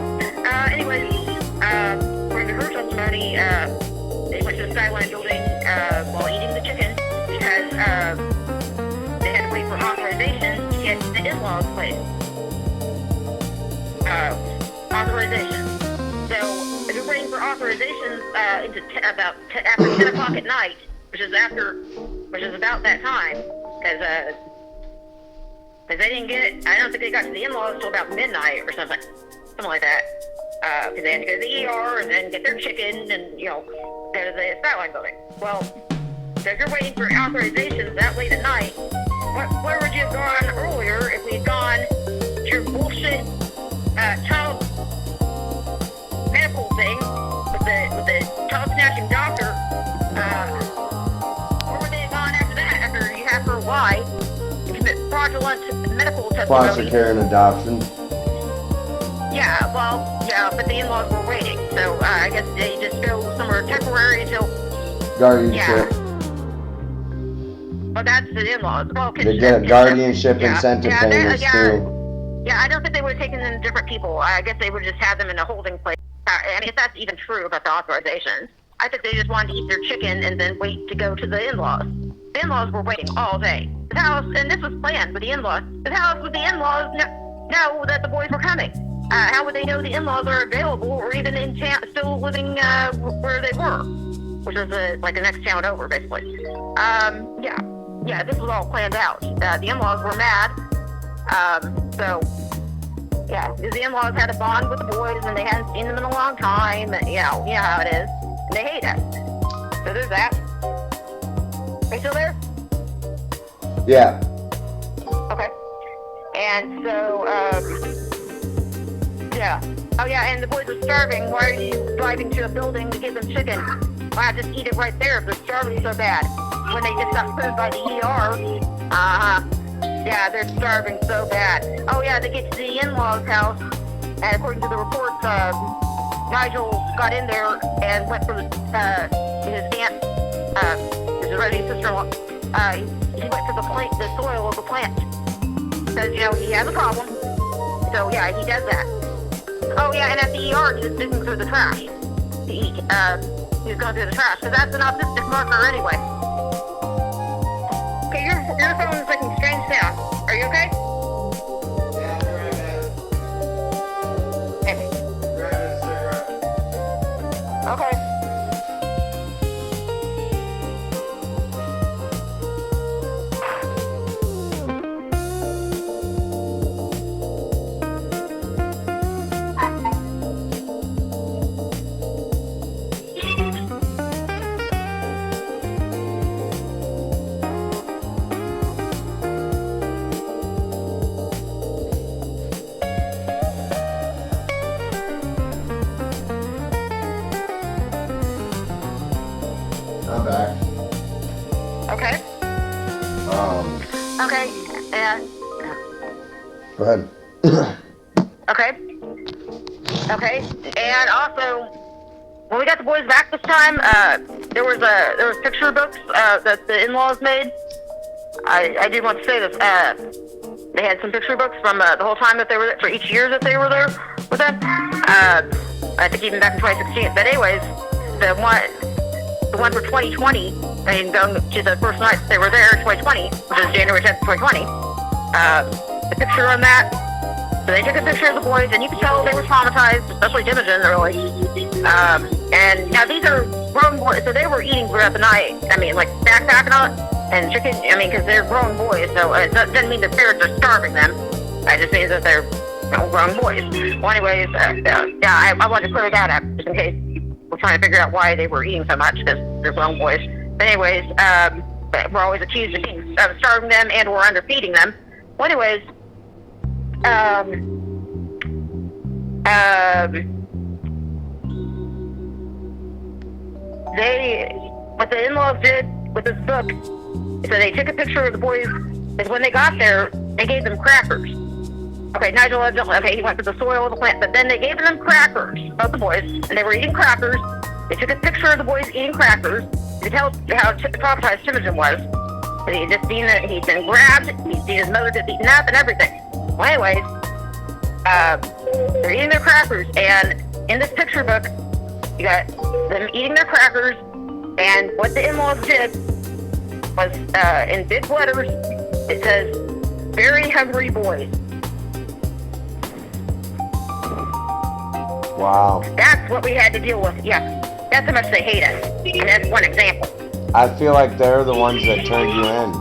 Anyways, according to her testimony, they went to the Skyline building while eating the chicken because they had to wait for authorization to get to the in-laws' place. Authorization. So if you're waiting for authorizations after 10 o'clock at night, which is about that time, because they didn't get it. I don't think they got to the in-laws until about midnight or something like that. Because they had to go to the ER and then get their chicken and go to the Skyline building. Well, so if you're waiting for authorizations that late at night, where would you have gone earlier if we had gone to your bullshit child medical thing with the child snatching doctor? Where would they have gone after that? After you have her lie and commit fraudulent medical testimony? Foster care and adoption. Yeah, well, yeah, but the in-laws were waiting, so I guess they just go somewhere temporary until guardianship. Yeah. Well, that's the in-laws. Well, They get guardianship incentive payments too. Yeah, I don't think they would have taken them different people. I guess they would just have them in a holding place. I mean, if that's even true about the authorization. I think they just wanted to eat their chicken and then wait to go to the in-laws. The in-laws were waiting all day. The house, and this was planned with the in-laws. The house with the in-laws know that the boys were coming. How would they know the in-laws are available or even in town, still living where they were, which was like the next town over, basically. Yeah, this was all planned out. The in-laws were mad. So, yeah, the in-laws had a bond with the boys, and they hadn't seen them in a long time. You know how it is. And they hate us. So there's that. Are you still there? Yeah. Okay. And so, yeah. Oh, yeah, and the boys are starving. Why are you driving to a building to give them chicken? Why not just eat it right there if they're starving so bad? When they just got food by the ER. Yeah, they're starving so bad. Oh, yeah, they get to the in-laws' house, and according to the reports, Nigel got in there and went for his aunt, his relative sister-in-law. He went for the soil of the plant. Because, he has a problem. So, yeah, he does that. Oh, yeah, and at the ER, he was digging through the trash to eat. He was going through the trash, because that's an autistic marker anyway. Okay, your phone is making strange sounds. Are you okay? Yeah, I'll be right back. Okay. Grabbing a cigarette. Okay. I'm back. Okay. Okay. Go ahead. Okay. Okay. And also, when we got the boys back this time, there was picture books that the in-laws made. I did want to say this. They had some picture books from the whole time that they were there, for each year that they were there with them. I think even back in 2016. But anyways, the one for 2020, I mean, going to the first night they were there, 2020, which is January 10th, 2020. The picture on that. So they took a picture of the boys, and you could tell they were traumatized, especially Imogen, really. And now these are grown boys, so they were eating throughout the night. I mean, like backpacking on and chicken. I mean, because they're grown boys, so it doesn't mean their parents are starving them. It just means that they're grown boys. Well, anyways, I wanted to clear that up just in case trying to figure out why they were eating so much because they're young boys. But anyways, we're always accused of starving them and or underfeeding them. Well, anyways, what the in-laws did with this book, so they took a picture of the boys, is when they got there, they gave them crackers. Okay, Nigel, okay, he went to the soil of the plant, but then they gave them crackers, both the boys, and they were eating crackers. They took a picture of the boys eating crackers to tell how traumatized Tamsen was. And he'd been grabbed, he'd seen his mother just eaten up and everything. Well, anyways, they're eating their crackers, and in this picture book, you got them eating their crackers, and what the in-laws did was, in big letters, it says, "Very hungry boys." Wow. That's what we had to deal with. Yeah, that's how much they hate us. And that's one example. I feel like they're the ones that turned you in.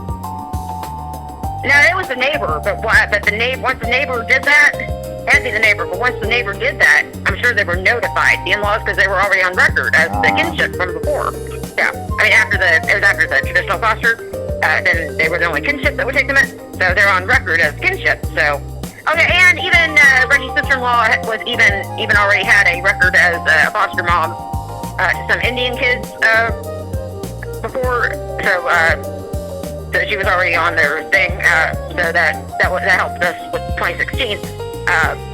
No, it was the neighbor, but once the neighbor did that, it had to be the neighbor, but once the neighbor did that, I'm sure they were notified, the in-laws, because they were already on record as the kinship from before. Yeah, I mean, it was after the traditional foster, then they were the only kinship that would take them in, so they're on record as kinship, so. Okay, and even Reggie's sister-in-law was even already had a record as a foster mom to some Indian kids before, so she was already on their thing, so that helped us with 2016,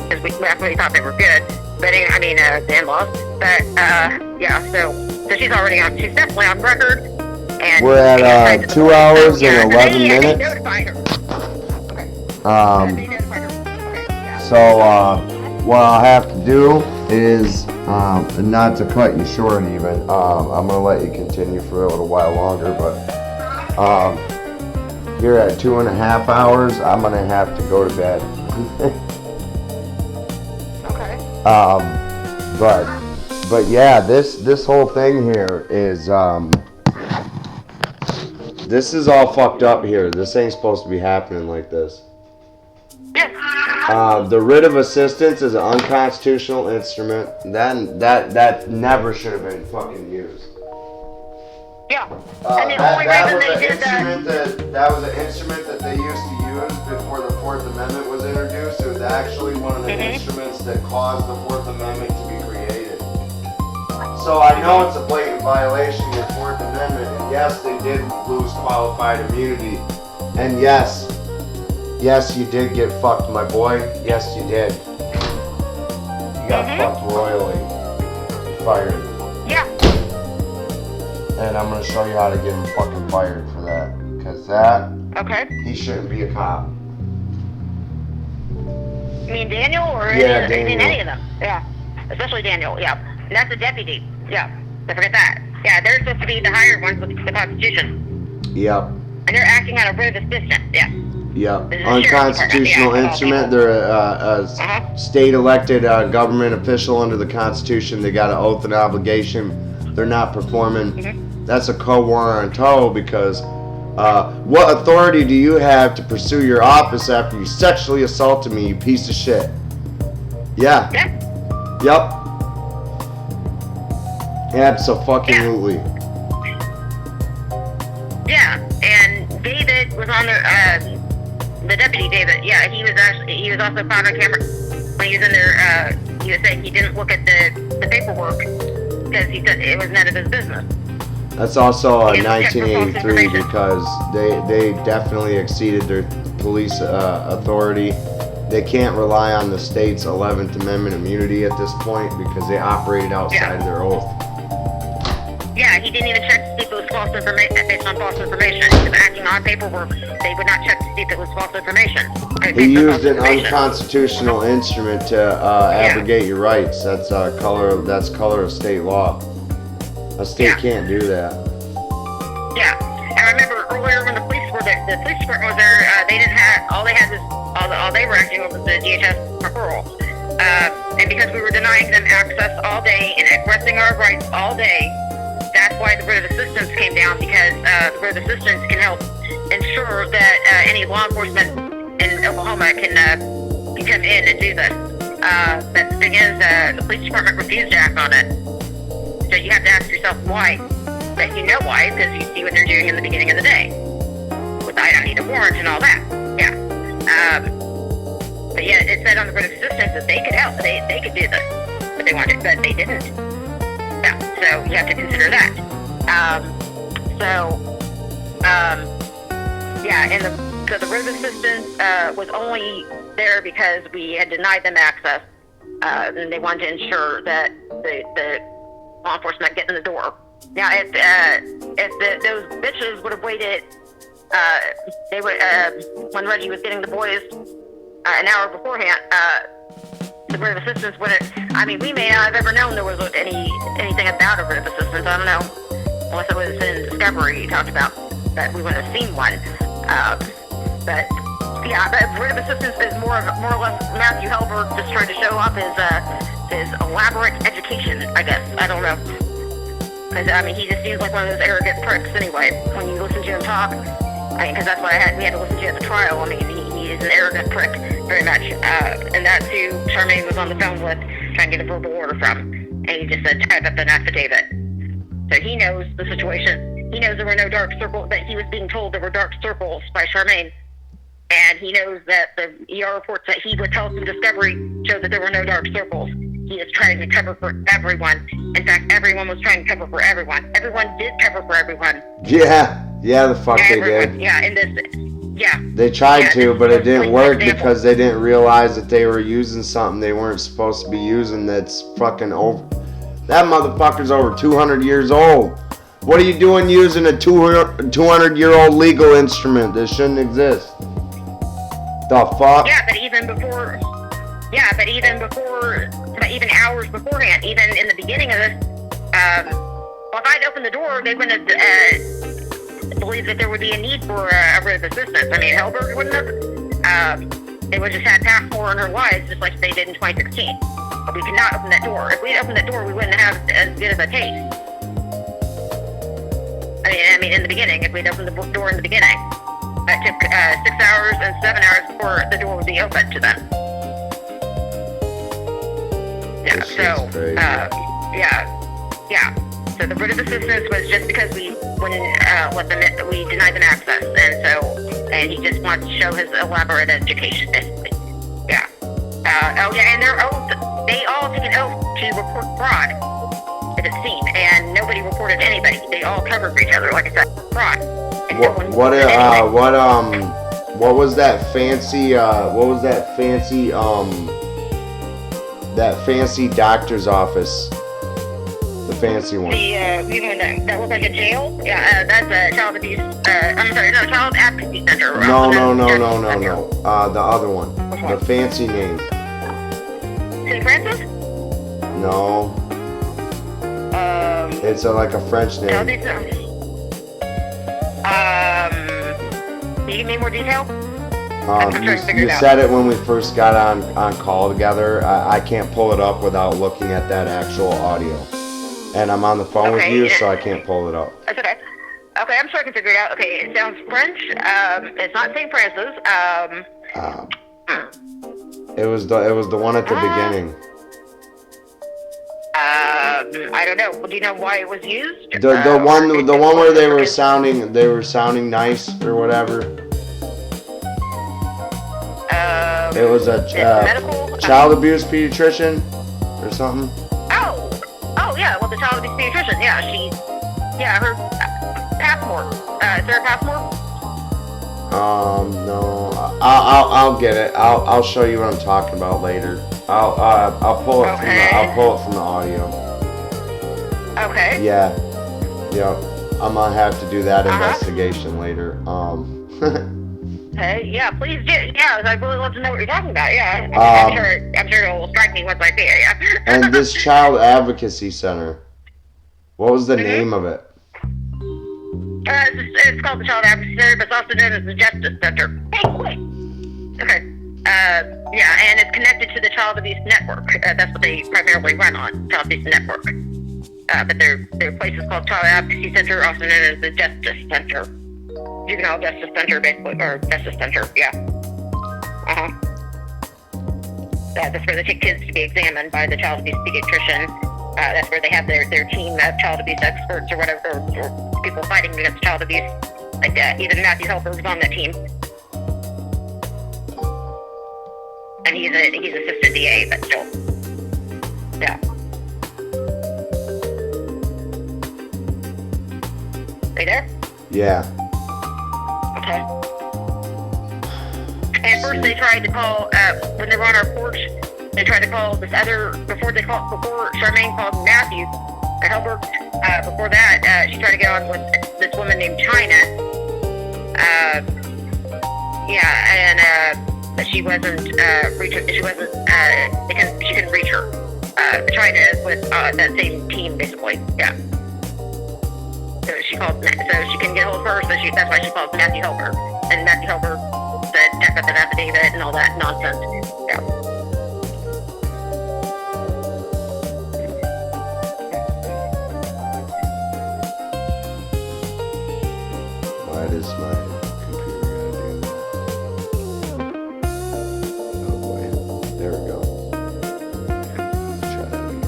because we thought they were good, but I mean, the in-laws, but yeah, so she's definitely on record, and we're at 2 hours and 11 they minutes. notified her. Okay. They notified her. Okay, yeah. So, what I'll have to do is, not to cut you short even, I'm gonna let you continue for a little while longer, but, here at 2.5 hours, I'm gonna have to go to bed. Okay. But yeah, this whole thing here is, this is all fucked up here. This ain't supposed to be happening like this. The writ of assistance is an unconstitutional instrument. That never should have been fucking used. Yeah. And the only reason they did that. That was an instrument that they used to use before the Fourth Amendment was introduced. It was actually one of the instruments that caused the Fourth Amendment to be created. So I know it's a blatant violation of the Fourth Amendment, and yes, they did lose qualified immunity. And yes, you did get fucked, my boy. Yes, you did. You got fucked royally. Fired. Yeah. And I'm gonna show you how to get him fucking fired for that. Cause that, Okay. he shouldn't be a cop. You mean Daniel or Yeah, any of them? Yeah. Especially Daniel, yeah. And that's a deputy. Yeah. Don't forget that. Yeah, they're supposed to be the hired ones with the Constitution. Yep. And they're acting out of writ of assistance, yeah. Yep. This is Unconstitutional yeah, instrument. They're a state elected government official under the Constitution. They got an oath and obligation. They're not performing. That's a co-warranto because what authority do you have to pursue your office after you sexually assaulted me, you piece of shit? Yeah. Yep. Abso-fucking-lutely. Yeah, and David was on the deputy David. Yeah, he was also caught on camera when he was in there. He was saying he didn't look at the paperwork because he said it was none of his business. That's also He didn't check for false 1983 information. because they definitely exceeded their police authority. They can't rely on the state's 11th Amendment immunity at this point because they operated outside of their oath. Yeah, he didn't even check to see if it was false information based on false information. He was acting on paperwork. They would not check to see if it was false information. He used an unconstitutional instrument to abrogate your rights. That's color of state law. A state can't do that. Yeah, I remember earlier when the police were there, the police department was there. They didn't have all they were acting over was the DHS referral, and because we were denying them access all day and aggressing our rights all day, that's why the writ of assistance came down because the writ of assistance can help ensure that any law enforcement in Oklahoma can come in and do this. But the thing is, the police department refused to act on it. So So you have to ask yourself why. But you know why, because you see what they're doing in the beginning of the day. With I don't need a warrant and all that. Yeah. But yeah, it said on the writ of assistance that they could help. They could do this. But they wanted, but they didn't. Yeah. So you have to consider that. Yeah, and so the writ of assistance was only there because we had denied them access. And they wanted to ensure that the law enforcement get in the door. Now, if those bitches would have waited, they would when Reggie was getting the boys an hour beforehand. The writ of assistance wouldn't. I mean, we may not have ever known there was anything about a writ of assistance. I don't know, unless it was in Discovery you talked about that we wouldn't have seen one. But yeah, the writ of assistance is more or less Matthew Helberg just trying to show off his elaborate education, I guess. I don't know. Because, I mean, he just seems like one of those arrogant pricks anyway, when you listen to him talk. I mean, because that's what we had to listen to at the trial. I mean, he is an arrogant prick, very much. And that's who Charmaine was on the phone with, trying to get a verbal order from. And he just said, type up an affidavit. So he knows the situation. He knows there were no dark circles, that he was being told there were dark circles by Charmaine. And he knows that the ER reports that he would tell through Discovery showed that there were no dark circles. He is trying to cover for everyone. In fact, everyone was trying to cover for everyone. Everyone did cover for everyone. Yeah, the fuck they did. Yeah, in this, yeah. They tried to, but it didn't work because they didn't realize that they were using something they weren't supposed to be using that's fucking over. That motherfucker's over 200 years old. What are you doing using a 200-year-old legal instrument that shouldn't exist? The fuck? Yeah, but even hours beforehand, even in the beginning of this, well, if I'd opened the door, they wouldn't have believed that there would be a need for a writ of assistance. I mean, Helberg wouldn't have. They would have just had Passmore in her lives, just like they did in 2016. But we could not open that door. If we'd opened that door, we wouldn't have as good of a case. I mean, in the beginning, if we'd opened the door in the beginning, it took 6 hours and 7 hours before the door would be open to them. Yeah, so, So the writ of assistance was just because we wouldn't let them, we denied them access, and he just wants to show his elaborate education, basically. Yeah. And their oath, they all took an oath to report fraud, if it seemed, and nobody reported anybody. They all covered for each other, like I said, fraud. And what was that fancy doctor's office? The fancy one. That looked like a jail? Yeah, that's a child abuse, child advocacy center. No. The other one. The fancy name. St. Francis? No. It's like a French name. Can you give me more detail? You said it when we first got on call together. I can't pull it up without looking at that actual audio. And I'm on the phone with you, so I can't pull it up. That's okay. Okay, I'm sure I can figure it out. Okay, it sounds French. It's not St. Francis. It was the one at the beginning. I don't know. Do you know why it was used? The one where they were sounding nice or whatever. It was a child abuse pediatrician or something. Oh yeah. Well, the child abuse pediatrician. Yeah, her Passmore. Sarah Passmore. No. I'll get it. I'll show you what I'm talking about later. I'll pull it from the audio. Okay. Yeah. I'm gonna have to do that investigation later. Hey, yeah, please do. Yeah, I'd really love to know what you're talking about. Yeah, I'm sure it will strike me once I see it. Yeah. And this child advocacy center, what was the name of it? It's called the Child Advocacy Center, but it's also known as the Justice Center. Hey, quick. Okay. And it's connected to the Child Abuse Network. That's what they primarily run on, Child Abuse Network. But their place is called Child Advocacy Center, also known as the Justice Center. Juvenile Justice Center, basically, or Justice Center, yeah. That's where they take kids to be examined by the child abuse pediatrician, That's where they have their team of child abuse experts or whatever, or people fighting against child abuse. Like even Matthew Helper was on that team, and he's assistant DA, but still, yeah. Are you there? Yeah. Okay. At first, they tried to call when they were on our porch. They tried to call this other before Charmaine called Matthew Helper. Before that, she tried to get on with this woman named China. She wasn't she couldn't reach her. China is with that same team basically. Yeah. So she called. So she couldn't get a hold of her. So that's why she called Matthew Helper. And Matthew Helper said type up an affidavit and all that nonsense. Yeah. Why does my computer gotta do that? Oh boy. There we go. Try that again.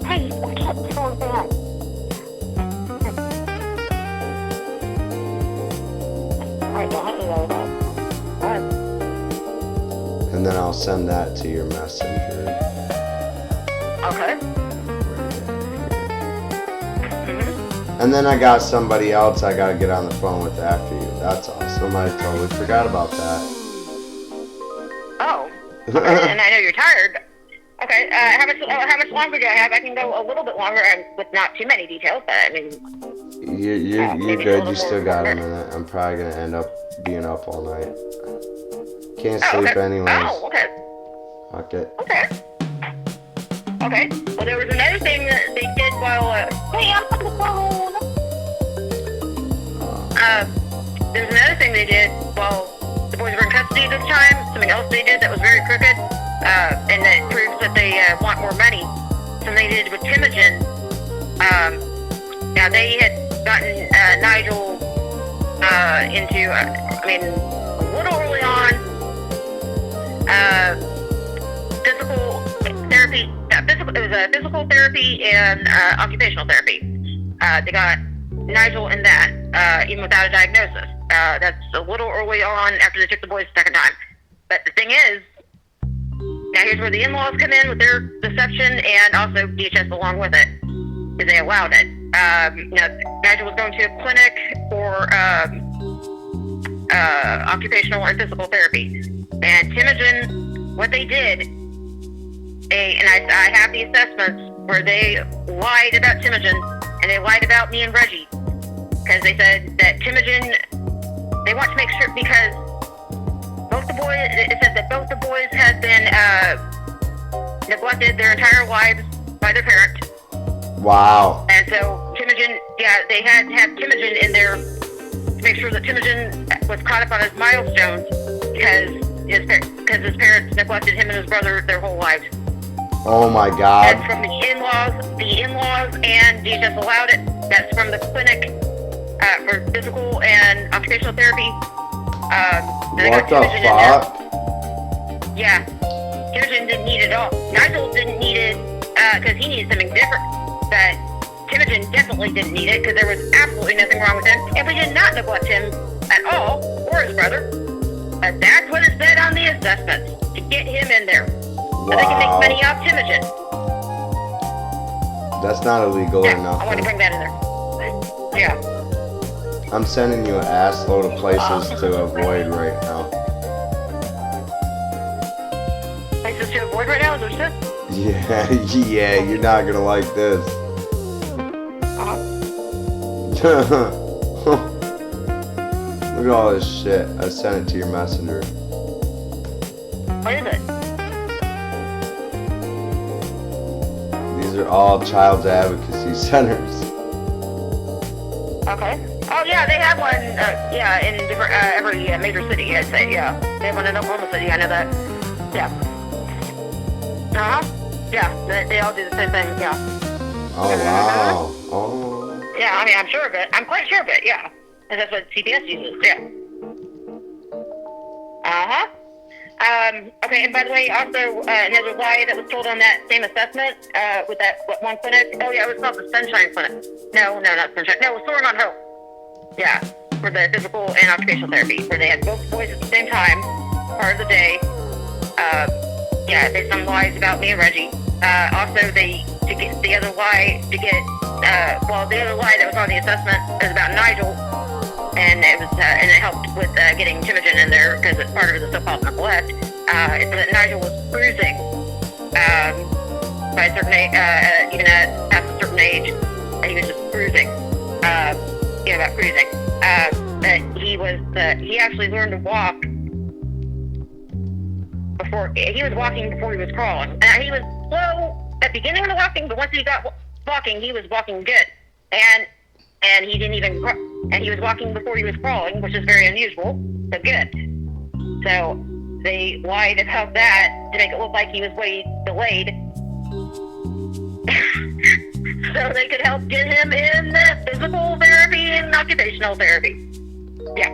Hey, I can't hold that. And then I'll send that to your messenger. Okay. And then I got somebody else I gotta get on the phone with after you. That's awesome. I totally forgot about that. Oh. Okay, and I know you're tired. Okay. How much longer do I have? I can go a little bit longer and with not too many details, but I mean. You're good. You still got a minute. I'm probably gonna end up being up all night. Can't sleep anyways. Oh, okay. Fuck it. Okay. Okay. Well, there was another thing that they did while. Hey, I'm on the phone. There's another thing they did while the boys were in custody this time. Something else they did that was very crooked, and that proves that they want more money. Something they did with Timogen. Now they had gotten Nigel into, a little early on, physical therapy. It was physical therapy and occupational therapy. They got Nigel in that, even without a diagnosis. That's a little early on after they took the boys the second time. But the thing is, now here's where the in-laws come in with their deception, and also DHS along with it, because they allowed it. Nigel was going to a clinic for occupational and physical therapy. And Timogen, what they did, and I have the assessments where they lied about Timogen, and they lied about me and Reggie, because they said that Timogen, they want to make sure, because it said that both the boys had been neglected their entire lives by their parent. Wow. And so Timogen, they had to have Timogen in there to make sure that Timogen was caught up on his milestones, because his parents neglected him and his brother their whole lives. Oh my God. That's from the in-laws, and DHS allowed it. That's from the clinic for physical and occupational therapy. What the fuck? Yeah. Timogen didn't need it at all. Nigel didn't need it because he needed something different. But Timogen definitely didn't need it because there was absolutely nothing wrong with him. And we did not neglect him at all, or his brother. But that's what it said on the assessments, to get him in there. So they can make money off Timogen. That's not illegal or nothing. I want to bring that in there. Yeah. I'm sending you an ass load of places to avoid right now. Places to avoid right now, is there shit? Yeah, you're not gonna like this. Look at all this shit. I sent it to your messenger. What is it? These are all child advocacy centers. Okay. Oh yeah, they have one. In different every major city, I'd say. Yeah, they have one in Oklahoma City. I know that. Yeah. Yeah, they all do the same thing. Yeah. Oh wow. Oh. Yeah, I mean, I'm sure of it. I'm quite sure of it. Yeah, and that's what CPS uses. Yeah. Okay, and by the way, also, another lie that was told on that same assessment, with that one clinic. Oh, yeah, it was called the Sunshine Clinic. No, not Sunshine. No, it was Soaring on Hope. Yeah, for the physical and occupational therapy, where they had both boys at the same time, part of the day. Yeah, there's some lies about me and Reggie. Also, to get the other lie that was on the assessment was about Nigel, and it helped with getting Timogen in there because it's part of the so-called neglect. It's that Nigel was bruising by a certain age, even at a certain age, and he was just bruising. About bruising. But he actually learned to walk he was walking before he was crawling. He was slow at the beginning of the walking, but once he got walking, he was walking good. And he didn't even, and he was walking before he was crawling, which is very unusual, but good. So they lied about that to make it look like he was way delayed. So they could help get him in physical therapy and occupational therapy. Yeah.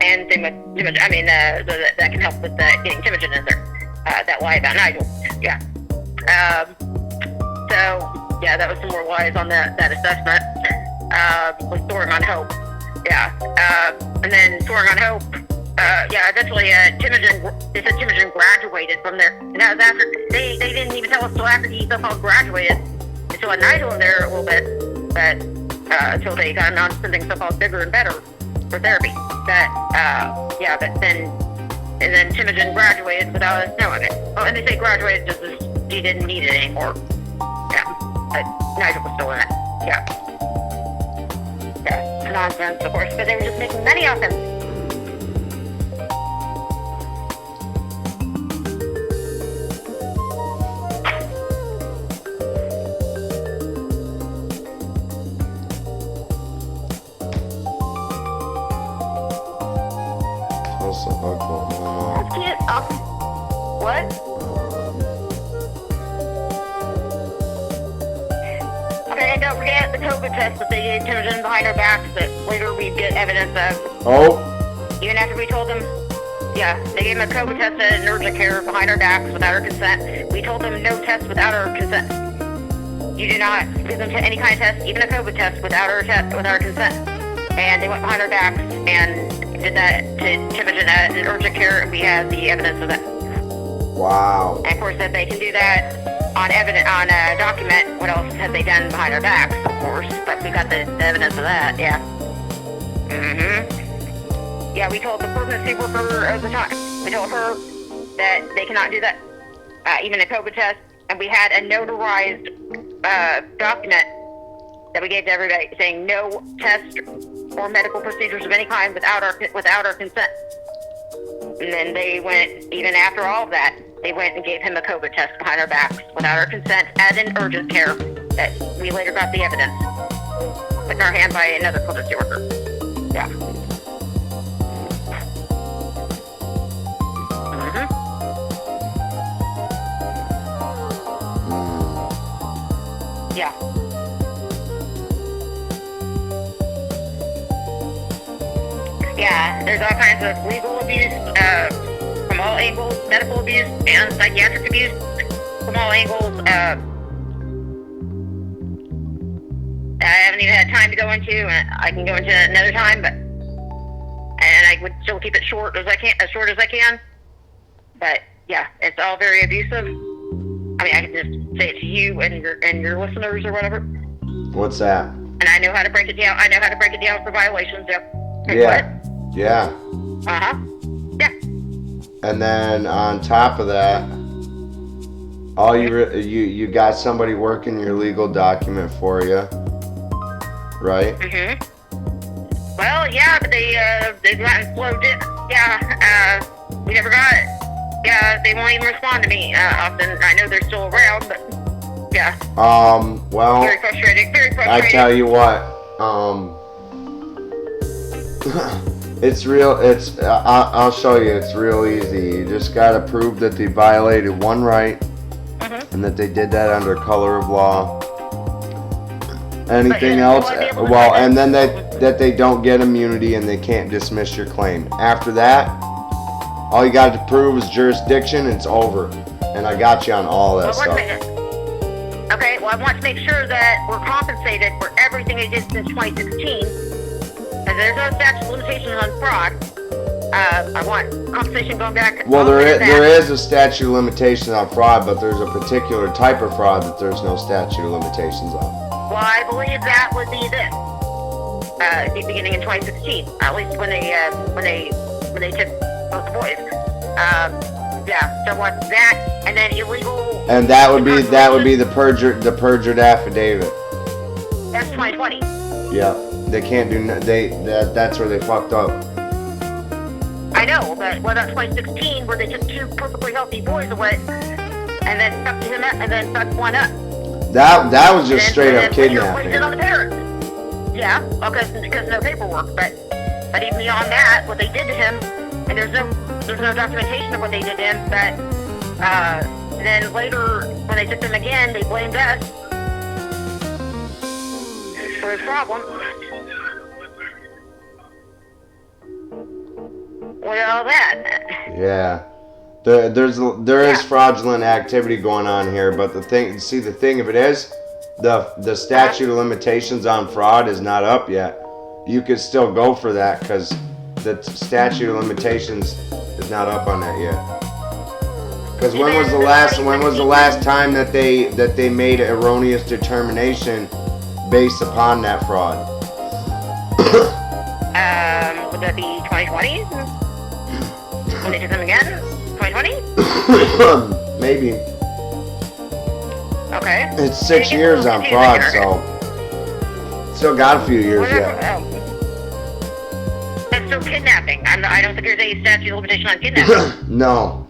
And same with Timogen. That can help with getting Timogen in there. That lie about Nigel. Yeah. So, yeah, that was some more lies on that assessment. With Soaring on Hope. Yeah. And then Soaring on Hope, eventually they said Timogen graduated from there. And that was after, they didn't even tell us until after he so-called graduated. They still had Nigel in there a little bit, but until they got him on something so-called bigger and better for therapy. And then Timogen graduated without us knowing it. Oh, and they say graduated just as he didn't need it anymore. Yeah, but Nigel was still in it. Yeah. Yeah, nonsense, of course, but they were just making money off him. What? Okay, and don't forget the COVID test that they gave Timogen behind our backs that later we'd get evidence of. Oh? Even after we told them, they gave him a COVID test at an urgent care behind our backs without our consent. We told them no test without our consent. You do not give them any kind of test, even a COVID test, without our consent. And they went behind our backs and did that to Timogen at an urgent care, and we had the evidence of that. Wow. And of course, if they can do that on a document, what else have they done behind our backs? Of course, but we got the evidence of that. Yeah. Yeah, we told the pregnancy worker at the time. We told her that they cannot do that, even a COVID test, and we had a notarized document that we gave to everybody saying no test or medical procedures of any kind without our consent. And then they went, even after all of that, they went and gave him a COVID test behind our backs without our consent at an urgent care that we later got the evidence put in our hand by another pregnancy worker. Yeah. Yeah. Yeah, there's all kinds of legal abuse from all angles, medical abuse and psychiatric abuse from all angles. I haven't even had time to go into, and I can go into another time, and I would still keep it short as I can. But yeah, it's all very abusive. I mean, I can just say it to you and your listeners or whatever. What's that? And I know how to break it down. I know how to break it down for violations. Yeah. Yeah. Uh-huh. Yeah. And then on top of that, you got somebody working your legal document for you, right? Well, yeah, but they've gotten slowed in. Yeah. We never got it. Yeah, they won't even respond to me often. I know they're still around, but yeah. Well. Very frustrating. I tell you what. It's real. I'll show you. It's real easy. You just gotta prove that they violated one right, and that they did that under color of law. Anything else? Well, and then that they don't get immunity and they can't dismiss your claim. After that, All you got to prove is jurisdiction, and it's over. And I got you on all that Well, stuff. wait a minute. Okay, well, I want to make sure that we're compensated for everything they did since 2016. And there's no statute of limitations on fraud. I want compensation going back. Well, there is a statute of limitations on fraud, but there's a particular type of fraud that there's no statute of limitations on. Well, I believe that would be this. Beginning in 2016, at least when they took both the boys. Yeah. So what's that? And then illegal. And that would be the perjured affidavit. That's 2020. Yeah, they can't do that's where they fucked up. I know, but what about 2016, where they took two perfectly healthy boys away, and then fucked him up, and then fucked one up? That was just straight up kidnapping. On the parents. Yeah, because no paperwork, but even beyond that, what they did to him, and there's no documentation of what they did to him, but then later, when they took him again, they blamed us for his problem. Well, that. Yeah, there is fraudulent activity going on here, but the thing of it is, the statute of limitations on fraud is not up yet. You could still go for that because the statute of limitations is not up on that yet. Because when was the last time that they made an erroneous determination based upon that fraud? Would that be 2020? When they took them again? 2020? Maybe. Okay. It's 6 years on fraud, so still got a few years yet. That's still kidnapping. I don't think there's any statute of limitation on kidnapping. No.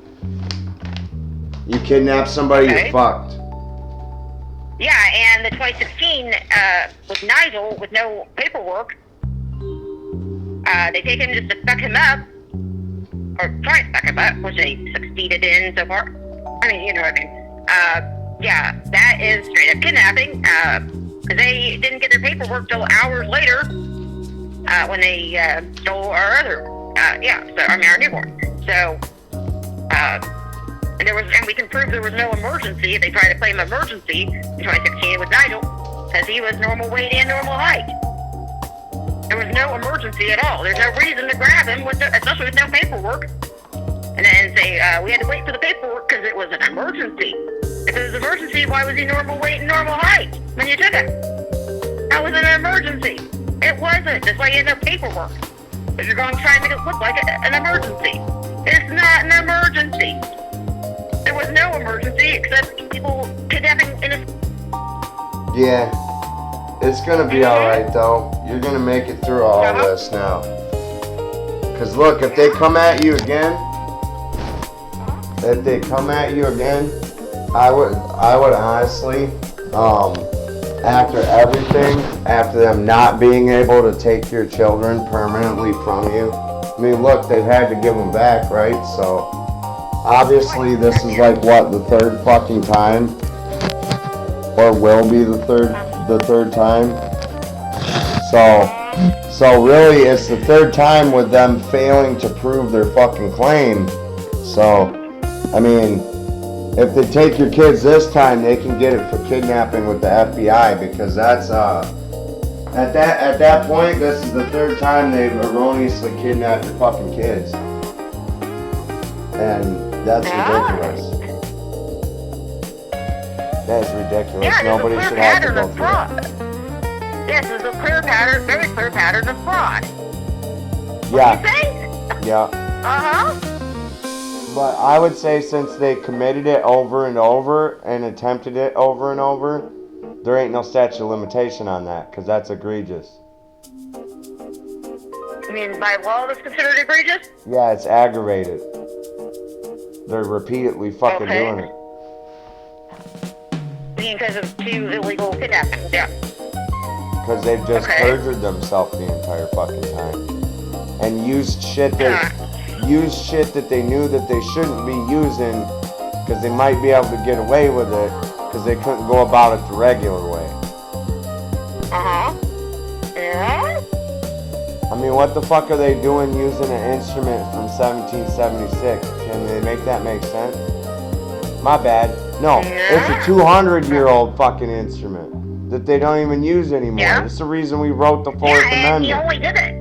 You kidnap somebody, you're fucked. Yeah, and the 2016 with Nigel with no paperwork, they take him just to fuck him up, or try to fuck him up, which they succeeded in so far. I mean, you know what I mean. Yeah, that is straight up kidnapping. They didn't get their paperwork till hours later when they stole our other, our newborn. So, and we can prove there was no emergency. They tried to claim emergency in 2016 with Nigel because he was normal weight and normal height. There was no emergency at all. There's no reason to grab him, especially with no paperwork. And then say, we had to wait for the paperwork because it was an emergency. If it was an emergency, why was he normal weight and normal height when you took him? That was an emergency. It wasn't. That's why he had no paperwork. If you're going to try and make it look like an emergency. It's not an emergency. There was no emergency except people kidnapping innocent. Yeah. It's gonna be alright though. You're gonna make it through all this now. Cause look, if they come at you again, I would honestly, after everything, after them not being able to take your children permanently from you, I mean, look, they've had to give them back, right? So, obviously, this is like, what, the third fucking time? Or will be the third time? So really, it's the third time with them failing to prove their fucking claim. So, I mean, if they take your kids this time, they can get it for kidnapping with the FBI because that's at that point, this is the third time they've erroneously kidnapped your fucking kids, and that's ridiculous. That is ridiculous. Yeah, nobody should have to go through it. Yes, there's a clear pattern, very clear pattern of fraud. Yeah. What do you say? Yeah. But I would say since they committed it over and over and attempted it over and over, there ain't no statute of limitation on that, because that's egregious. You mean by law that's considered egregious? Yeah, it's aggravated. They're repeatedly fucking doing it. You mean because of two illegal kidnappings, yeah. Because they've just perjured themselves the entire fucking time. And used shit that they knew that they shouldn't be using because they might be able to get away with it because they couldn't go about it the regular way. Yeah? I mean, what the fuck are they doing using an instrument from 1776? Can they make that make sense? My bad. No, it's a 200-year-old fucking instrument that they don't even use anymore. Yeah. That's the reason we wrote the Fourth and he Amendment. only did it.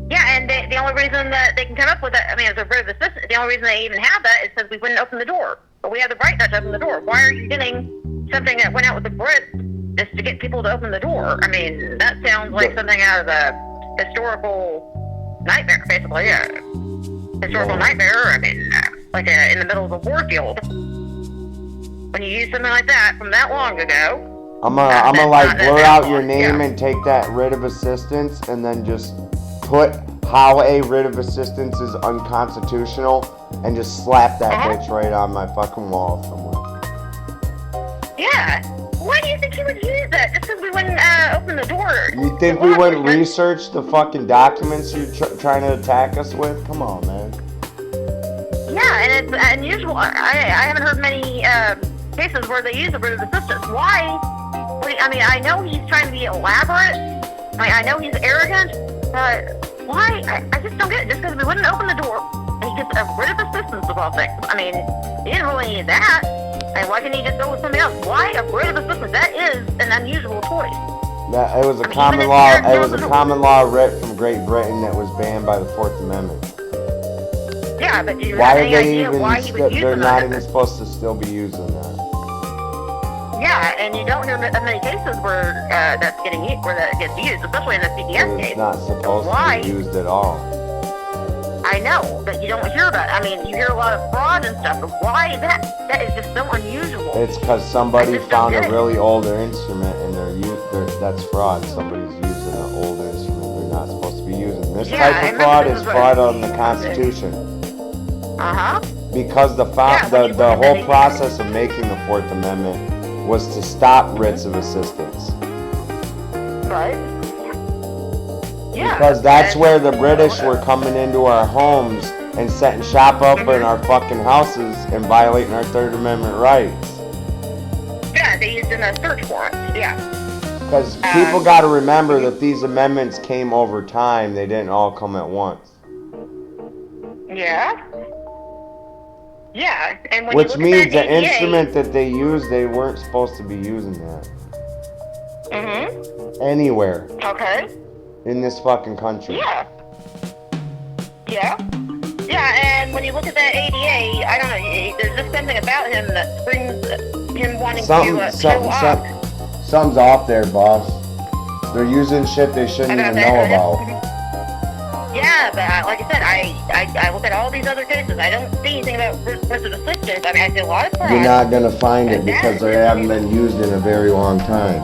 Yeah, and the only reason that they can come up with that, I mean, as a writ of assistance, the only reason they even have that is because we wouldn't open the door. But we have the right not to open the door. Why are you getting something that went out with the writ just to get people to open the door? I mean, that sounds like something out of a historical nightmare, basically. Yeah. Historical nightmare. I mean, like in the middle of a war field. When you use something like that from that long ago. I'm gonna like blur out your name and take that writ of assistance and then just put how a writ of assistance is unconstitutional and just slap that bitch right on my fucking wall somewhere. Yeah. Why do you think he would use that? Just because we wouldn't open the door? You think we wouldn't research the fucking documents you're trying to attack us with? Come on, man. Yeah, and it's unusual. I haven't heard many cases where they use the writ of assistance. Why? I mean, I know he's trying to be elaborate. I know he's arrogant. But why? I just don't get it. Just because we wouldn't open the door, and he gets a writ of assistance of all things. I mean, he didn't really need that. And why couldn't he just go with something else? Why a writ of assistance? That is an unusual choice. It was a common law. It was a common law writ from Great Britain that was banned by the Fourth Amendment. Yeah, but do you Why have any are they idea why he would use they're them? not even supposed to still be using that. Yeah, and you don't hear of many cases where that gets used, especially in the CPS case. It's not supposed to be used at all. I know, but you don't hear about it. I mean, you hear a lot of fraud and stuff, but why is that? That is just so unusual. It's because somebody found a really older instrument and that's fraud. Somebody's using an old instrument they're not supposed to be using. This type of fraud is fraud on the Constitution. Because the whole process of making the Fourth Amendment was to stop writs of assistance. Right. Yeah. Because that's where the British were coming into our homes and setting shop up in our fucking houses and violating our Third Amendment rights. Yeah, they used in a search warrant. Yeah. Because people got to remember that these amendments came over time. They didn't all come at once. Yeah. Yeah, and when which you look means at that the ADA, instrument that they used, they weren't supposed to be using that. Anywhere. Okay. In this fucking country. Yeah. Yeah. Yeah, and when you look at that ADA, I don't know, there's just something about him that brings him wanting to show off. Something's off there, boss. They're using shit they shouldn't even know about. Yeah, but like I said, I look at all these other cases. I don't see anything about writs of assistance. I mean, I see a lot of fraud. You're not going to find it because they haven't been used in a very long time. I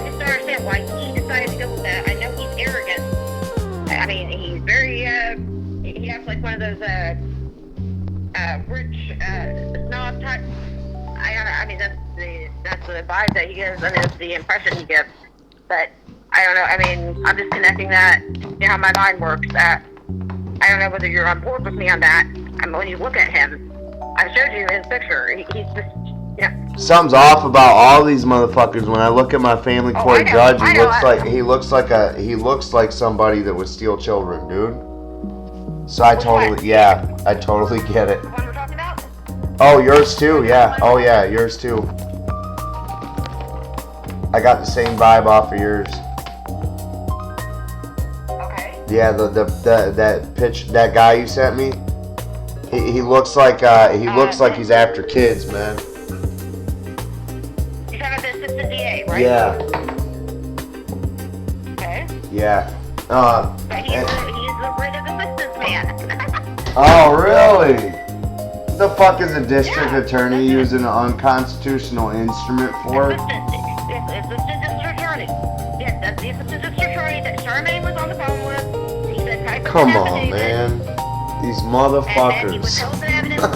just don't understand why he decided to go with that. I know he's arrogant. I mean, he's very, he acts like one of those, rich, snob type. I mean, that's the vibe that he gives. I mean, that's the impression he gives. But I don't know. I mean, I'm just connecting that, you know, how my mind works. I don't know whether you're on board with me on that. I mean, when you look at him, I showed you his picture. He's just, yeah. Something's off about all these motherfuckers. When I look at my family court judge, he looks like somebody that would steal children, dude. So I totally get it. The one we're talking about? Oh, yours too, yeah. Oh yeah, yours too. I got the same vibe off of yours. Okay. Yeah, that guy you sent me. He looks like he's after kids, man. You're talking about the assistant DA, right? Yeah. Okay. Yeah. But he's the writ of assistance man. Oh, really? What the fuck is a district attorney using an unconstitutional instrument for? Assistant district attorney. Yes, that's the assistant district attorney that Charmaine was on the phone with. He said, type Come on, man. These motherfuckers. And then he withheld the evidence.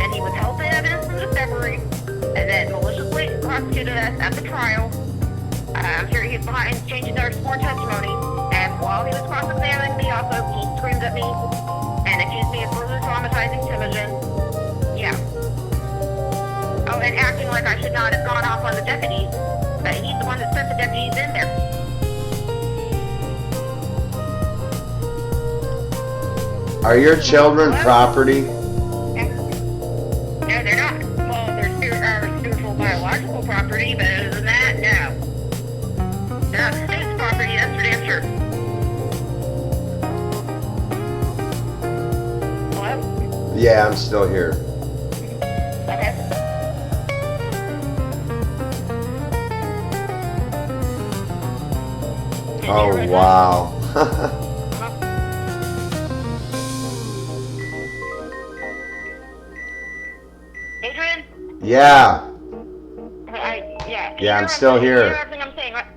and he withheld the evidence from discovery, and then maliciously prosecuted us at the trial. I'm sure he's behind changing our sworn testimony. And while he was cross-examining me, also he screamed at me and accused me of further traumatizing Timogen. Yeah. Oh, and acting like I should not have gone off on the deputies. But he's the one that sent the deputies in there. Are your children property? No, they're not. Well, they're spiritual biological property, but other than that, no. They're not the state's property, that's for damn sure. Hello? Yeah, I'm still here. Okay. Oh, wow. Adrian? Yeah. Yeah. Yeah, I'm still here. You hear everything I'm saying, right?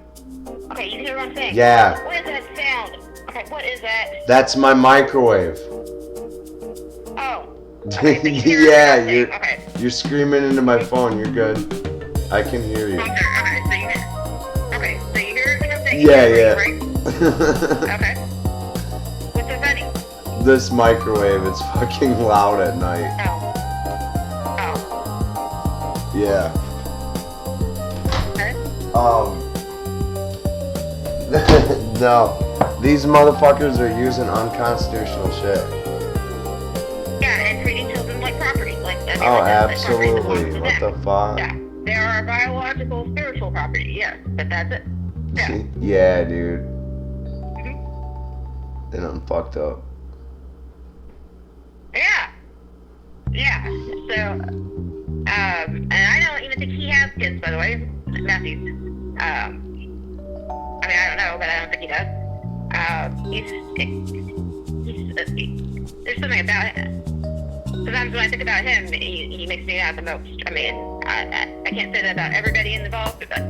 Okay, you hear what I'm saying? Yeah. What is that sound? Okay, what is that? That's my microwave. Oh. Okay, so you hear Yeah, everything I'm saying. Okay. you're screaming into my phone. You're good. I can hear you. Okay, so you hear everything I'm saying? Yeah, You hear yeah. everything, right? Okay. What's so funny? This microwave, it's fucking loud at night. Oh. Yeah. Okay. No. These motherfuckers are using unconstitutional shit. Yeah, and treating children like property. Like, I mean, Oh, like property that belongs absolutely. to What them. the fuck? Yeah. They are biological, spiritual property, yes. But that's it. Yeah. Yeah, dude. Mhm. And I'm fucked up. Yeah. Yeah. So, and I don't even think he has kids, by the way, Matthew. I mean, I don't know, but I don't think he does. There's something about him. Sometimes when I think about him, he makes me laugh the most. I mean, I can't say that about everybody involved, but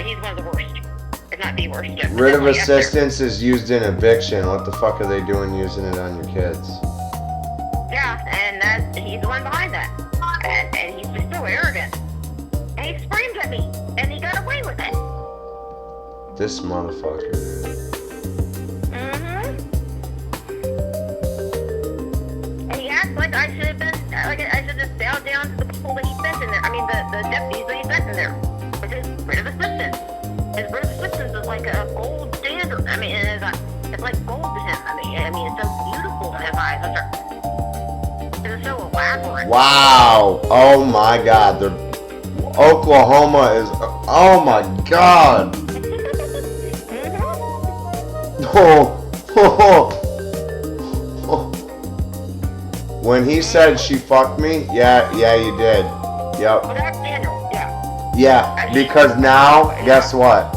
he's one of the worst, if not the worst. Writ of assistance is used in eviction. What the fuck are they doing using it on your kids? Yeah, and he's the one behind that. And he's just so arrogant. And he screamed at me, and he got away with it. This motherfucker, dude. Mm-hmm. And he acts like I should have been, like I should have bowed down to the people that he sent in there. I mean, the deputies that he sent in there. With his writ of assistance. His writ of assistance is like a gold standard. I mean, it's like gold to him. I mean, it's so beautiful in his eyes. It's so elaborate. Wow. Oh my god. Oklahoma is. Oh my god. When he said she fucked me, yeah, you did. Yep. Well, that's Daniel, yeah. Yeah, because now, guess what?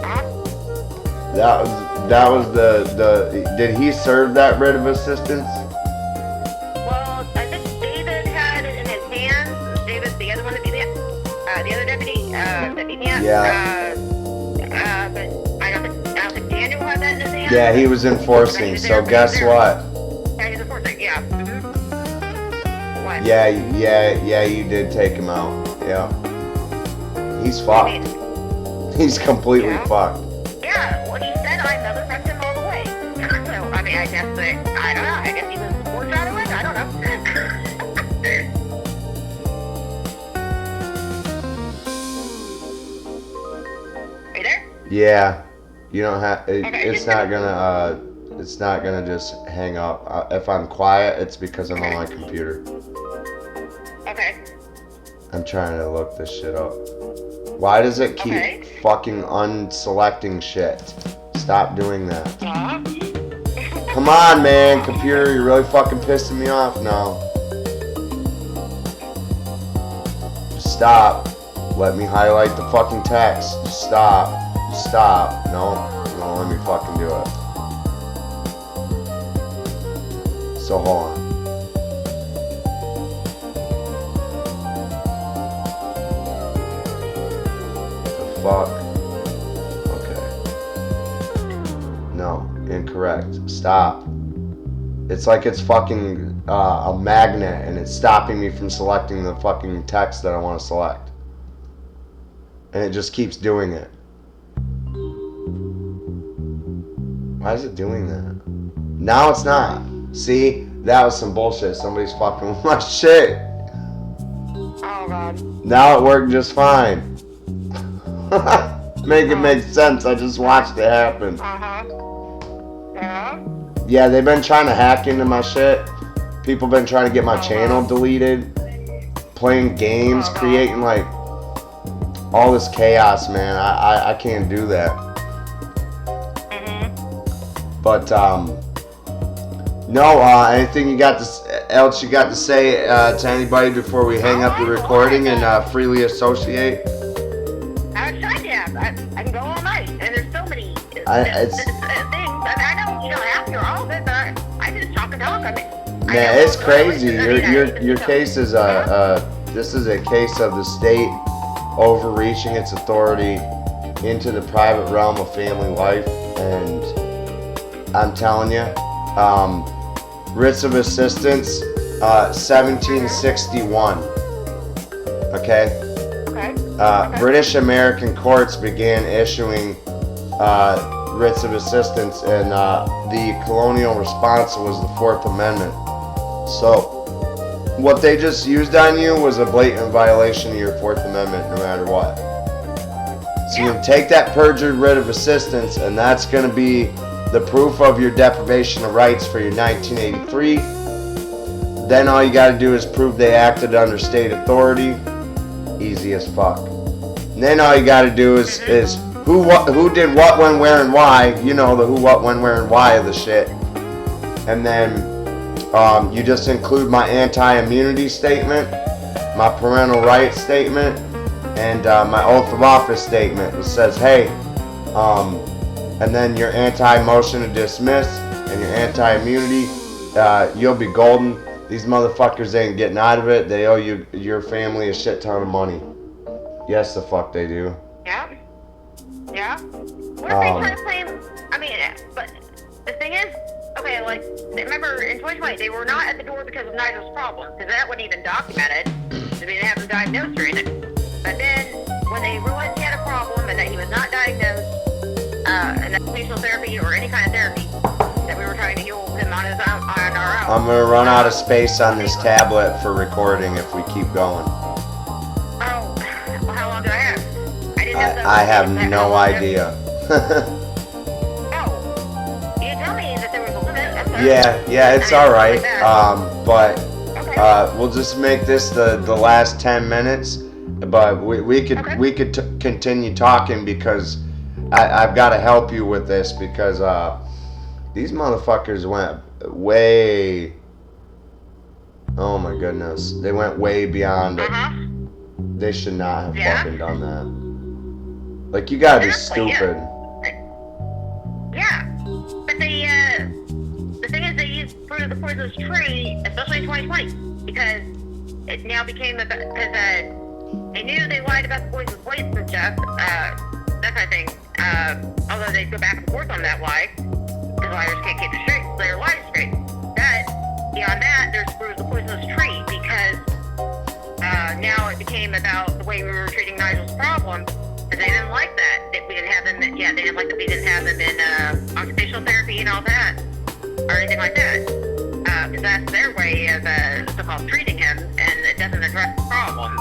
Huh? That was the did he serve that writ of assistance? Well, I think David had it in his hands. David, the other one that beat me up, the other deputy that beat me up. Yeah. But I don't think Daniel had that in his hands. Yeah, he was enforcing. So guess what? Yeah, he's enforcing. Yeah. Mm-hmm. What? Yeah, you did take him out. Yeah. He's fucked. He's completely fucked. Yeah, well, he said I never pressed him all the way. So, I mean, I guess that, I don't know. I guess he was forced out of it. I don't know. Are you there? Yeah. You don't have. Okay. It's not gonna. It's not gonna just hang up. If I'm quiet, it's because I'm on my computer. Okay. I'm trying to look this shit up. Why does it keep fucking unselecting shit? Stop doing that. Come on, man, computer, you're really fucking pissing me off now. Just stop. Let me highlight the fucking text. Just stop. Just stop. No, you won't let me fucking do it. So hold on. Fuck. Okay. No, incorrect. Stop. It's like it's fucking a magnet and it's stopping me from selecting the fucking text that I want to select. And it just keeps doing it. Why is it doing that? Now it's not. See? That was some bullshit. Somebody's fucking with my shit. Oh, God. Now it worked just fine. Make it make sense. I just watched it happen. Uh-huh. Yeah? Yeah, they've been trying to hack into my shit. People been trying to get my channel deleted. Playing games, creating like all this chaos, man. I can't do that. But no, anything else you got to say to anybody before we hang up the recording and freely associate? I can go all night, and there's so many things. I know you don't have to hear all of it, but I just talk and talk. Man, it's crazy. Your case is this is a case of the state overreaching its authority into the private realm of family life, and I'm telling you, writs of assistance, 1761. Okay. British American courts began issuing writs of assistance, and the colonial response was the Fourth Amendment. So what they just used on you was a blatant violation of your Fourth Amendment, no matter what. So you take that perjured writ of assistance, and that's going to be the proof of your deprivation of rights for your 1983. Then all you got to do is prove they acted under state authority. Easy as fuck. And then all you got to do is who did what, when, where, and why. You know, the who, what, when, where, and why of the shit. And then you just include my anti-immunity statement, my parental rights statement, and my oath of office statement. It says, hey, and then your anti-motion to dismiss and your anti-immunity, you'll be golden. These motherfuckers ain't getting out of it. They owe your family a shit ton of money. Yes, the fuck they do. Yeah. What if they try to claim? But the thing is, okay, like, remember in 2020 they were not at the door because of Nigel's problem, because that wasn't even documented. They didn't have him diagnosed or anything. But then when they realized he had a problem and that he was not diagnosed, and that occupational therapy or any kind of therapy, that we were trying to heal him on our own. I'm gonna run out of space on this tablet for recording if we keep going. Oh, well, how long do I have? I have no idea. You tell me that there was a limit. Yeah, it's all right. But we'll just make this the last 10 minutes. But we could continue talking, because I've got to help you with this, because these motherfuckers went way. Oh my goodness, they went way beyond it. They should not have fucking done that. Like, you gotta be stupid. Yeah, but the thing is, they used fruit of the poisonous tree, especially in 2020, because it now became because they knew they lied about the poisonous waste and stuff, that kind of thing. Although they go back and forth on that lie, because liars can't keep their lies straight. But beyond that, there's fruit of the poisonous tree, because now it became about the way we were treating Nigel's problem. But they didn't like that we didn't have them. They didn't like that we didn't have them in occupational therapy and all that, or anything like that. Because that's their way of so-called treating him, and it doesn't address the problem.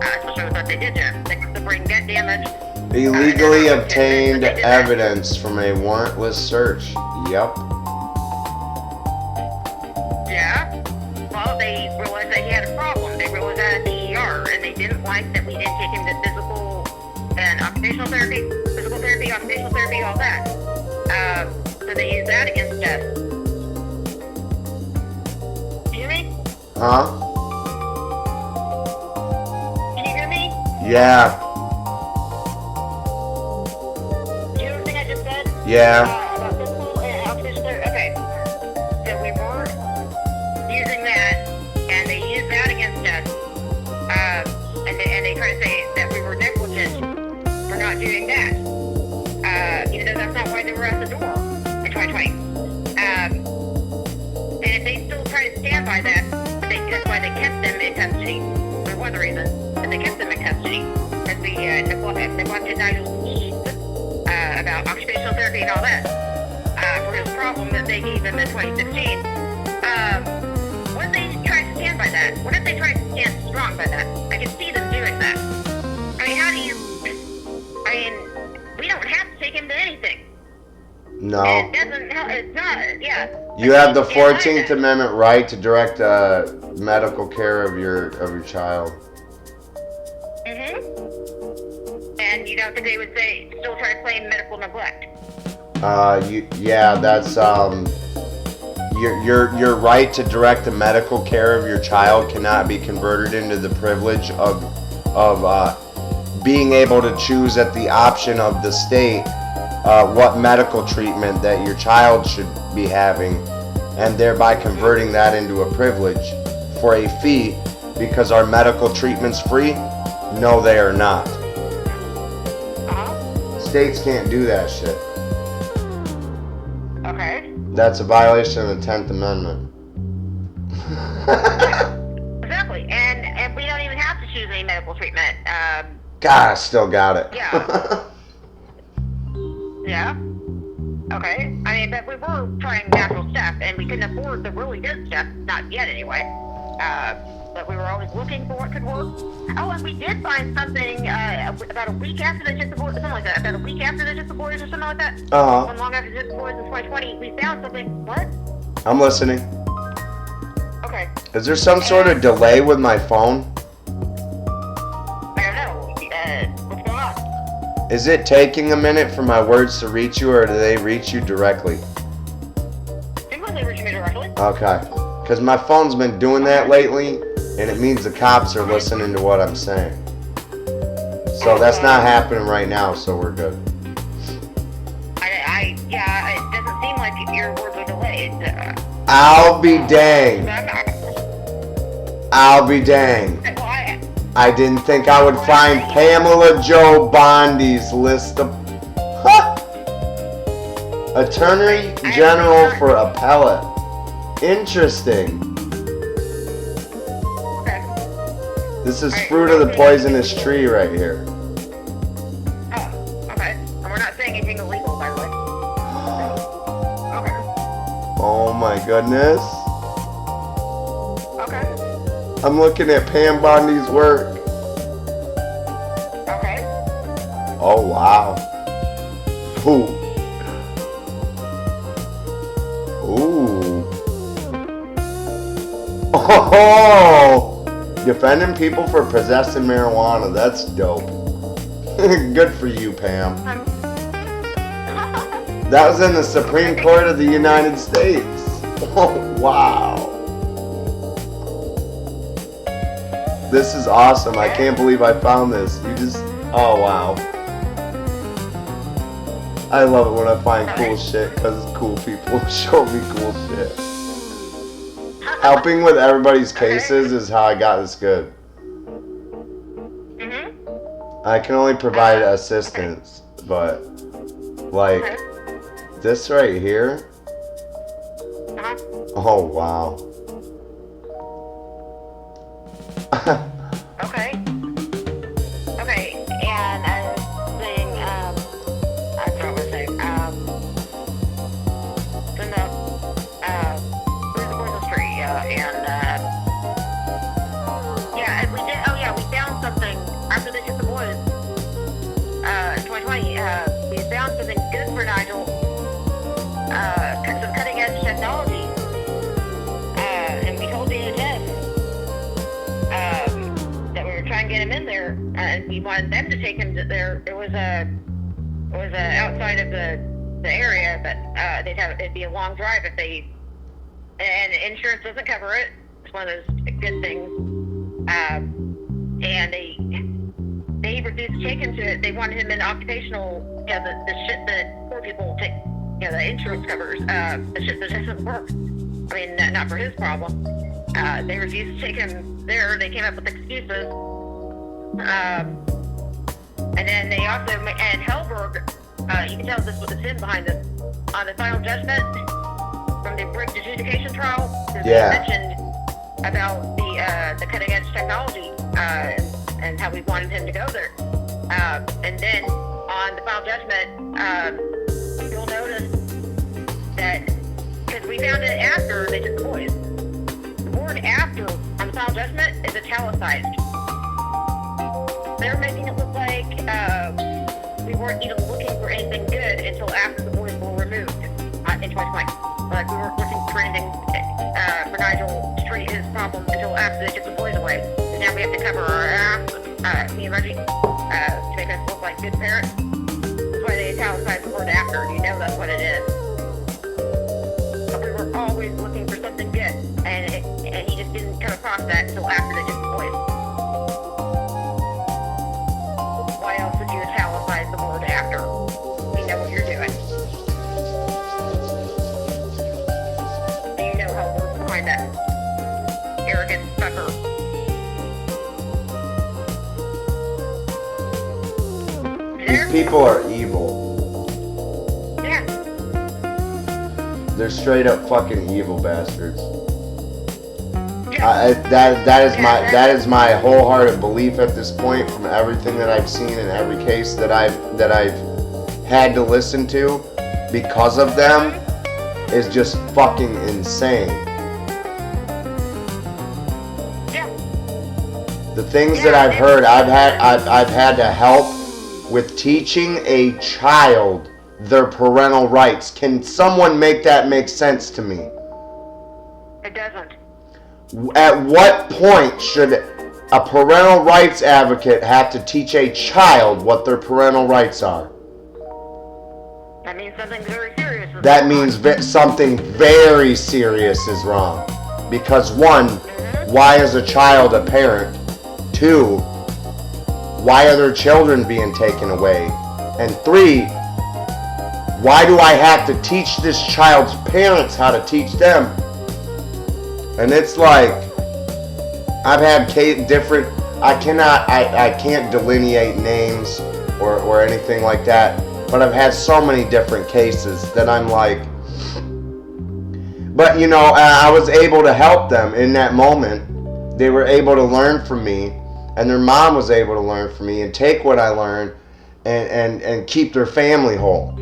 Especially with what they did to him, the brain damage. Illegally obtained evidence from a warrantless search. Yup. Yeah. Well, they realized that he had a problem. They realized that at the ER, and they didn't like that we didn't take him to physical and occupational therapy, occupational therapy, all that. So they used that against us. Can you hear me? Huh? Can you hear me? Yeah. Did you hear everything I just said? Yeah. About physical and occupational therapy? Okay. So we were using that, and they used that against us. And they try to say that we were negligent for not doing that. Even though that's not why they were at the door in 2020. And if they still try to stand by that, that's why they kept them in custody. For one reason, that they kept them in custody, because we neglected Nigel's needs about occupational therapy and all that for his problem that they gave him in 2016. What if they try to stand by that? What if they try to stand strong by that? I can see them doing that. We don't have to take him to anything. No. It doesn't. It's not. Yeah. You have the Yeah, 14th Amendment right to direct medical care of your child. And you don't think they would say still try to claim medical neglect? That's your right to direct the medical care of your child cannot be converted into the privilege of being able to choose at the option of the state what medical treatment that your child should be having, and thereby converting that into a privilege for a fee because our medical treatment's free. No, they are not. States can't do that shit. Okay. That's a violation of the 10th Amendment. Exactly. And we don't even have to choose any medical treatment. God, I still got it. Yeah. Yeah. Okay. I mean, but we were trying natural stuff, and we couldn't afford the really good stuff. Not yet, anyway. But we were always looking for what could work. Oh, and we did find something about a week after they took the boys, something like that. About a week after they took the boys, or something like that. One long after they took the boys in 2020, we found something. What? I'm listening. Okay. Is there some sort of delay with my phone? I don't know. What's going on? Is it taking a minute for my words to reach you, or do they reach you directly? Sometimes they reach me directly. Okay. Because my phone's been doing that lately, and it means the cops are listening to what I'm saying. So that's not happening right now, so we're good. Yeah, it doesn't seem like your words are delayed. I'll be danged. I'll be danged. I didn't think I would find Pamela Joe Bondi's list of... Attorney General for Appellate. Interesting. This is fruit of the poisonous tree right here. Oh, okay. And we're not saying anything illegal, by the way. Okay. Oh my goodness. Okay. I'm looking at Pam Bondi's work. Okay. Oh wow. Ooh. Ooh. Oh! Defending people for possessing marijuana. That's dope. Good for you, Pam. That was in the Supreme Court of the United States. Oh, wow. This is awesome. I can't believe I found this. Oh, wow. I love it when I find cool shit because cool people show me cool shit. Helping with everybody's cases is how I got this good. I can only provide assistance, but like this right here. Oh wow. Okay. Okay, and I was saying, I forgot what I was saying, in the, where's the Poison Street, and we did, we found something, after they took the boys, in 2020, we found something good for Nigel, some cutting-edge technology, and we told DHS, that we were trying to get him in there, and we wanted them to take him to there. It was outside of the area, but it'd be a long drive if they, and insurance doesn't cover it. It's one of those good things. And they refused to take him to it. They wanted him in occupational, the shit that poor people take, the insurance covers, the shit that doesn't work. I mean, not for his problem. They refused to take him there. They came up with excuses. And then they also, and Hellberg, you can tell this was the sin behind this, on the final judgment from the rigged adjudication trial, they mentioned about the cutting edge technology, and how we wanted him to go there. And then on the final judgment, you'll notice that, because we found it after they took the boys, the word after on the final judgment is italicized. They're making it look like we weren't even looking for anything good until after the boys were removed. anything to my point. Like, we weren't looking for anything for Nigel to treat his problem until after they took the boys away. And now we have to cover our ass, me and Reggie, to make us look like good parents. That's why they italicize the word after. You know that's what it is. But we were always looking for something good, and he just didn't come across that until after they took the boys. Why else would you italicize the word after? You know what you're doing. You know how it works behind that arrogant sucker. These people are evil. Yeah. They're straight up fucking evil bastards. Yeah. That is my wholehearted belief at this point, from everything that I've seen in every case that I've had to listen to because of them, is just fucking insane. Yeah. The things that I've heard, I've had to help with teaching a child their parental rights. Can someone make that make sense to me? It doesn't. At what point should a parental rights advocate have to teach a child what their parental rights are? That means something very serious is That going means on. something very serious is wrong. Because one, why is a child a parent? Two, why are their children being taken away? And three, why do I have to teach this child's parents how to teach them? And it's like, I've had different, I can't delineate names or anything like that, but I've had so many different cases that I'm like, but you know, I was able to help them in that moment. They were able to learn from me, and their mom was able to learn from me and take what I learned and keep their family whole.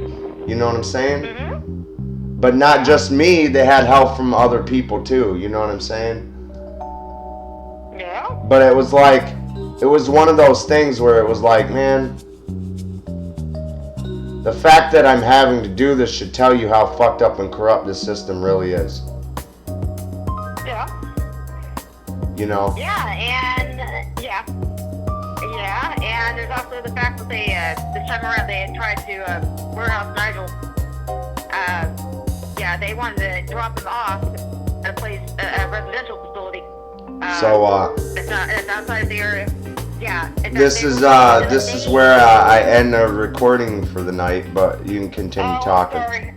You know what I'm saying? Mm-hmm. But not just me, they had help from other people too, you know what I'm saying? Yeah. But it was like, it was one of those things where it was like, man, the fact that I'm having to do this should tell you how fucked up and corrupt this system really is. Yeah. You know? Yeah, and and there's also the fact that they this time around they had tried to warehouse Nigel. They wanted to drop him off at a place, a residential facility. It's outside of the area. Yeah. This is where I end the recording for the night, but you can continue talking. Sorry.